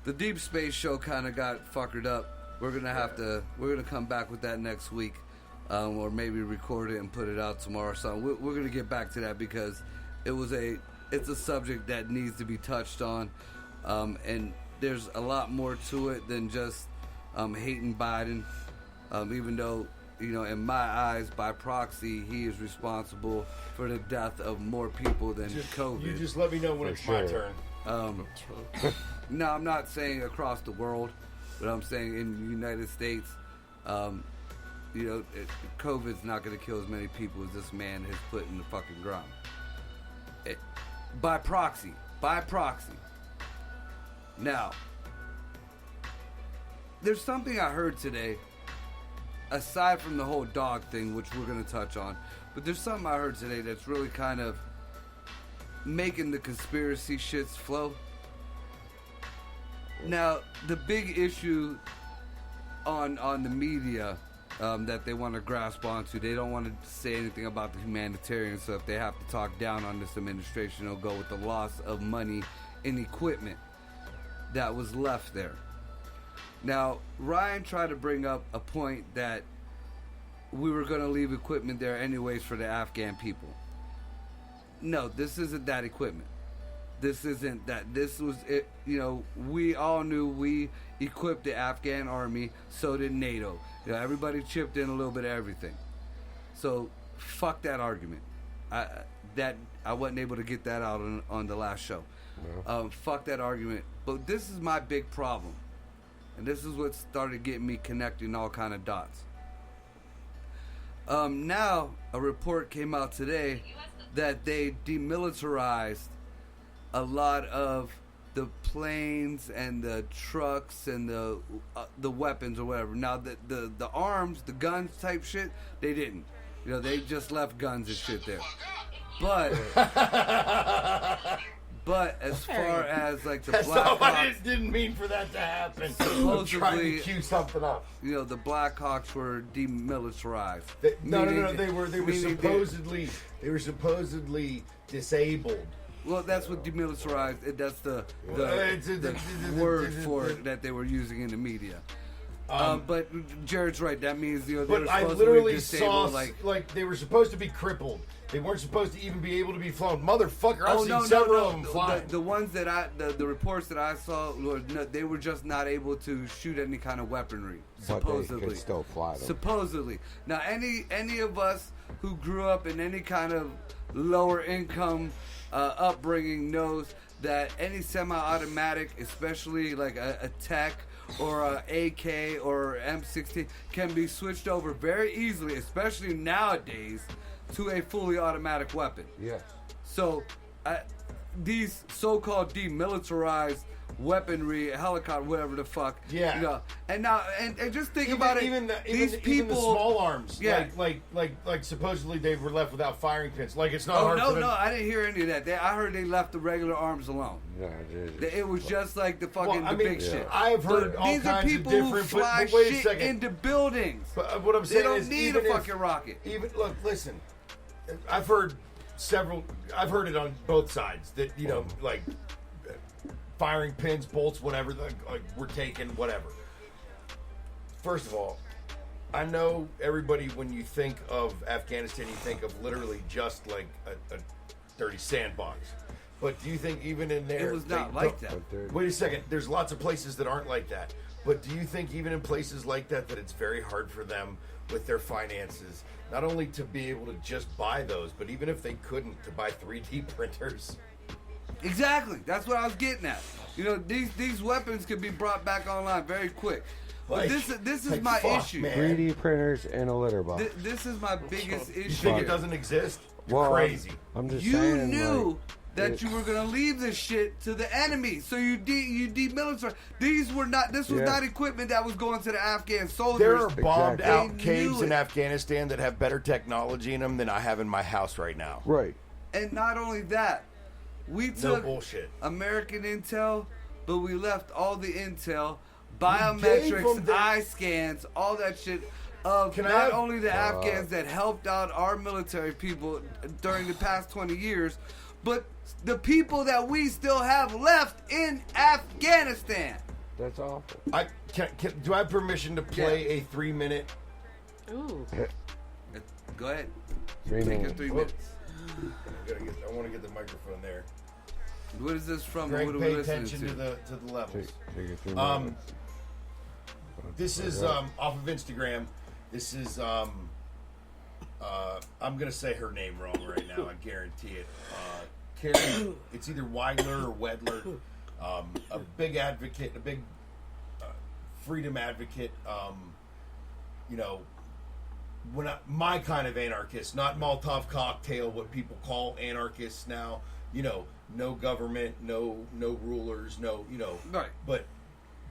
S2: The Deep Space show kind of got fuckered up. We're gonna come back with that next week, or maybe record it and put it out tomorrow or something. We're gonna get back to that because it's a subject that needs to be touched on, and there's a lot more to it than just hating Biden, even though, you know, in my eyes, by proxy, he is responsible for the death of more people than COVID.
S6: You just let me know when it's my turn.
S2: No, I'm not saying across the world, but I'm saying in the United States, you know, COVID's not going to kill as many people as this man has put in the fucking ground. By proxy. Now, there's something I heard today, aside from the whole dog thing, which we're going to touch on, but there's something I heard today that's really kind of making the conspiracy shits flow. Now, the big issue on the media that they want to grasp onto, they don't want to say anything about the humanitarian stuff. They have to talk down on this administration. They'll go with the loss of money and equipment that was left there. Now, Ryan tried to bring up a point that we were going to leave equipment there anyways for the Afghan people. No, this isn't that equipment. This isn't that. This was it. You know, we all knew we equipped the Afghan army. So did NATO. You know, everybody chipped in a little bit of everything. So fuck that argument. I wasn't able to get that out on the last show. No. Fuck that argument. But this is my big problem, and this is what started getting me connecting all kind of dots. Now a report came out today that they demilitarized a lot of the planes and the trucks and the weapons or whatever. Now the arms, the guns type shit, they didn't. You know, they just left guns and shit there. But as far as like the Black Hawks,
S6: I didn't mean for that to happen.
S2: Supposedly,
S6: I'm trying to cue something up.
S2: You know, the Black Hawks were demilitarized.
S6: No. They were supposedly disabled.
S2: Well, that's what demilitarized. That's the word for it that they were using in the media. But Jared's right. That means, you know, they were supposed to be disabled.
S6: Like they were supposed to be crippled. They weren't supposed to even be able to be flown. Motherfucker, I've seen several of them fly.
S2: The ones that the reports that I saw, they were just not able to shoot any kind of weaponry. Supposedly,
S3: but they could still fly them.
S2: Supposedly. Now, any of us who grew up in any kind of lower income upbringing knows that any semi-automatic, especially like a tech or a AK or M16, can be switched over very easily, especially nowadays, to a fully automatic weapon.
S3: Yes.
S2: So these so-called demilitarized weaponry, helicopter, whatever the fuck.
S6: Yeah.
S2: You know, and now and just think about it.
S6: Even
S2: these people,
S6: even the small arms.
S2: Yeah.
S6: Like supposedly they were left without firing pins. Like it's not hard
S2: no,
S6: for them.
S2: I didn't hear any of that. I heard they left the regular arms alone.
S3: Yeah,
S2: it was just like the fucking big shit.
S6: I've heard all
S2: these
S6: kinds
S2: are people
S6: of different.
S2: who fly
S6: but wait a
S2: shit
S6: second.
S2: into buildings.
S6: But what I'm saying is,
S2: they don't need a fucking rocket.
S6: Listen. I've heard it on both sides that, you know, like firing pins, bolts, whatever, like we're taking, whatever. First of all, I know everybody, when you think of Afghanistan, you think of literally just like a dirty sandbox. But do you think even in there...
S2: It was not like that.
S6: Wait a second. There's lots of places that aren't like that. But do you think even in places like that it's very hard for them with their finances, not only to be able to just buy those, but even if they couldn't, to buy 3D printers?
S2: Exactly. That's what I was getting at. You know, these weapons can be brought back online very quick. But this is my issue.
S6: Man.
S3: 3D printers in a litter box.
S2: This is my biggest issue.
S6: You think it doesn't exist? You're crazy.
S3: I'm just
S2: you
S3: saying,
S2: knew that you were gonna leave this shit to the enemy, so you demilitarized. This was not equipment that was going to the Afghan soldiers.
S6: There are bombed out
S2: They
S6: caves
S2: knew
S6: in
S2: it.
S6: Afghanistan that have better technology in them than I have in my house right now.
S3: Right.
S2: And not only that, we took
S6: bullshit.
S2: American intel, but we left all the intel, biometrics, eye scans, all that shit of only the Afghans that helped out our military people during the past 20 years, but the people that we still have left in Afghanistan.
S3: That's awful.
S6: Do I have permission to play a 3-minute?
S5: Ooh.
S2: Go ahead.
S3: 3
S2: Take your
S3: minutes.
S2: 3 minutes.
S6: I want to get the microphone there.
S2: What is this from?
S6: Greg,
S2: What are we
S6: pay
S2: listening
S6: attention
S2: to?
S6: to the levels.
S3: Take your 3 minutes.
S6: This is off of Instagram. This is I'm gonna say her name wrong right now. I guarantee it. Karen, it's either Weidler or Wedler. A big advocate, a big freedom advocate. My kind of anarchist, not Molotov cocktail, what people call anarchists now. No government, no rulers,
S2: Right.
S6: But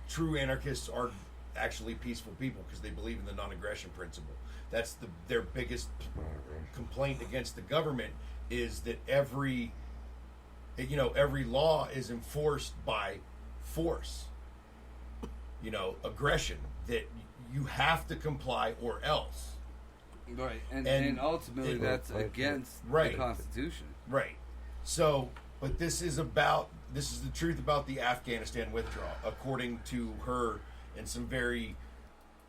S6: true anarchists are actually peaceful people because they believe in the non-aggression principle. That's their biggest complaint against the government is that every law is enforced by force. Aggression, that you have to comply or else.
S2: Right, and ultimately that's against the Constitution.
S6: Right. So, but this is the truth about the Afghanistan withdrawal, according to her and some very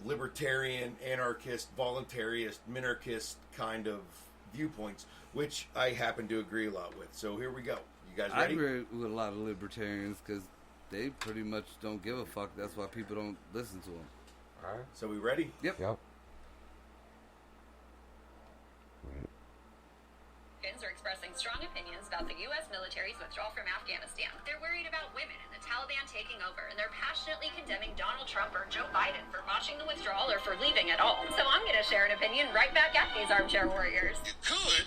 S6: libertarian, anarchist, voluntarist, minarchist kind of viewpoints, which I happen to agree a lot with. So here we go. You guys
S2: I
S6: ready?
S2: agree with a lot of libertarians because they pretty much don't give a fuck. That's why people don't listen to them.
S3: All right.
S6: So we ready?
S2: Yep.
S9: Are expressing strong opinions about the U.S. military's withdrawal from Afghanistan. They're worried about women and the Taliban taking over, and they're passionately condemning Donald Trump or Joe Biden for botching the withdrawal or for leaving at all. So I'm going to share an opinion right back at these armchair warriors.
S1: You could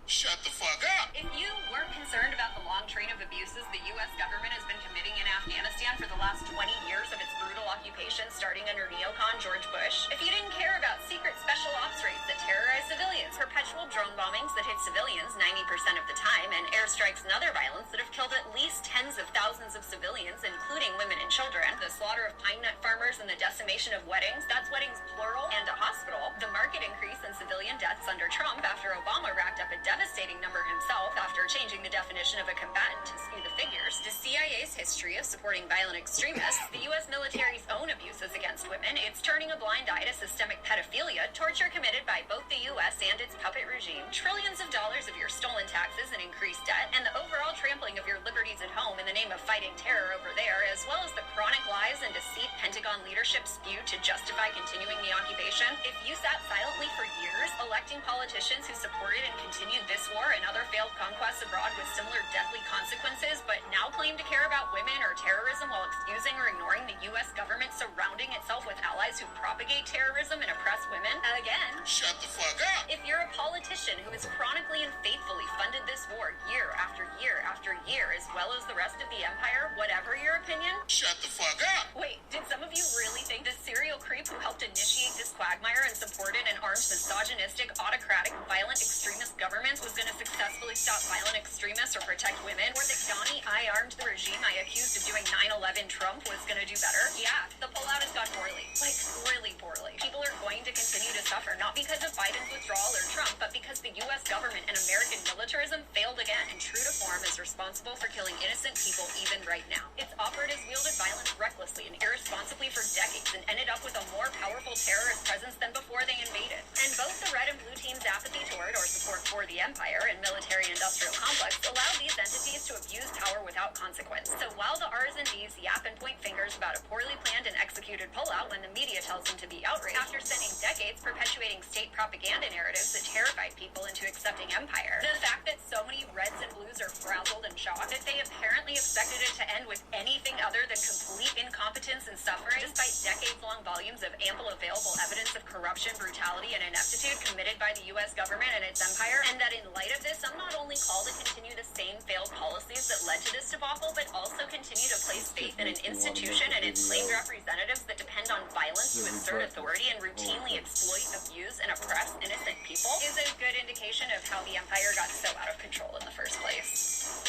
S1: shut the fuck up.
S9: If you weren't concerned about the long train of abuses the U.S. government has been committing in Afghanistan for the last 20 years of its brutal occupation starting under neocon George Bush, if you didn't care about secret special ops raids that terrorize civilians, perpetual drone bombings that hit civilians 90% of the time, and airstrikes and other violence that have killed at least tens of thousands of civilians, including women and children, the slaughter of pine nut farmers and the decimation of weddings, that's weddings plural, and a hospital, the market increase in civilian deaths under Trump after Obama racked up a devastating number himself after changing the definition of a combatant to skew the figures, the CIA's history of supporting violent extremists, the U.S. military's own abuses against women, it's turning a blind eye to systemic pedophilia, torture committed by both the U.S. and its puppet regime, trillions of dollars of your stolen taxes and increased debt, and the overall trampling of your liberties at home in the name of fighting terror over there, as well as the chronic lies and deceit Pentagon leadership spewed to justify continuing the occupation. If you sat silently for years, electing politicians who supported and continued this war and other failed conquests abroad with similar deathly consequences, but now claim to care about women or terrorism while excusing or ignoring the U.S. government surrounding itself with allies who propagate terrorism and oppress women, again,
S1: Shut the fuck up.
S9: if you're a politician who has chronically and faithfully funded this war year after year after year, as well as the rest of the empire, whatever your opinion,
S1: Shut the fuck up.
S9: wait, did some of you really think the serial creep who helped initiate this quagmire and supported an armed, misogynistic, autocratic, violent extremist government was going to successfully stop violent extremists or protect women? Or that Johnny I armed the regime I accused of doing 9/11 Trump was going to do better? Yeah, the pullout has gone poorly. Like, really poorly. People are going to continue to suffer, not because of Biden's withdrawal or Trump, but because the U.S. government and American militarism failed again and true to form is responsible for killing innocent people even right now. Its operatives wielded violence recklessly and irresponsibly for decades and ended up with a more powerful terrorist presence than before they invaded. And both the red and blue team's apathy toward or support for the empire and military-industrial complex allowed these entities to abuse power without consequence. So while the R's and D's yap and point fingers about a poorly planned and executed pullout when the media tells them to be outraged, after spending decades perpetuating state propaganda narratives that terrified people into accepting empire, the fact that so many reds and blues are frazzled and shocked that they apparently expected it to end with anything other than complete incompetence and suffering, despite decades-long volumes of ample available evidence of corruption, brutality, and ineptitude committed by the U.S. government and its empire, and that in light of this, some not only call to continue the same failed policies that led to this debacle, but also continue to place faith in an institution and its claimed representatives that depend on violence to assert authority and routinely exploit, abuse, and oppress innocent people, is a good indication of how the empire got so out of control in the first place.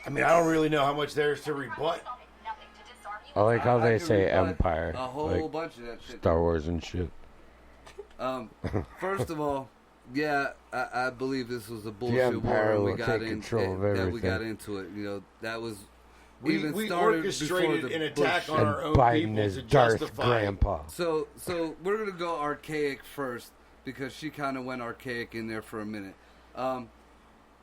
S6: I mean, I don't really know how much there's to rebut.
S3: I like how they
S2: can
S3: say
S2: rebut
S3: empire.
S2: A whole
S3: Like
S2: bunch of that shit.
S3: Star Wars and shit.
S2: First of all, Yeah, I believe this was a
S3: The
S2: bullshit
S3: Empire
S2: war.
S3: will take control of
S2: that we got
S3: everything.
S2: into it. You know, that was
S6: We
S2: started
S6: orchestrated
S2: before
S6: an
S2: the
S6: attack
S2: Bush.
S6: on
S3: And
S6: our own
S3: Biden
S6: people
S3: is
S6: to
S3: Darth
S6: justify.
S3: Grandpa.
S2: So we're gonna go archaic first because she kind of went archaic in there for a minute.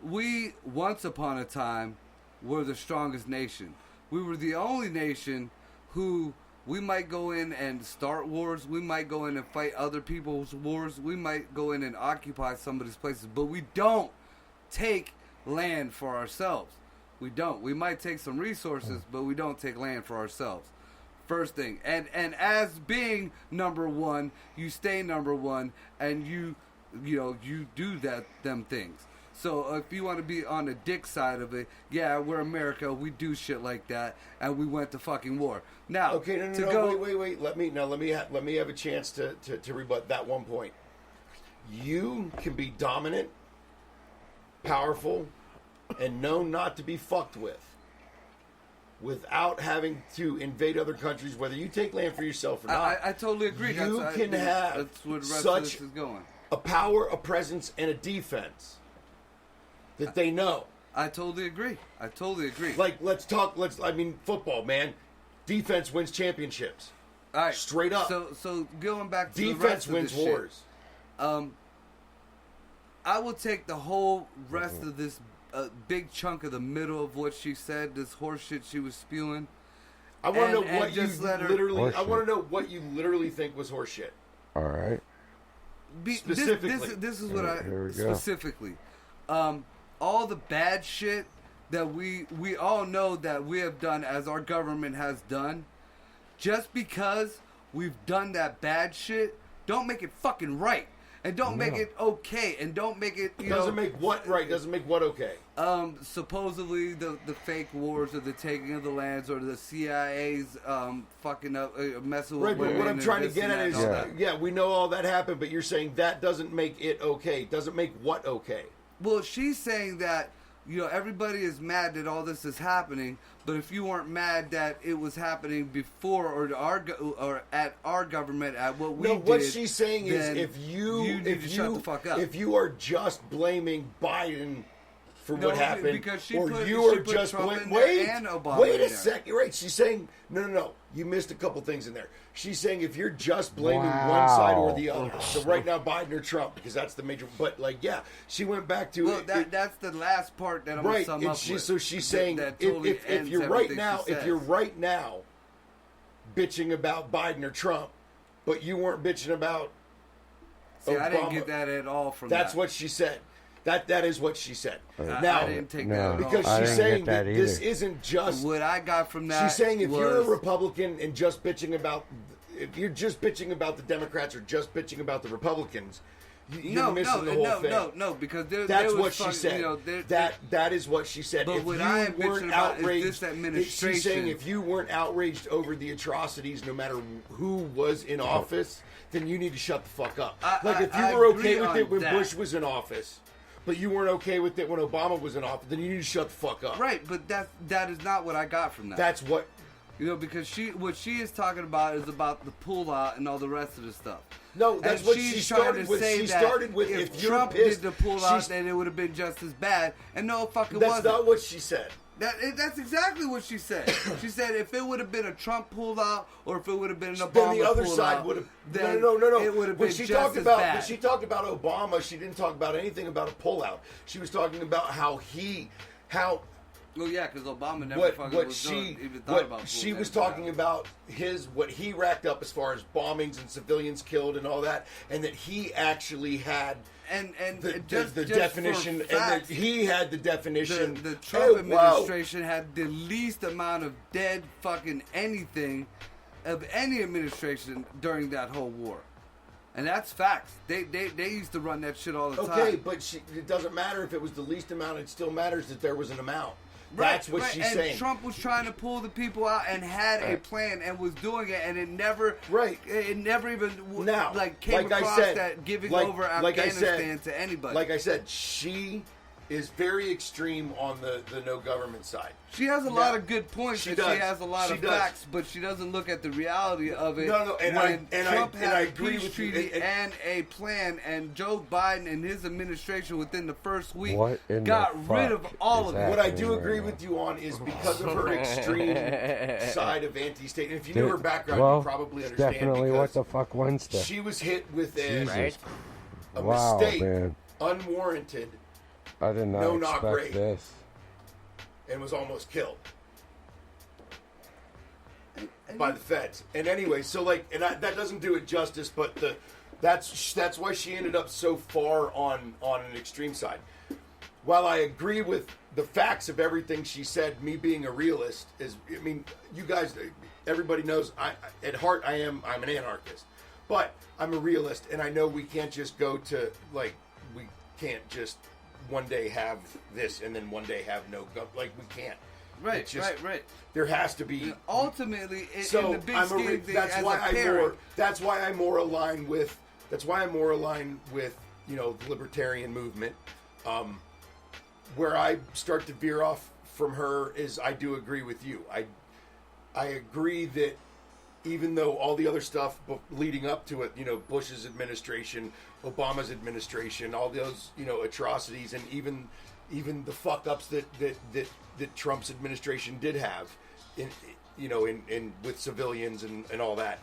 S2: We once upon a time were the strongest nation. We were the only nation who we might go in and start wars. We might go in and fight other people's wars. We might go in and occupy somebody's places, but we don't take land for ourselves. We don't. We might take some resources, but we don't take land for ourselves. First thing, and as being number one, you stay number one, and you do them things. So if you want to be on the dick side of it, yeah, we're America. We do shit like that, and we went to fucking war. Now,
S6: Okay, no, wait. Let me have a chance to rebut that one point. You can be dominant, powerful, and known not to be fucked with, without having to invade other countries, whether you take land for yourself or not.
S2: I totally agree.
S6: You can have
S2: that's where the rest of
S6: such
S2: this is going.
S6: a power, a presence, and a defense that they know.
S2: I totally agree.
S6: Like, football, man. Defense wins championships.
S2: All right,
S6: Straight up.
S2: So going back to
S6: Defense
S2: the rest
S6: wins
S2: of this
S6: wars.
S2: Shit, I will take the whole rest of this big chunk of the middle of what she said, this horse shit she was spewing.
S6: I want to know
S2: and
S6: what you
S2: just let her-
S6: literally. I
S3: Horseshit.
S6: want to know what you literally think was horseshit.
S3: All right.
S6: Specifically.
S2: This is what I
S3: Here we go.
S2: specifically. All the bad shit that we all know that we have done as our government has done, just because we've done that bad shit, don't make it fucking right. And don't make it okay. And don't make it,
S6: Doesn't make what right. Doesn't make what okay.
S2: Supposedly the fake wars or the taking of the lands or the CIA's fucking up, messing with
S6: Right, but
S2: women.
S6: what I'm
S2: and
S6: trying to
S2: this
S6: get
S2: and
S6: at
S2: that
S6: is,
S2: and all that.
S6: yeah, we know all that happened, but you're saying that doesn't make it okay. Doesn't make what okay?
S2: Well, she's saying that, everybody is mad that all this is happening, but if you weren't mad that it was happening before or at our government at what we
S6: No,
S2: did,
S6: what she's saying is
S2: then
S6: if you
S2: need to shut the fuck up.
S6: if you are just blaming Biden for
S2: No,
S6: what happened,
S2: because she
S6: or
S2: put-
S6: you
S2: she
S6: are
S2: put
S6: just
S2: Trump in there
S6: wait,
S2: and Obama
S6: wait
S2: in
S6: a
S2: there.
S6: second, right? She's saying no, you missed a couple things in there. She's saying if you're just blaming one
S3: Wow.
S6: side or the other, so right now Biden or Trump, because that's the major. But she went back to
S2: Well, that's the last part that I'm
S6: right.
S2: gonna sum up with.
S6: So she's saying
S2: that totally
S6: if
S2: ends
S6: you're right
S2: everything
S6: now,
S2: she
S6: if
S2: says.
S6: you're right now bitching about Biden or Trump, but you weren't bitching about
S2: See, I didn't
S6: Obama.
S2: get that at all from
S6: That's
S2: that.
S6: what she said. That is what she said.
S2: I
S6: Now,
S2: didn't take
S3: No.
S2: that at all.
S6: because
S3: I
S6: she's
S3: didn't
S6: saying
S3: get that
S6: this
S3: either.
S6: isn't just.
S2: What I got from that
S6: She's saying if you're a
S2: was-
S6: Republican and just bitching about, if you're just bitching about the Democrats or just bitching about the Republicans, you're missing the whole thing.
S2: No, because there
S6: That's
S2: was
S6: what she
S2: fucking,
S6: said. That is what she said.
S2: But
S6: If
S2: what
S6: you
S2: I am bitching
S6: weren't
S2: about is
S6: outraged,
S2: this administration.
S6: she's saying if you weren't outraged over the atrocities, no matter who was in office, then you need to shut the fuck up. If you
S2: I
S6: were
S2: agree
S6: okay with
S2: on
S6: it when
S2: that.
S6: Bush was in office, but you weren't okay with it when Obama was in office, then you need to shut the fuck up.
S2: Right, but that is not what I got from that.
S6: That's what.
S2: Because what she is talking about is about the pullout and all the rest of the stuff.
S6: No, that's
S2: And
S6: what
S2: she's
S6: she
S2: trying
S6: started
S2: to
S6: with.
S2: say
S6: She
S2: that
S6: started with
S2: if
S6: you're
S2: Trump
S6: pissed,
S2: did the pullout,
S6: she's-
S2: then it would have been just as bad. And no, it fucking
S6: That's
S2: wasn't.
S6: not what she said.
S2: That's exactly what she said. She said if it would have been a Trump pullout or if it would have been an Obama
S6: Then the other
S2: pullout,
S6: side would have.
S2: then
S6: No.
S2: it would have
S6: When
S2: been
S6: she
S2: just
S6: talked
S2: as
S6: about
S2: bad.
S6: when she talked about Obama, she didn't talk about anything about a pullout. She was talking about how
S2: Well, yeah, because Obama never
S6: what
S2: fucking
S6: what
S2: was
S6: she
S2: doing, even thought
S6: what
S2: about
S6: she
S2: pulling
S6: was
S2: that
S6: talking
S2: out.
S6: about what he racked up as far as bombings and civilians killed and all that, and that he actually had.
S2: And
S6: The
S2: just
S6: definition,
S2: for
S6: and that
S2: facts,
S6: he had the definition.
S2: the Trump
S6: Hey, wow.
S2: administration had the least amount of dead fucking anything of any administration during that whole war. And that's facts. They used to run that shit all the time.
S6: Okay, but it doesn't matter if it was the least amount. It still matters that there was an amount. That's what she's
S2: and
S6: saying.
S2: Trump was trying to pull the people out and had a plan and was doing it, and it never It never even
S6: Now,
S2: came
S6: like I
S2: across
S6: said,
S2: that giving
S6: like-
S2: over
S6: like I
S2: Afghanistan
S6: said-
S2: to anybody.
S6: Like I said, she is very extreme on the no government side.
S2: She has a lot of good points. She has a lot of
S6: does.
S2: facts, but she doesn't look at the reality of it.
S6: No, and
S2: Trump
S6: I
S2: had a
S6: agree
S2: peace
S6: with
S2: treaty
S6: you.
S2: and a plan, and Joe Biden and his administration within the first week
S3: What in
S2: got
S3: the
S2: rid of
S3: fuck
S2: all
S3: is
S2: of
S3: that?
S2: it.
S6: What I do
S3: Right
S6: agree
S3: now.
S6: with you on is because of her extreme side of anti-state. And if you knew
S3: Dude,
S6: her background,
S3: well,
S6: you probably understand.
S3: definitely
S6: because
S3: What the Fuck Wednesday.
S6: she was hit with a
S3: Wow,
S6: mistake,
S3: man.
S6: unwarranted,
S3: I did not
S6: no, not
S3: expect
S6: great.
S3: this.
S6: and was almost killed by the feds. And anyway, so like, and that doesn't do it justice, but that's why she ended up so far on an extreme side. While I agree with the facts of everything she said, me being a realist I mean, you guys, everybody knows, at heart I'm an anarchist, but I'm a realist, and I know we can't just go to, like, we can't just one day have this and then one day have no like, we can't.
S2: Right,
S6: It's just,
S2: right.
S6: There has to be.
S2: Ultimately, in
S6: So
S2: the big
S6: I'm
S2: scheme thing,
S6: that's
S2: as
S6: why
S2: a
S6: I'm
S2: parent,
S6: that's why I'm more aligned with the libertarian movement. Where I start to veer off from her is I do agree with you. I agree that even though all the other stuff leading up to it, Bush's administration, Obama's administration, all those, atrocities, and even the fuck ups that Trump's administration did have in with civilians and all that.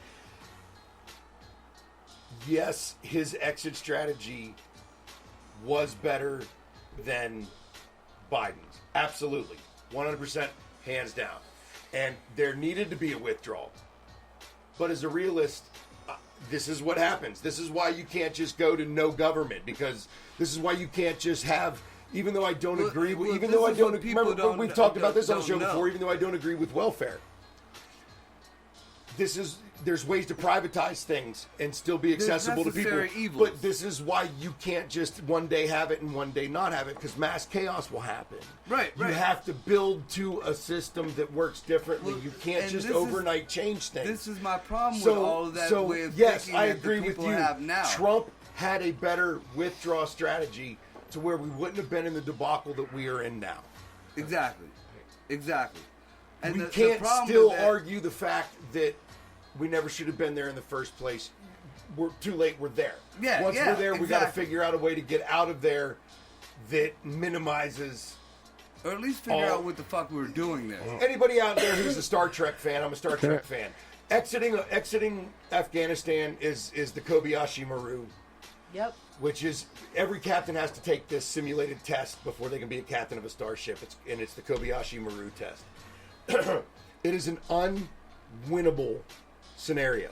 S6: Yes, his exit strategy was better than Biden's. Absolutely. 100%, hands down. And there needed to be a withdrawal. But as a realist, this is what happens. This is why you can't just go to no government, because this is why you can't just have, even though I don't agree with, even though I don't, remember, we've talked about this on the show before, even though I don't agree with welfare. There's ways to privatize things and still be accessible to people.
S2: Evils.
S6: But this is why you can't just one day have it and one day not have it, because mass chaos will happen.
S2: Right.
S6: You have to build to a system that works differently. You can't just overnight change things.
S2: This is my problem with all of that way of
S6: yes,
S2: thinking
S6: I
S2: that
S6: agree
S2: the
S6: with
S2: people
S6: you.
S2: have now.
S6: Trump had a better withdrawal strategy to where we wouldn't have been in the debacle that we are in now.
S2: Exactly. And
S6: we
S2: the
S6: can't
S2: problem
S6: still
S2: with that,
S6: argue the fact that we never should have been there in the first place. We're too late. We're there. Once we're there, we got to figure out a way to get out of there that minimizes,
S2: or at least figure out what the fuck we were doing there.
S6: Anybody out there who's a Star Trek fan? I'm a Star Trek fan. Exiting Afghanistan is the Kobayashi Maru.
S5: Yep.
S6: Which is, every captain has to take this simulated test before they can be a captain of a starship. It's the Kobayashi Maru test. It is an unwinnable scenario.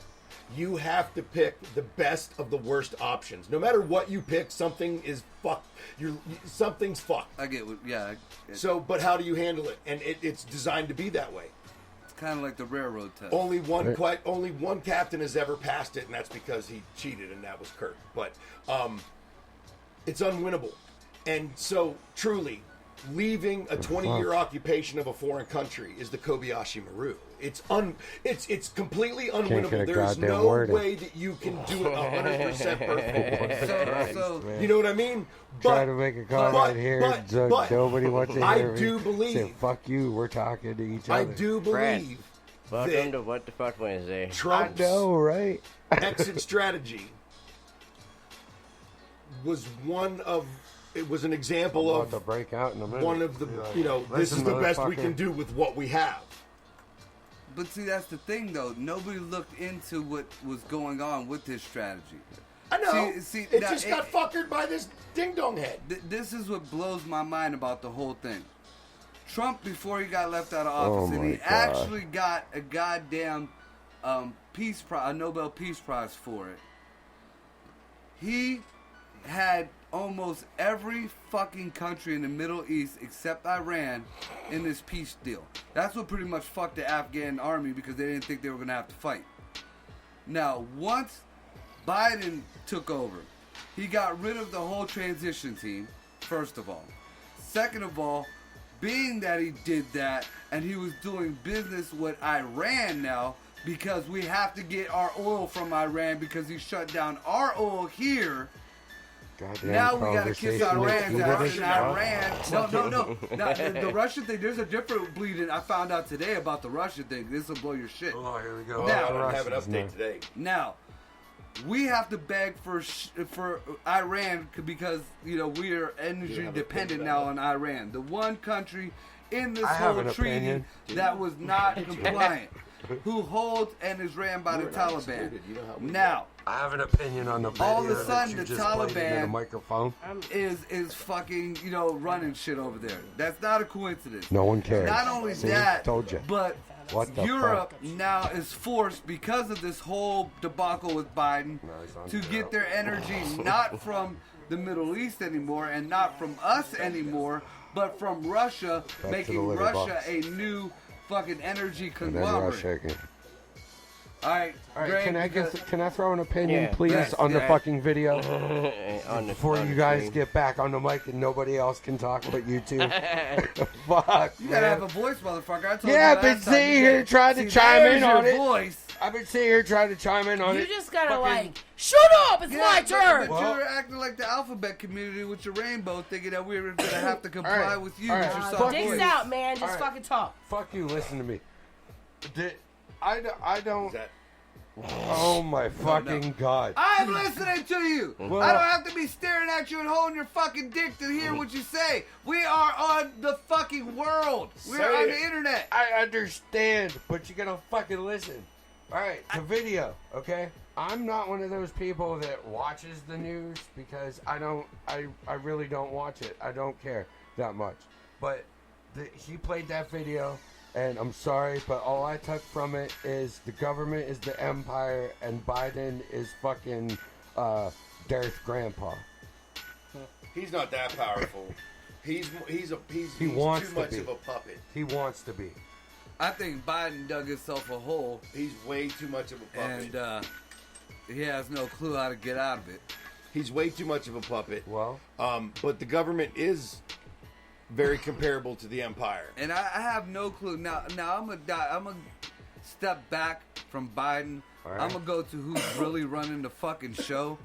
S6: You have to pick the best of the worst options. No matter what you pick, something is fucked. Something's fucked.
S2: I get what, yeah.
S6: So, but how do you handle it? And it's designed to be that way.
S2: It's kind of like the railroad test.
S6: Only one captain has ever passed it, and that's because he cheated, and that was Kirk. But it's unwinnable. And so, truly, leaving a 20-year occupation of a foreign country is the Kobayashi Maru. It's completely unwinnable. There's no way that you can do it 100% perfect. You know what I mean?
S3: Try to make a comment here. Nobody wants to hear me say, fuck you, we're talking to each other.
S6: I do believe
S7: welcome to What the Fuck Wednesday.
S6: Trump's
S3: right?
S6: exit strategy was it was an example of
S3: to break out in a minute.
S6: One of the, this is the best we can do with what we have.
S2: But see, that's the thing, though. Nobody looked into what was going on with this strategy.
S6: I know.
S2: See,
S6: it just got fuckered by this ding-dong head.
S2: This is what blows my mind about the whole thing. Trump, before he got left out of office, and he actually got a goddamn peace prize, a Nobel Peace Prize for it. He had almost every fucking country in the Middle East except Iran in this peace deal. That's what pretty much fucked the Afghan army, because they didn't think they were going to have to fight. Now, once Biden took over, he got rid of the whole transition team, first of all. Second of all, being that he did that, and he was doing business with Iran now, because we have to get our oil from Iran because he shut down our oil here.
S3: Goddamn
S2: Now we gotta kiss
S3: conversation
S2: Iran's
S3: that
S2: ass.
S3: you
S2: And
S3: did.
S2: Iran. No. The Russian thing. There's a different bleeding. I found out today about the Russian thing. This will blow your shit.
S3: Oh, here we go.
S2: Now-
S6: I don't have an
S3: Russians
S6: update
S3: now.
S6: today.
S2: Now, we have to beg for Iran because we are energy dependent now on Iran, the one country in this
S3: I have
S2: whole
S3: an
S2: treaty
S3: opinion.
S2: that was not compliant, who holds and is ran by the Taliban. Now,
S3: I have an opinion on the video
S2: all of a
S3: that
S2: sudden
S3: you
S2: the
S3: just played into the
S2: Taliban
S3: microphone.
S2: is fucking running shit over there. That's not a coincidence.
S3: No one cares.
S2: Not only
S3: See?
S2: that,
S3: Told you.
S2: but
S3: What the
S2: Europe
S3: fuck?
S2: now is forced because of this whole debacle with Biden
S3: Nice on
S2: to
S3: Europe.
S2: get their energy not from the Middle East anymore and not from us anymore, but from Russia,
S3: to
S2: making
S3: the litter
S2: Russia
S3: box.
S2: a new fucking energy
S3: And then
S2: conglomerate.
S3: Russia again.
S2: All right,
S3: All right,
S2: Greg,
S3: can I throw an opinion,
S7: Yeah.
S3: please,
S2: Yes,
S3: on the
S2: yeah.
S3: fucking video
S7: on the,
S3: before
S7: on
S3: you
S7: the
S3: guys
S7: screen.
S3: get back on the mic and nobody else can talk but you two? Fuck,
S2: you gotta have
S3: man.
S2: a voice, motherfucker. I told
S3: Yeah,
S2: you
S3: I've been
S2: last time,
S3: sitting
S2: you
S3: here
S2: gotta-
S3: trying to
S2: See,
S3: chime
S2: there's
S3: in on
S2: your
S3: it.
S2: voice.
S3: I've been sitting here trying to chime in on
S5: You
S3: it.
S5: just gotta
S3: Fucking-
S5: shut up! It's my turn.
S2: But you're acting like the alphabet community with your rainbow, thinking that we were gonna have to comply
S3: All right,
S2: with you
S3: all
S2: with
S3: right.
S2: your
S3: Fuck
S2: soft
S5: Dicks
S2: voice.
S5: out, man. Just
S3: All right.
S5: fucking talk.
S3: Fuck you, listen to me. I don't.
S6: Is that
S3: Oh my fucking god.
S2: I'm listening to you.
S3: Well-
S2: I don't have to be staring at you and holding your fucking dick to hear what you say. We are on the fucking world. We're
S6: Say
S2: on
S6: it.
S2: the internet.
S3: I understand, but you gotta fucking listen. Alright, the video, okay? I'm not one of those people that watches the news because I really don't watch it. I don't care that much. But he played that video, and I'm sorry, but all I took from it is the government is the empire and Biden is fucking Darth Grandpa.
S6: He's not that powerful. He's
S3: wants
S6: too
S3: to
S6: much
S3: be.
S6: of a puppet.
S3: He wants to be.
S2: I think Biden dug himself a hole,
S6: He's way too much of a puppet.
S2: and he has no clue how to get out of it.
S6: He's way too much of a puppet.
S3: Well,
S6: But the government is very comparable to the empire.
S2: And I have no clue. Now I'm gonna step back from Biden.
S3: All right.
S2: I'm gonna go to who's really running the fucking show.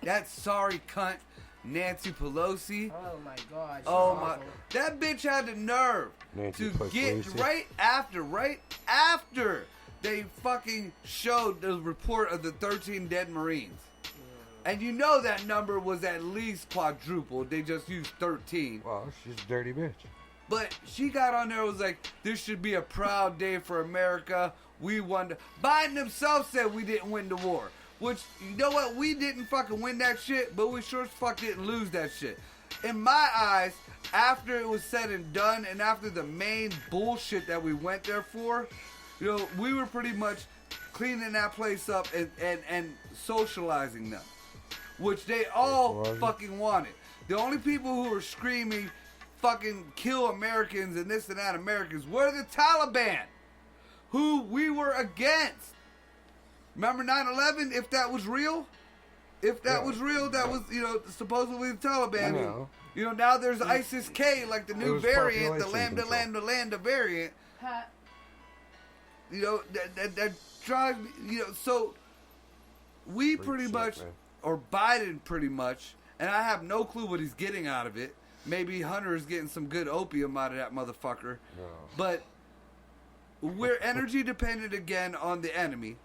S2: That sorry cunt, Nancy Pelosi.
S5: Oh my god. she's
S2: Oh my!
S5: awful.
S2: That bitch had the nerve
S3: Nancy
S2: to get
S3: Pelosi.
S2: right after they fucking showed the report of the 13 dead Marines. And you know that number was at least quadrupled. They just used 13.
S3: well, she's a dirty bitch.
S2: But she got on there and was like, this should be a proud day for America. We won. Biden himself said we didn't win the war. Which, you know what? We didn't fucking win that shit, but we sure as fuck didn't lose that shit. In my eyes, after it was said and done, and after the main bullshit that we went there for, we were pretty much cleaning that place up and socializing them. Which they all
S3: Socializing?
S2: fucking wanted. The only people who were screaming fucking kill Americans and this and that Americans were the Taliban, who we were against. Remember 9/11? If that was real? If that was real, that was, supposedly the Taliban.
S3: I know.
S2: Now there's ISIS-K, like the new
S3: was
S2: variant, the
S3: population
S2: Lambda variant.
S5: Pat,
S2: That drives me, so we pretty
S3: shit,
S2: much,
S3: man.
S2: or Biden pretty much, and I have no clue what he's getting out of it. Maybe Hunter is getting some good opium out of that motherfucker.
S3: No.
S2: But we're energy dependent again on the enemy.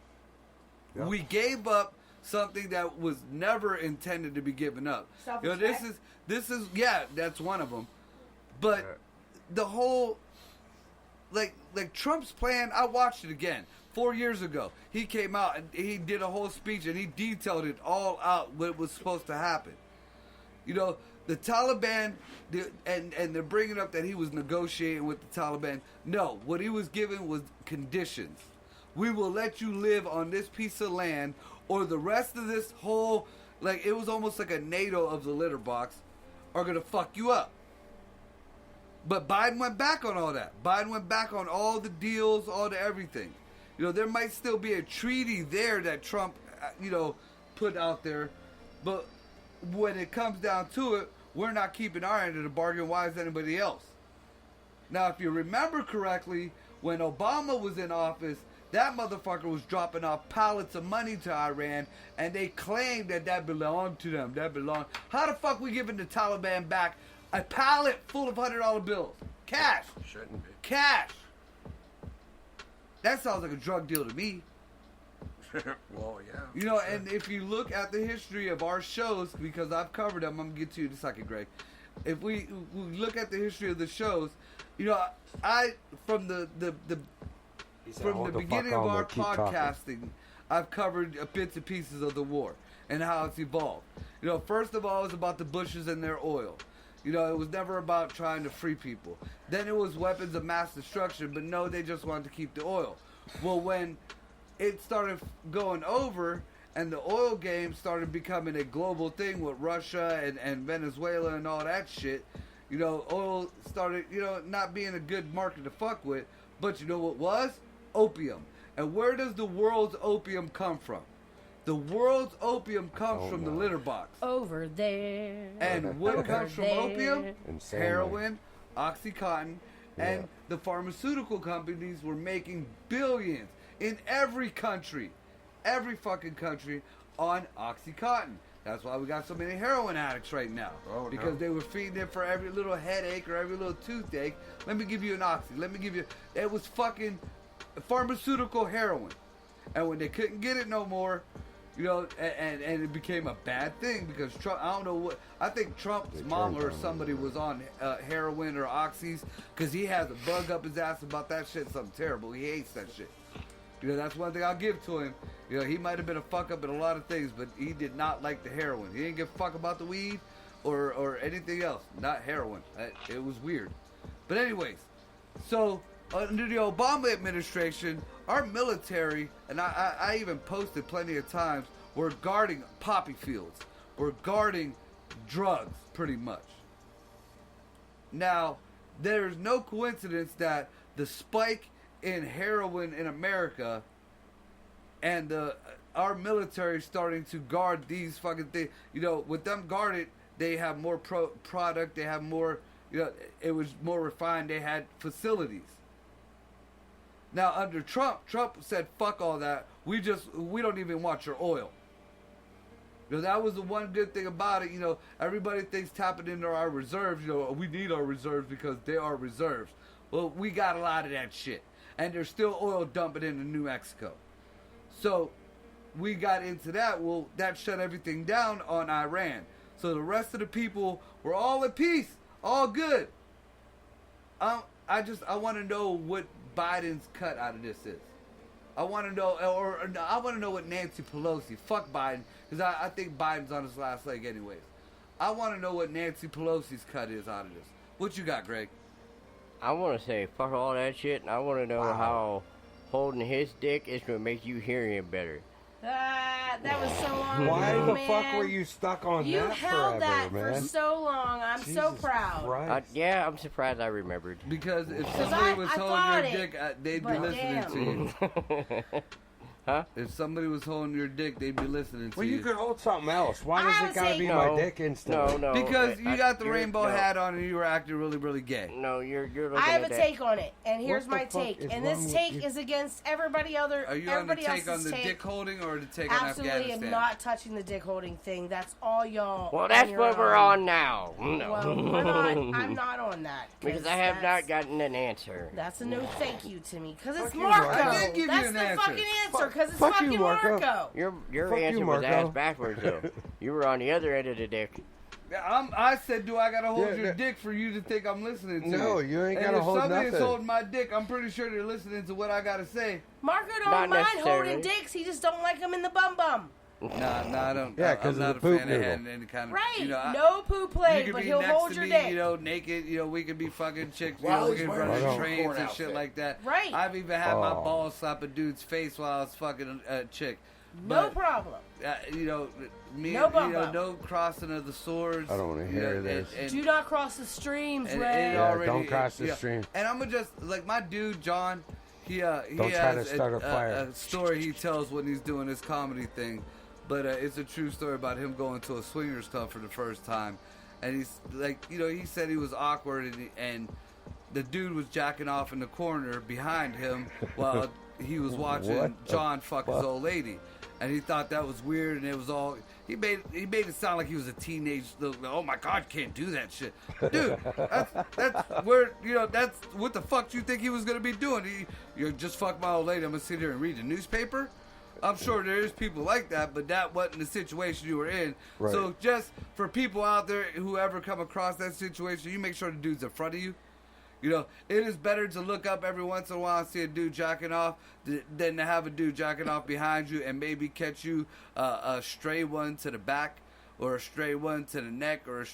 S3: Yep.
S2: We gave up something that was never intended to be given up.
S5: Self-respect?
S2: This is that's one of them. But
S3: Yeah.
S2: the whole like Trump's plan, I watched it again 4 years ago. He came out and he did a whole speech and he detailed it all out what was supposed to happen. The Taliban, and they're bringing up that he was negotiating with the Taliban. No, what he was given was conditions. We will let you live on this piece of land, or the rest of this whole, it was almost like a NATO of the litter box, are going to fuck you up. But Biden went back on all that. Biden went back on all the deals, all the everything. There might still be a treaty there that Trump, put out there. But when it comes down to it, we're not keeping our end of the bargain. Why is anybody else? Now, if you remember correctly, when Obama was in office, That motherfucker was dropping off pallets of money to Iran, and they claimed that belonged to them. That belonged. How the fuck we giving the Taliban back a pallet full of $100 bills? Cash.
S3: Shouldn't be.
S2: Cash. That sounds like a drug deal to me.
S3: Well, yeah.
S2: You know, and if you look at the history of our shows, because I've covered them, I'm going to get to you in a second, Greg. If we look at the history of the shows, you know, from the beginning of our podcasting, I've covered bits and pieces of the war and how it's evolved. You know, first of all, it was about the Bushes and their oil. You know, it was never about trying to free people. Then it was weapons of mass destruction, but no, they just wanted to keep the oil. Well, when it started going over and the oil game started becoming a global thing with Russia and Venezuela and all that shit, you know, oil started, you know, not being a good market to fuck with. But you know what was? Opium. And where does the world's opium come from? The world's opium comes from the litter box.
S5: Over there.
S2: And what comes from opium?
S3: Insanely.
S2: Heroin, Oxycontin, and the pharmaceutical companies were making billions in every country, every fucking country, on Oxycontin. That's why we got so many heroin addicts right now. Because they were feeding it for every little headache or every little toothache. Let me give you an Oxy. It was fucking pharmaceutical heroin. And when they couldn't get it no more, you know, and it became a bad thing because Trump, I don't know what, I think Trump's mom or somebody was on heroin or oxys because he has a bug up his ass about that shit, something terrible. He hates that shit. You know, that's one thing I'll give to him. You know, he might have been a fuck up in a lot of things, but he did not like the heroin. He didn't give a fuck about the weed or anything else, not heroin. It was weird. But anyways, so under the Obama administration, our military, and I even posted plenty of times, were guarding poppy fields. We're guarding drugs, pretty much. Now, there's no coincidence that the spike in heroin in America and our military starting to guard these fucking things. You know, with them guarded, they have more product, they have more, you know, it was more refined, they had facilities. Now, under Trump said, fuck all that. We don't even want your oil. You know, that was the one good thing about it. You know, everybody thinks tapping into our reserves, you know, we need our reserves because they are reserves. Well, we got a lot of that shit. And there's still oil dumping into New Mexico. So, we got into that. Well, that shut everything down on Iran. So, the rest of the people were all at peace. All good. I want to know what Biden's cut out of this is. I want to know, or I want to know what Nancy Pelosi, fuck Biden, because I think Biden's on his last leg anyways. I want to know what Nancy Pelosi's cut is out of this. What you got, Greg?
S7: I want to say fuck all that shit, and I want to know how holding his dick is going to make you hear him better.
S5: That was so long ago,
S3: Why the
S5: man.
S3: fuck were you stuck on
S5: You
S3: that
S5: held
S3: forever,
S5: that
S3: man?
S5: for so long. I'm so
S3: Jesus
S5: proud.
S3: Christ.
S7: Yeah, I'm surprised I remembered.
S2: Because if somebody was holding your dick, they'd be
S5: but
S2: listening
S5: damn.
S2: to you.
S7: Huh?
S2: If somebody was holding your dick, they'd be listening to
S3: Well,
S2: you.
S3: you could hold something else. Why
S5: I
S3: does
S5: would
S3: it gotta
S5: say-
S3: be
S7: No.
S3: my dick instantly?
S7: No.
S2: Because you got the
S7: you're-
S2: rainbow
S7: no.
S2: hat on and you were acting really, really gay.
S7: No, you're looking
S5: I have
S7: at
S5: a
S7: that.
S5: take on it, and here's
S3: What the
S5: my
S3: fuck
S5: take.
S3: is
S5: And
S3: wrong
S5: this
S3: with
S5: take
S3: you?
S5: is against everybody
S2: Are you on the
S5: else's
S2: take on the
S5: take.
S2: dick holding or the take on
S5: Absolutely
S2: Afghanistan?
S5: am not touching the dick holding thing. That's all y'all.
S7: Well,
S5: on
S7: that's
S5: your
S7: what we're
S5: own.
S7: on now. No.
S5: Well, we're not. I'm not on that.
S7: Because I have not gotten an answer.
S5: That's a no thank you to me. Because it's
S3: Fuck you,
S5: Marco.
S3: Marco.
S2: I did give you
S5: That's
S2: an
S5: the
S2: answer.
S5: fucking answer. Because it's
S3: Fuck
S5: fucking
S3: you, Marco.
S5: Marco.
S7: Your
S3: Fuck
S7: answer
S3: you,
S7: was
S3: Marco.
S7: ass backwards, though. You were on the other end of the dick.
S2: I said, do I gotta hold
S3: Yeah,
S2: your
S3: yeah.
S2: dick for you to think I'm listening to
S3: No,
S2: you?
S3: you ain't
S2: And
S3: gotta
S2: if
S3: hold
S2: somebody's
S3: nothing.
S2: holding my dick, I'm pretty sure they're listening to what I gotta say.
S5: Marco
S7: Not
S5: don't mind
S7: necessarily.
S5: holding dicks. He just don't like them in the bum bum.
S2: Nah, I don't.
S3: Yeah,
S2: I'm
S3: 'cause of
S2: not
S3: the
S2: a
S3: poop
S2: fan
S3: noodle.
S2: of having any kind of.
S5: Right.
S2: You know,
S5: No poo
S2: you
S5: play,
S2: could
S5: but
S2: be
S5: he'll
S2: next
S5: hold
S2: to
S5: your
S2: me,
S5: dick.
S2: you know, naked. You know, we could be fucking chicks. You
S6: While
S2: know, we
S6: he's
S2: could
S6: wearing
S2: run
S3: a
S2: trains
S6: unicorn
S2: and shit
S6: outfit.
S2: like that.
S5: Right.
S2: I've even had my
S3: Oh.
S2: balls slap a dude's face while I was fucking a chick.
S5: No
S2: But,
S5: problem.
S2: you know, me,
S5: No bum bum.
S2: no crossing of the swords.
S3: I don't wanna
S2: you
S3: hear
S2: know,
S3: this.
S2: and-
S5: Do not cross the streams,
S2: and
S5: Ray.
S2: it
S3: Yeah,
S2: already,
S3: don't cross the
S2: yeah.
S3: stream.
S2: And I'm gonna just like my dude John. He
S3: Don't try
S2: has
S3: to start a fire.
S2: a story he tells when he's doing his comedy thing, but it's a true story about him going to a swingers club for the first time, and he's like, you know, he said he was awkward and the dude was jacking off in the corner behind him while he was watching John fuck his old lady, and he thought that was weird, and it was all he made it sound like he was a teenage. Oh my God, can't do that shit, dude. That's where that's what the fuck you think he was gonna be doing? You just fuck my old lady. I'm gonna sit here and read the newspaper. I'm sure there is people like that, but that wasn't the situation you were in.
S3: Right.
S2: So just for people out there who ever come across that situation, you make sure the dude's in front of you. It is better to look up every once in a while and see a dude jacking off than to have a dude jacking off behind you and maybe catch you a stray one to the back or a stray one to the neck or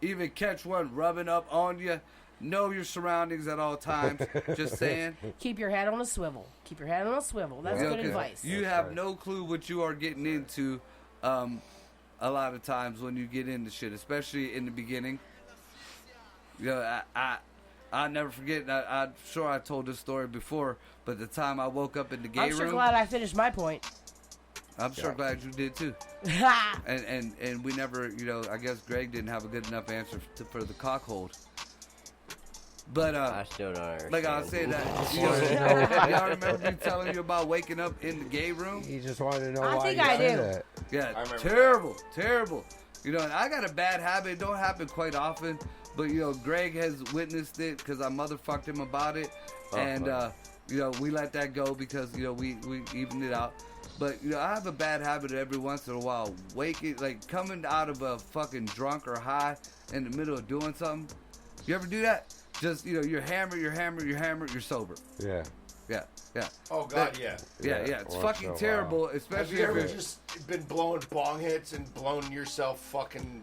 S2: even catch one rubbing up on you. Know your surroundings at all times. Just saying.
S5: Keep your head on a swivel. Keep your head on a swivel. That's good advice.
S2: You have no clue what you are getting into a lot of times when you get into shit, especially in the beginning. I'll never forget. I'm sure I told this story before, but the time I woke up in the gay room.
S5: I'm sure glad I finished my point.
S2: I'm sure glad you did too. and we never, I guess Greg didn't have a good enough answer for the cockhold. But
S7: I still don't understand.
S2: like I was saying that, y'all remember me telling you about waking up in the gay room?
S3: He just wanted to know
S5: I
S3: why
S5: think
S3: you
S5: I
S3: said
S5: do.
S3: that.
S2: Yeah,
S6: I
S2: terrible. And I got a bad habit. It don't happen quite often, but Greg has witnessed it because I motherfucked him about it, and we let that go because we evened it out. But I have a bad habit every once in a while, coming out of a fucking drunk or high in the middle of doing something. You ever do that? Just you're hammered, you're sober.
S3: Yeah.
S6: Oh God, yeah.
S2: It's
S3: Once
S2: fucking
S3: in a
S2: terrible,
S6: Have
S2: especially
S6: you
S2: if
S6: ever
S2: you're
S6: just been blowing bong hits and blown yourself fucking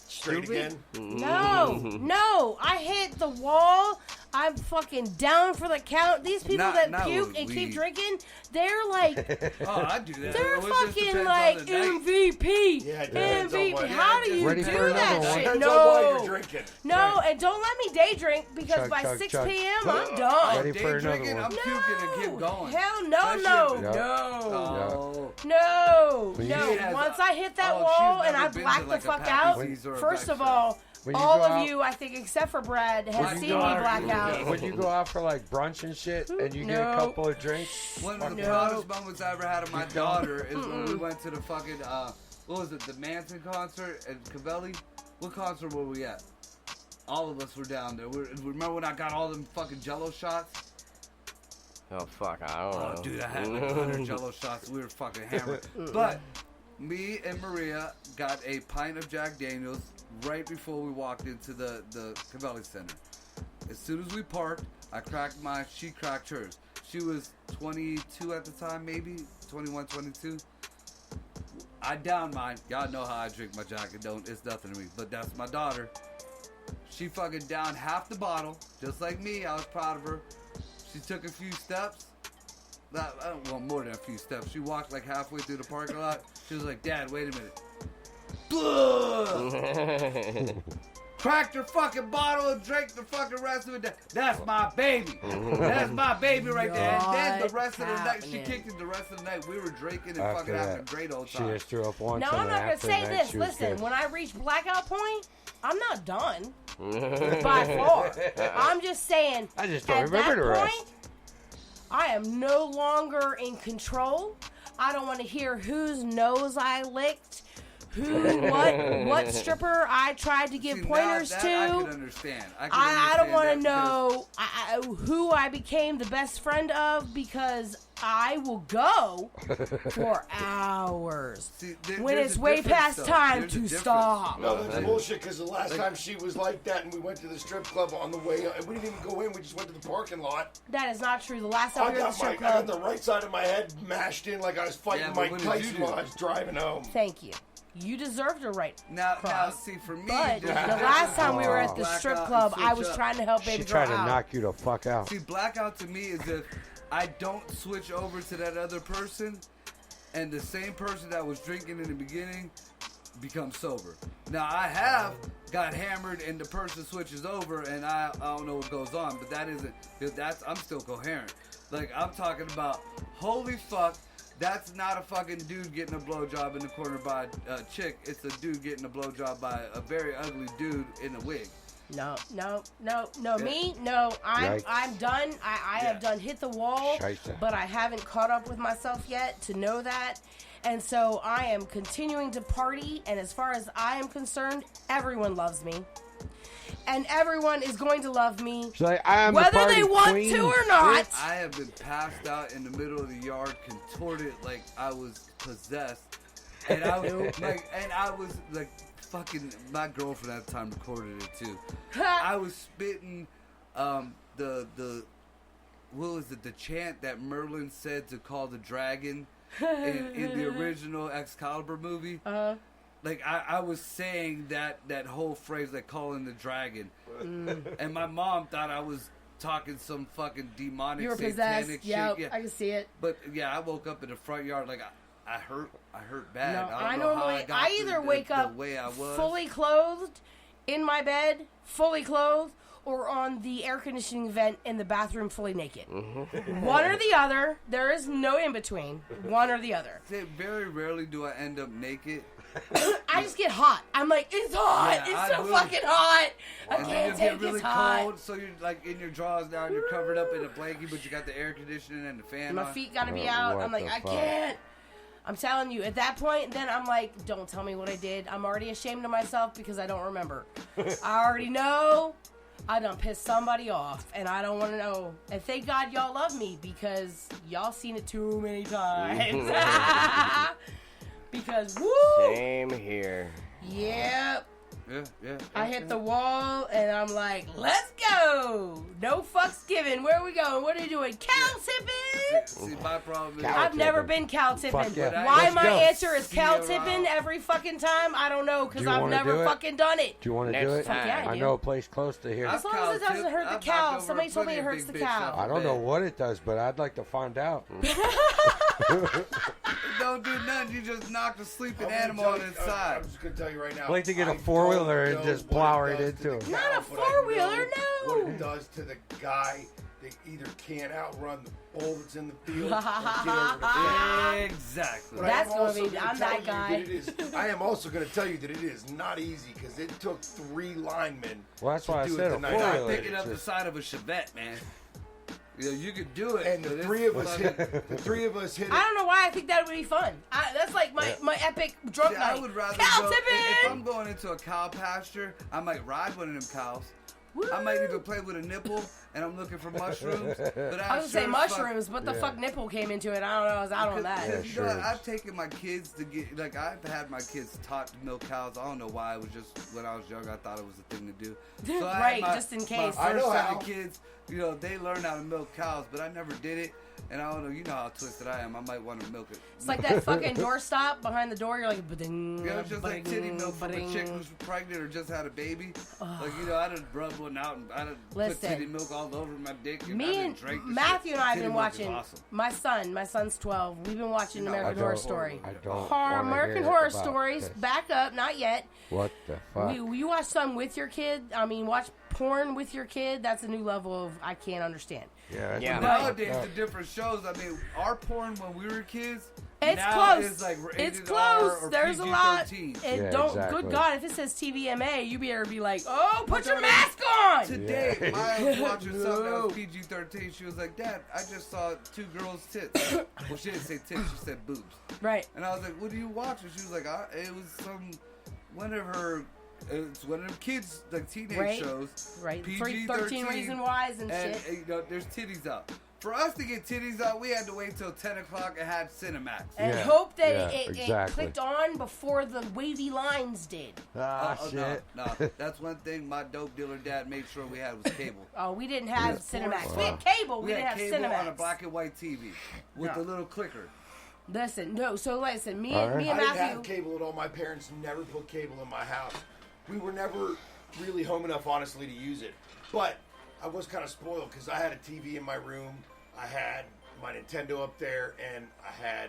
S6: straight
S2: Stupid?
S6: again?
S5: No, I hit the wall. I'm fucking down for the count. These people
S2: Not
S5: that puke
S2: with
S5: and keep
S2: weed.
S5: drinking, they're like,
S2: Oh, I do that.
S5: they're
S2: It just
S5: fucking
S2: depends
S5: like
S2: on the night.
S5: MVP.
S6: Yeah, it depends on
S5: MVP.
S6: what-
S5: How do
S6: yeah,
S5: you
S3: Ready
S5: do
S3: for
S5: that
S3: another one?
S5: shit?
S6: Depends on why you're
S5: No.
S6: drinking.
S5: No, and don't let me day drink because
S3: Chug,
S5: by
S3: chug,
S5: 6
S3: chug.
S5: p.m. I'm
S2: Oh,
S5: done.
S3: Ready
S2: day
S3: for another
S2: drinking,
S3: one.
S2: I'm puking and keep going.
S5: Hell no,
S2: That
S5: no,
S2: shit-
S5: no.
S2: Oh.
S5: No,
S3: When
S5: no.
S3: you-
S5: Once I hit that
S2: Oh,
S5: wall
S2: she's
S5: and
S2: never
S5: I
S2: been to,
S5: black the
S2: like, a
S5: fuck
S2: Pappy
S5: out,
S2: D's or a
S5: first of
S2: Back
S5: all,
S3: When you
S5: all
S3: go
S5: of
S3: out-
S5: you, I think, except for Brad, has
S2: My
S5: seen me
S2: daughter-
S5: black out.
S3: When you go out for like brunch and shit, and you get a
S5: No.
S3: couple of drinks,
S2: One of the
S5: No.
S2: proudest moments I ever had of my daughter is when we went to the fucking, what was it, the Manson concert at Cavelli? What concert were we at? All of us were down there. Remember when I got all them fucking Jello shots?
S7: Oh fuck, I don't know.
S2: Oh, dude, I had like 100 Jello shots. We were fucking hammered. But me and Maria got a pint of Jack Daniels right before we walked into the Cavelli Center. As soon as we parked, I cracked mine. She cracked hers. She was 22 at the time, maybe 21, 22. I downed mine. Y'all know how I drink my Jack. It's nothing to me. But that's my daughter. She fucking downed half the bottle, just like me. I was proud of her. She took a few steps. I don't want more than a few steps. She walked like halfway through the parking lot. She was like, "Dad, wait a minute." Blah! Cracked her fucking bottle and drank the fucking rest of it. That's my baby. That's my baby right there. And then the rest of the night, she
S5: happening?
S2: kicked it the rest of the night. We were drinking and
S3: After
S2: fucking having a
S3: that,
S2: great old
S3: she
S2: time.
S3: just threw up once.
S5: Now,
S3: and
S5: I'm not going to
S3: after
S5: say
S3: that,
S5: this.
S3: she was
S5: Listen,
S3: good.
S5: when I reach blackout point, I'm not done. By far. I'm just saying,
S3: I just don't
S5: at
S3: remember
S5: that
S3: the rest.
S5: point, I am no longer in control. I don't want to hear whose nose I licked, what stripper I tried to give
S2: See, now
S5: pointers
S2: that
S5: to.
S2: I can understand.
S5: I don't want to
S2: know.
S5: know who I became the best friend of because I will go for hours
S2: See,
S5: when
S2: there's
S5: it's
S2: a
S5: way
S2: difference,
S5: past
S2: though.
S5: time
S2: There's a
S5: to
S2: difference.
S5: stop.
S6: No, that's bullshit. Because the last time she was like that, and we went to the strip club on the way, and we didn't even go in. We just went to the parking lot.
S5: That is not true. The last time
S6: I
S5: we were at the
S6: got
S5: strip
S6: I got
S5: club.
S6: the right side of my head mashed in like I was fighting
S2: Yeah, but
S6: Mike
S2: what did you
S6: Tyson
S2: do?
S6: while I was driving home.
S5: Thank you. You deserved a right.
S2: Now,
S5: cross.
S2: see, for me,
S5: But the
S2: there's a
S5: last time we were at the
S2: blackout
S5: strip
S2: and
S5: club, I
S2: switch
S5: was
S2: up.
S5: trying to help
S3: She
S5: baby girl
S3: tried to
S5: out.
S3: knock you the fuck out.
S2: See, blackout to me is if I don't switch over to that other person, and the same person that was drinking in the beginning becomes sober. Now, I have got hammered, and the person switches over, and I don't know what goes on, but I'm still coherent. Like, I'm talking about, holy fuck, that's not a fucking dude getting a blowjob in the corner by a chick. It's a dude getting a blowjob by a very ugly dude in a wig.
S5: No.
S3: Yeah.
S5: Me? No. I'm
S3: Yikes.
S5: done. I have done hit the wall,
S3: Scheisse.
S5: but I haven't caught up with myself yet to know that. And so I am continuing to party, and as far as I am concerned, everyone loves me. And everyone is going to love me,
S3: She's like, I am the
S5: whether
S3: party
S5: they want
S3: queen.
S5: to or not.
S2: I have been passed out in the middle of the yard, contorted like I was possessed, and I was like, fucking. My girlfriend at the time recorded it too. I was spitting, the what was it? The chant that Merlin said to call the dragon in the original Excalibur movie. Like I was saying that whole phrase, like calling the dragon, and my mom thought I was talking some fucking demonic,
S5: You were
S2: satanic
S5: possessed. Yep,
S2: shit. Yeah,
S5: I can see it.
S2: But yeah, I woke up in the front yard like I hurt bad.
S5: No,
S2: I don't know how I got
S5: either
S2: the
S5: wake up
S2: the way I was.
S5: fully clothed in my bed, fully clothed, or on the air conditioning vent in the bathroom fully naked. One or the other. There is no in between. One or the other.
S2: Very rarely do I end up naked.
S5: I just get hot. I'm like, it's hot.
S2: Yeah,
S5: it's so fucking hot. I
S2: And then
S5: can't
S2: you
S5: take
S2: get really
S5: this hot.
S2: cold, so you're like in your drawers now, and you're covered up in a blanket, but you got the air conditioning and the fan
S5: My
S2: on.
S5: feet gotta be out.
S3: what
S5: I'm like,
S3: the
S5: I
S3: fuck?
S5: can't. I'm telling you, at that point, then I'm like, don't tell me what I did. I'm already ashamed of myself because I don't remember. I already know I done pissed somebody off, and I don't want to know. And thank God y'all love me because y'all seen it too many times. Because, woo!
S7: Same here.
S5: Yep.
S2: Yeah.
S5: I hit the wall, and I'm like, let's go! No fucks given. Where are we going? What are you doing? Cow tipping?
S2: See, my problem is
S3: Cow
S5: I've never
S3: tipping.
S5: been cow tipping.
S3: Fuck yeah.
S5: Why
S3: Let's
S5: my
S3: go.
S5: answer is
S2: See
S5: cow
S2: you
S5: tipping
S2: around.
S5: every fucking time? I don't know, because
S3: Do you
S5: I've
S3: wanna
S5: never
S3: do it?
S5: fucking done it.
S3: Do you want to
S7: Next
S3: do it?
S7: time.
S5: Yeah, I
S3: I
S5: do.
S3: know a place close to here.
S2: I've
S5: As long as it
S2: cow
S5: doesn't
S2: tipped.
S5: hurt the
S2: I've
S5: cow.
S2: knocked over
S5: Somebody told me
S2: plenty
S5: it
S2: of
S5: hurts
S2: big
S5: the
S2: bitches
S5: cow.
S2: off
S3: I don't
S2: the
S3: know
S2: bed.
S3: what it does, but I'd like to find out.
S2: Don't do nothing. You just knocked a sleeping
S6: I'm gonna
S2: animal
S6: tell
S2: on
S6: you-
S2: its side.
S6: I'm just gonna tell you right now.
S3: I'd like to get a
S6: I
S3: four-wheeler
S6: don't
S3: and
S6: know
S3: just
S6: what
S3: plow
S6: it
S3: right
S6: does
S3: into
S6: to
S3: him.
S6: the
S5: Not
S6: cow,
S5: a
S6: but I
S5: four-wheeler,
S6: know
S5: no.
S6: What it does to the guy that either can't outrun the bull that's in the field or get over the fence.
S2: Exactly.
S6: But I
S5: That's
S6: am
S5: gonna
S6: also
S5: be-
S6: gonna
S5: I'm
S6: tell
S5: that
S6: you
S5: guy.
S6: it is- I am also going to tell you that it is not easy because it took 3 linemen.
S3: Well, that's why I
S6: do it
S3: said a
S6: tonight.
S2: You're not
S3: four-wheeler.
S2: picking up the side of a Chevette, man. You know, you could do it.
S6: And
S2: but
S6: the
S2: it's
S6: three of us
S2: fucking-
S6: hit. The 3 of us hit
S5: I
S6: it.
S5: don't know why I think that would be fun. That's like my epic drunk
S2: See,
S5: night.
S2: I would rather
S5: cow
S2: go,
S5: tipping!
S2: if I'm going into a cow pasture, I might ride one of them cows. I might even play with a nipple, and I'm looking for mushrooms. But
S5: I was
S2: sure
S5: gonna say
S2: as
S5: mushrooms, but the fuck nipple came into it. I don't know. I was out on that.
S3: Yeah,
S2: You know,
S3: sure.
S2: I've taken my kids to get, like, I've had my kids taught to milk cows. I don't know why. It was just when I was young, I thought it was a thing to do. So I had
S5: Right,
S2: my-
S5: just in
S2: My
S5: case.
S6: I
S2: first
S6: know
S2: set
S6: how.
S2: of kids, you know, they learn how to milk cows, but I never did it. And I don't know, you know how twisted I am. I might want to milk it.
S5: It's like that fucking doorstop behind the door. You're like, ba-ding,
S2: Yeah, it's just like titty
S5: ba-ding,
S2: milk from a
S5: ba-ding.
S2: chick who's pregnant or just had a baby. Like, you know, I done rubbed one out and I done put
S5: Listen.
S2: titty milk all over my dick. And I
S5: Me
S2: done
S5: and
S2: drank the
S5: Matthew
S2: shit.
S5: and I have
S2: Titty
S5: been
S2: milk is
S5: watching.
S2: awesome.
S5: My son's 12. We've been watching
S2: No,
S5: American
S3: I
S5: Horror
S3: don't-
S5: Story.
S3: I don't
S5: Horror,
S3: wanna
S5: American
S3: hear
S5: Horror
S3: about
S5: Stories.
S3: this.
S5: Back up, not yet.
S3: What the fuck?
S5: You watch some with your kid. I mean, watch porn with your kid. That's a new level of I can't understand.
S3: Yeah.
S7: Yeah.
S2: Nowadays, the different shows. I mean, our porn when we were kids.
S5: It's
S2: now
S5: close.
S2: Is like
S5: It's
S2: rated
S5: close.
S2: R or
S5: There's a lot.
S2: PG-13.
S5: And
S3: Yeah,
S5: don't.
S3: exactly.
S5: Good God, if it says TVMA, you better be like, oh, put your
S2: But
S5: mask on.
S2: Today, Maya was watching something that was PG-13. She was like, Dad, I just saw 2 girls' tits. Well, she didn't say tits. She said boobs.
S5: Right.
S2: And I was like, what are you watching? She was like, it was one of it's one of them kids, like teenage
S5: Right.
S2: shows.
S5: Right.
S2: PG-13,
S5: 13 Reasons Why's and
S2: And,
S5: shit.
S2: you know, there's titties out. For us to get titties out, we had to wait till 10 o'clock and have Cinemax.
S5: And
S3: Yeah,
S5: hope that
S3: yeah,
S5: it
S3: exactly.
S5: clicked on before the wavy lines did.
S3: Ah,
S2: Oh,
S3: shit.
S2: No, that's one thing my dope dealer dad made sure we had was cable.
S5: Oh, we didn't have
S2: Yeah.
S5: Cinemax. We had cable. We,
S2: We
S5: didn't
S2: had
S5: have
S2: cable
S5: Cinemax.
S2: on a black and white TV with
S5: No.
S2: the little clicker.
S5: Listen, no. So listen, me
S3: All
S5: and
S3: right.
S5: me
S6: I
S5: and
S6: didn't
S5: Matthew.
S6: have cable at all. My parents never put cable in my house. We were never really home enough, honestly, to use it. But I was kind of spoiled because I had a TV in my room. I had my Nintendo up there, and I had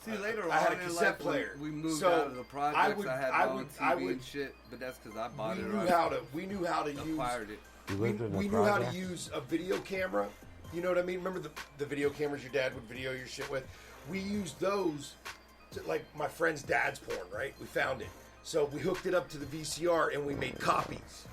S2: See, later
S6: I had
S2: on
S6: a
S2: in
S6: cassette
S2: life, when
S6: player.
S2: we moved
S6: So,
S2: out of the projects. I had my own TV
S6: I would-
S2: and shit, but that's because I bought
S6: we
S2: it.
S6: knew
S2: or
S6: how to. We knew how to
S2: acquired
S6: use.
S2: it.
S3: You lived in
S6: We
S3: a
S6: knew how to
S3: project?
S6: use a video camera. You know what I mean? Remember the video cameras your dad would video your shit with? We used those to, like, my friend's dad's porn, right? We found it.
S10: So we hooked it up to the VCR and we made copies.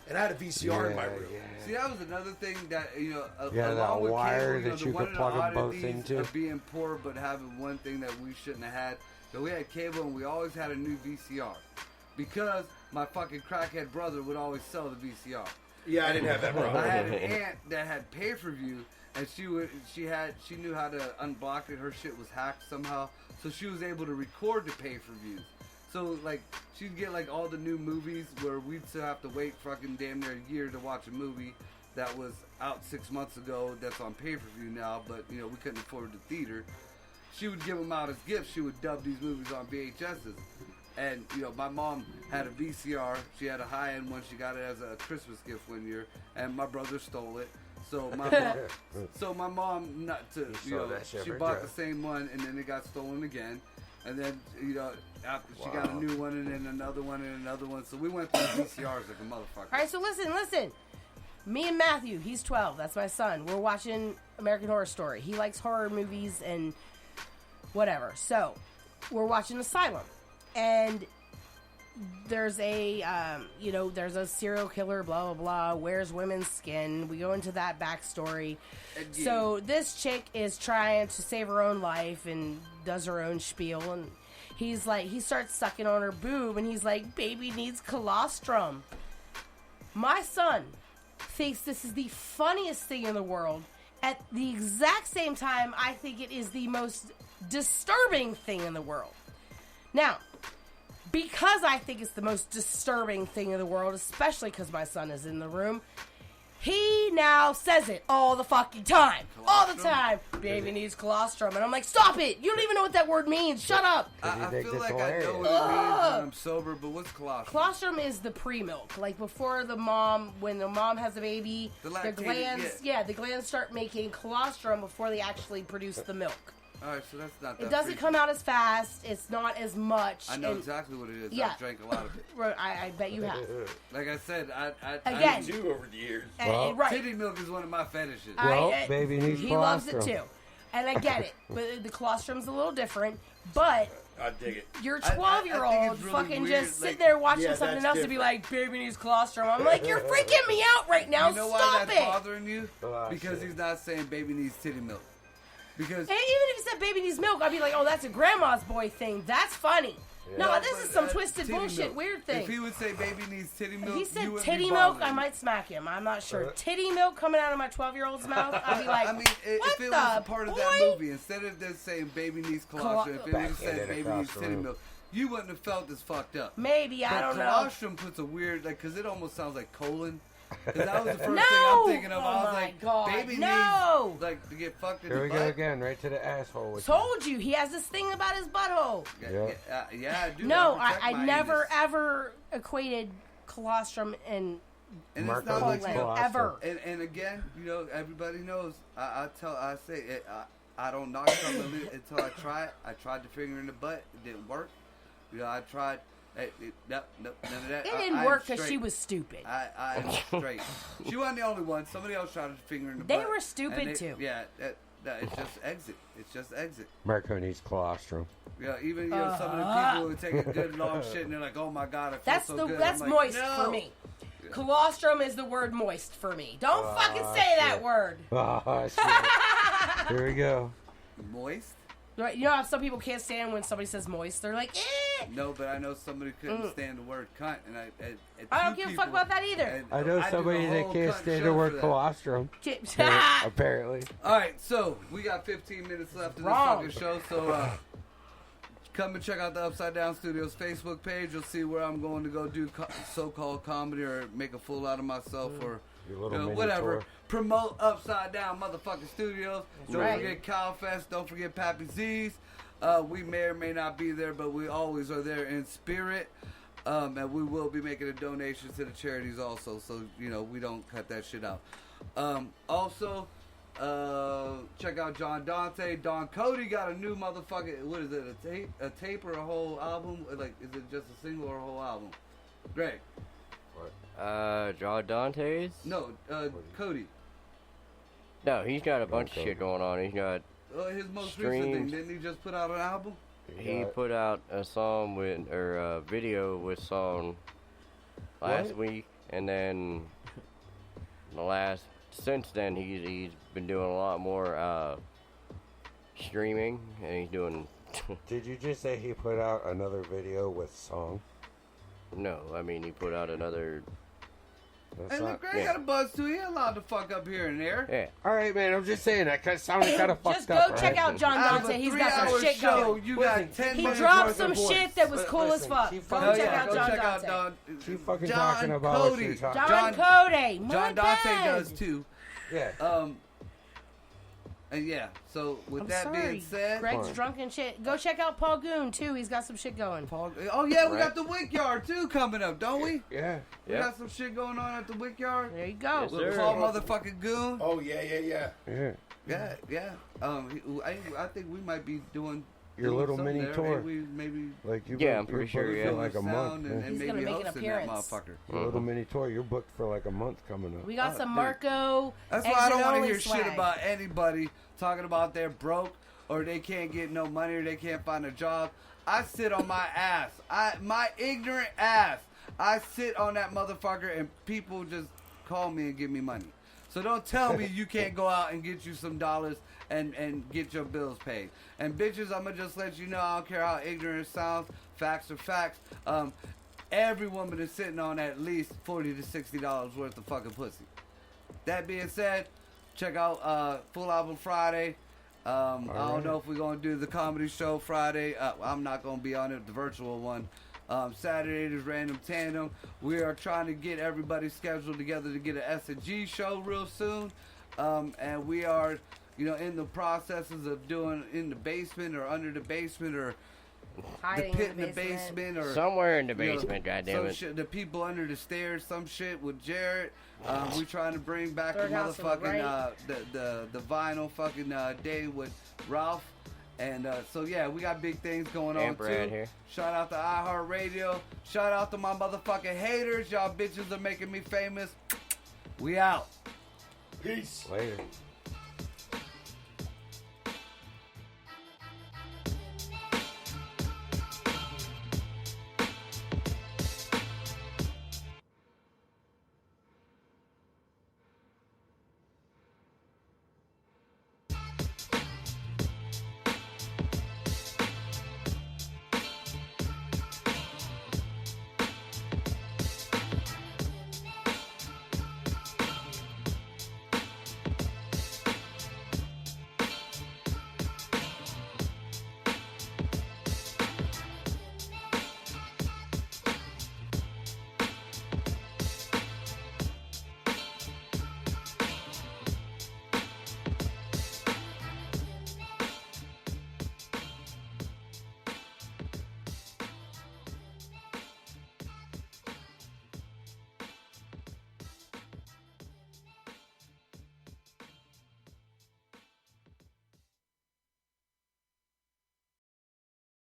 S10: And I had a VCR in my room.
S2: See, that was another thing that, you know,
S3: Yeah,
S2: along
S3: that
S2: with
S3: wire
S2: cable,
S3: that
S2: you
S3: you
S2: know,
S3: could plug them both
S2: oddities
S3: into.
S2: of being poor but having one thing that we shouldn't have had. So we had cable and we always had a new VCR. Because my fucking crackhead brother would always sell the VCR.
S10: Yeah, I didn't have that problem.
S2: I had an aunt that had pay-per-view, and she knew how to unblock it. Her shit was hacked somehow, so she was able to record the pay-per-views. So like she'd get like all the new movies where we'd still have to wait fucking damn near a year to watch a movie that was out 6 months ago that's on pay-per-view now, but you know we couldn't afford the theater. She would give them out as gifts. She would dub these movies on VHSs. And, you know, my mom had a VCR. She had a high-end one. She got it as a Christmas gift one year. And my brother stole it. So my mom, not to, you know, she bought the same one, and then it got stolen again. And then, you know, after she got a new one, and then another one, and another one. So we went through VCRs like a motherfucker.
S5: All right, so listen. Me and Matthew, he's 12. That's my son. We're watching American Horror Story. He likes horror movies and whatever. So we're watching Asylum. And there's a, there's a serial killer, blah, blah, blah, wears women's skin. We go into that backstory. Again. So this chick is trying to save her own life and does her own spiel. And he's like, he starts sucking on her boob and he's like, baby needs colostrum. My son thinks this is the funniest thing in the world. At the exact same time, I think it is the most disturbing thing in the world. Now, because I think it's the most disturbing thing in the world, especially because my son is in the room, he now says it all the fucking time.
S2: Colostrum?
S5: All the time. Baby needs colostrum. And I'm like, stop it. You don't even know what that word means. Shut up.
S2: I feel like I know what it means when I'm sober, but what's colostrum?
S5: Colostrum is the pre-milk. Like before when the mom has a baby, the glands, the glands start making colostrum before they actually produce the milk.
S2: All right, so that's not that
S5: It doesn't come out as fast. It's not as much.
S2: I know exactly what it is.
S5: Yeah.
S2: I've drank a lot of it.
S5: I bet you have.
S2: Like I said,
S5: Again.
S2: I do over the years.
S5: Right.
S2: Titty milk is one of my fetishes.
S3: Baby needs
S5: He
S3: colostrum.
S5: loves it too. And I get it. But the colostrum's a little different. But
S6: I dig it.
S5: your 12-year-old
S2: really
S5: fucking
S2: weird,
S5: just sitting there watching something else to be like, baby needs colostrum. I'm like, you're freaking me out right now.
S2: You know why
S5: Stop
S2: that's
S5: it.
S2: bothering you? Because he's not saying baby needs titty milk. Because
S5: and even if he said baby needs milk, I'd be like, oh, that's a grandma's boy thing. That's funny. Yeah. No, this is some twisted bullshit,
S2: milk.
S5: weird thing.
S2: If he would say baby needs titty milk,
S5: if he said
S2: you
S5: titty milk, I might smack him. I'm not sure. Titty milk coming out of my 12-year-old's mouth, I'd be like,
S2: I mean,
S5: what
S2: if it
S5: the
S2: was a part
S5: boy?
S2: of that movie, instead of just saying baby needs colostrum, if it would have said baby needs titty milk, you wouldn't have felt as fucked up.
S5: Maybe, I don't know.
S2: Colostrum puts a weird, like, because it almost sounds like colon. Because that was the first thing I'm thinking of.
S5: Oh
S2: I was like,
S5: God.
S2: baby needs, like, to get fucked in
S3: Here
S2: the
S3: we
S2: butt.
S3: go again, right to the asshole. With
S5: Told you, he has this thing about his butthole.
S2: Yeah, I do.
S5: No, I never, ever equated colostrum and
S2: it's not like
S5: ever.
S2: And again, you know, everybody knows. I say it. I don't knock something until I try it. I tried the finger in the butt. It didn't work. You know, I tried. Nope, none of that.
S5: It didn't work because she was stupid.
S2: I'm straight. She wasn't the only one. Somebody else tried to finger in the butt.
S5: They were stupid too.
S2: Yeah, it's just exit. It's just exit.
S3: Marco needs colostrum.
S2: Yeah, even some of the people who take a good long shit and they're like, oh my god, I feel so good.
S5: That's
S2: like,
S5: moist
S2: no.
S5: for me. Yeah. Colostrum is the word moist for me. Don't fucking say that word.
S3: Oh, shit. Here we go.
S2: Moist?
S5: Right, you know how some people can't stand when somebody says moist? They're like, eh.
S2: No, but I know somebody couldn't stand the word cunt, and
S5: I don't give a fuck about that either.
S3: I know somebody that can't stand the word colostrum. Apparently.
S2: All right, so we got 15 minutes left in this fucking show, so come and check out the Upside Down Studios Facebook page. You'll see where I'm going to go do so-called comedy or make a fool out of myself or whatever.
S3: Tour.
S2: Promote Upside Down motherfucking studios. Don't forget Cowfest. Don't forget Pappy Z's. We may or may not be there, but we always are there in spirit. And we will be making a donation to the charities also, so, you know, we don't cut that shit out. Also, check out John Dante. Don Cody got a new motherfucking, what is it, a tape or a whole album? Like, is it just a single or a whole album? Greg.
S7: John Dante's?
S2: No, Cody.
S7: No, he's got a bunch of shit going on. He's got
S2: his most recent thing. Didn't he just put out an album?
S7: he put out a song with, or a video with song last week, and then since then he's been doing a lot more streaming, and he's doing.
S3: Did you just say he put out another video with song?
S7: No, I mean he put out another.
S2: Hey, look, Greg got a buzz too. He allowed to fuck up here and there.
S7: Yeah.
S3: All right, man. I'm just saying that sounded kind of fucked
S5: Just
S3: up.
S5: go check out John Dante. He's got some shit going.
S2: You got 10
S5: He
S2: minutes
S5: dropped
S2: worth
S5: some
S2: of voice.
S5: shit that was cool as fuck. Go check out John Dante.
S3: Keep fucking
S2: John
S3: talking about
S2: Cody.
S3: what you're talking
S5: John Cody.
S2: John Dante does too.
S3: Yeah.
S2: And yeah, so with
S5: I'm
S2: that
S5: sorry.
S2: being said,
S5: Greg's drunk and shit. Go check out Paul Goon too. He's got some shit going.
S2: Oh yeah, we got the Wick Yard too coming up, don't we?
S3: Yeah.
S2: We got some shit going on at the Wick Yard.
S5: There you go.
S7: Yes,
S2: With
S7: sir.
S2: Paul motherfucking Goon.
S6: Oh yeah.
S2: Yeah. I think we might be doing
S3: Your little
S2: something
S3: mini
S2: there.
S3: tour.
S2: Maybe
S3: Like you
S7: Yeah, I'm pretty sure,
S3: booked
S7: yeah.
S3: for like a month.
S2: and
S5: He's
S2: maybe
S5: gonna make an
S2: hosting that
S5: appearance.
S2: motherfucker.
S3: Your little mini tour. You're booked for like a month coming up.
S5: We got some
S2: dude.
S5: Marco.
S2: That's why I don't want to
S5: Exit-only
S2: hear
S5: swag.
S2: shit about anybody talking about they're broke or they can't get no money or they can't find a job. I sit on my ass. My ignorant ass. I sit on that motherfucker and people just call me and give me money. So don't tell me you can't go out and get you some dollars and get your bills paid. And bitches, I'm going to just let you know, I don't care how ignorant it sounds, facts are facts. Every woman is sitting on at least $40 to $60 worth of fucking pussy. That being said, check out Full Album Friday. I don't know if we're going to do the comedy show Friday. I'm not going to be on it, the virtual one. Saturday is Random Tandem. We are trying to get everybody scheduled together to get an S&G show real soon. And we are, in the processes of doing in the basement or under the basement or
S5: Hiding
S2: the pit in the basement or
S7: somewhere in the basement, goddammit.
S2: shit, the people under the stairs, some shit with Jarrett. We trying to bring back
S5: Third
S2: the
S5: house to the
S2: motherfucking
S5: right.
S2: the vinyl fucking day with Ralph. And so yeah, we got big things going on
S7: Brad
S2: too.
S7: here.
S2: Shout out to iHeartRadio. Shout out to my motherfucking haters. Y'all bitches are making me famous. We out.
S6: Peace.
S3: Later.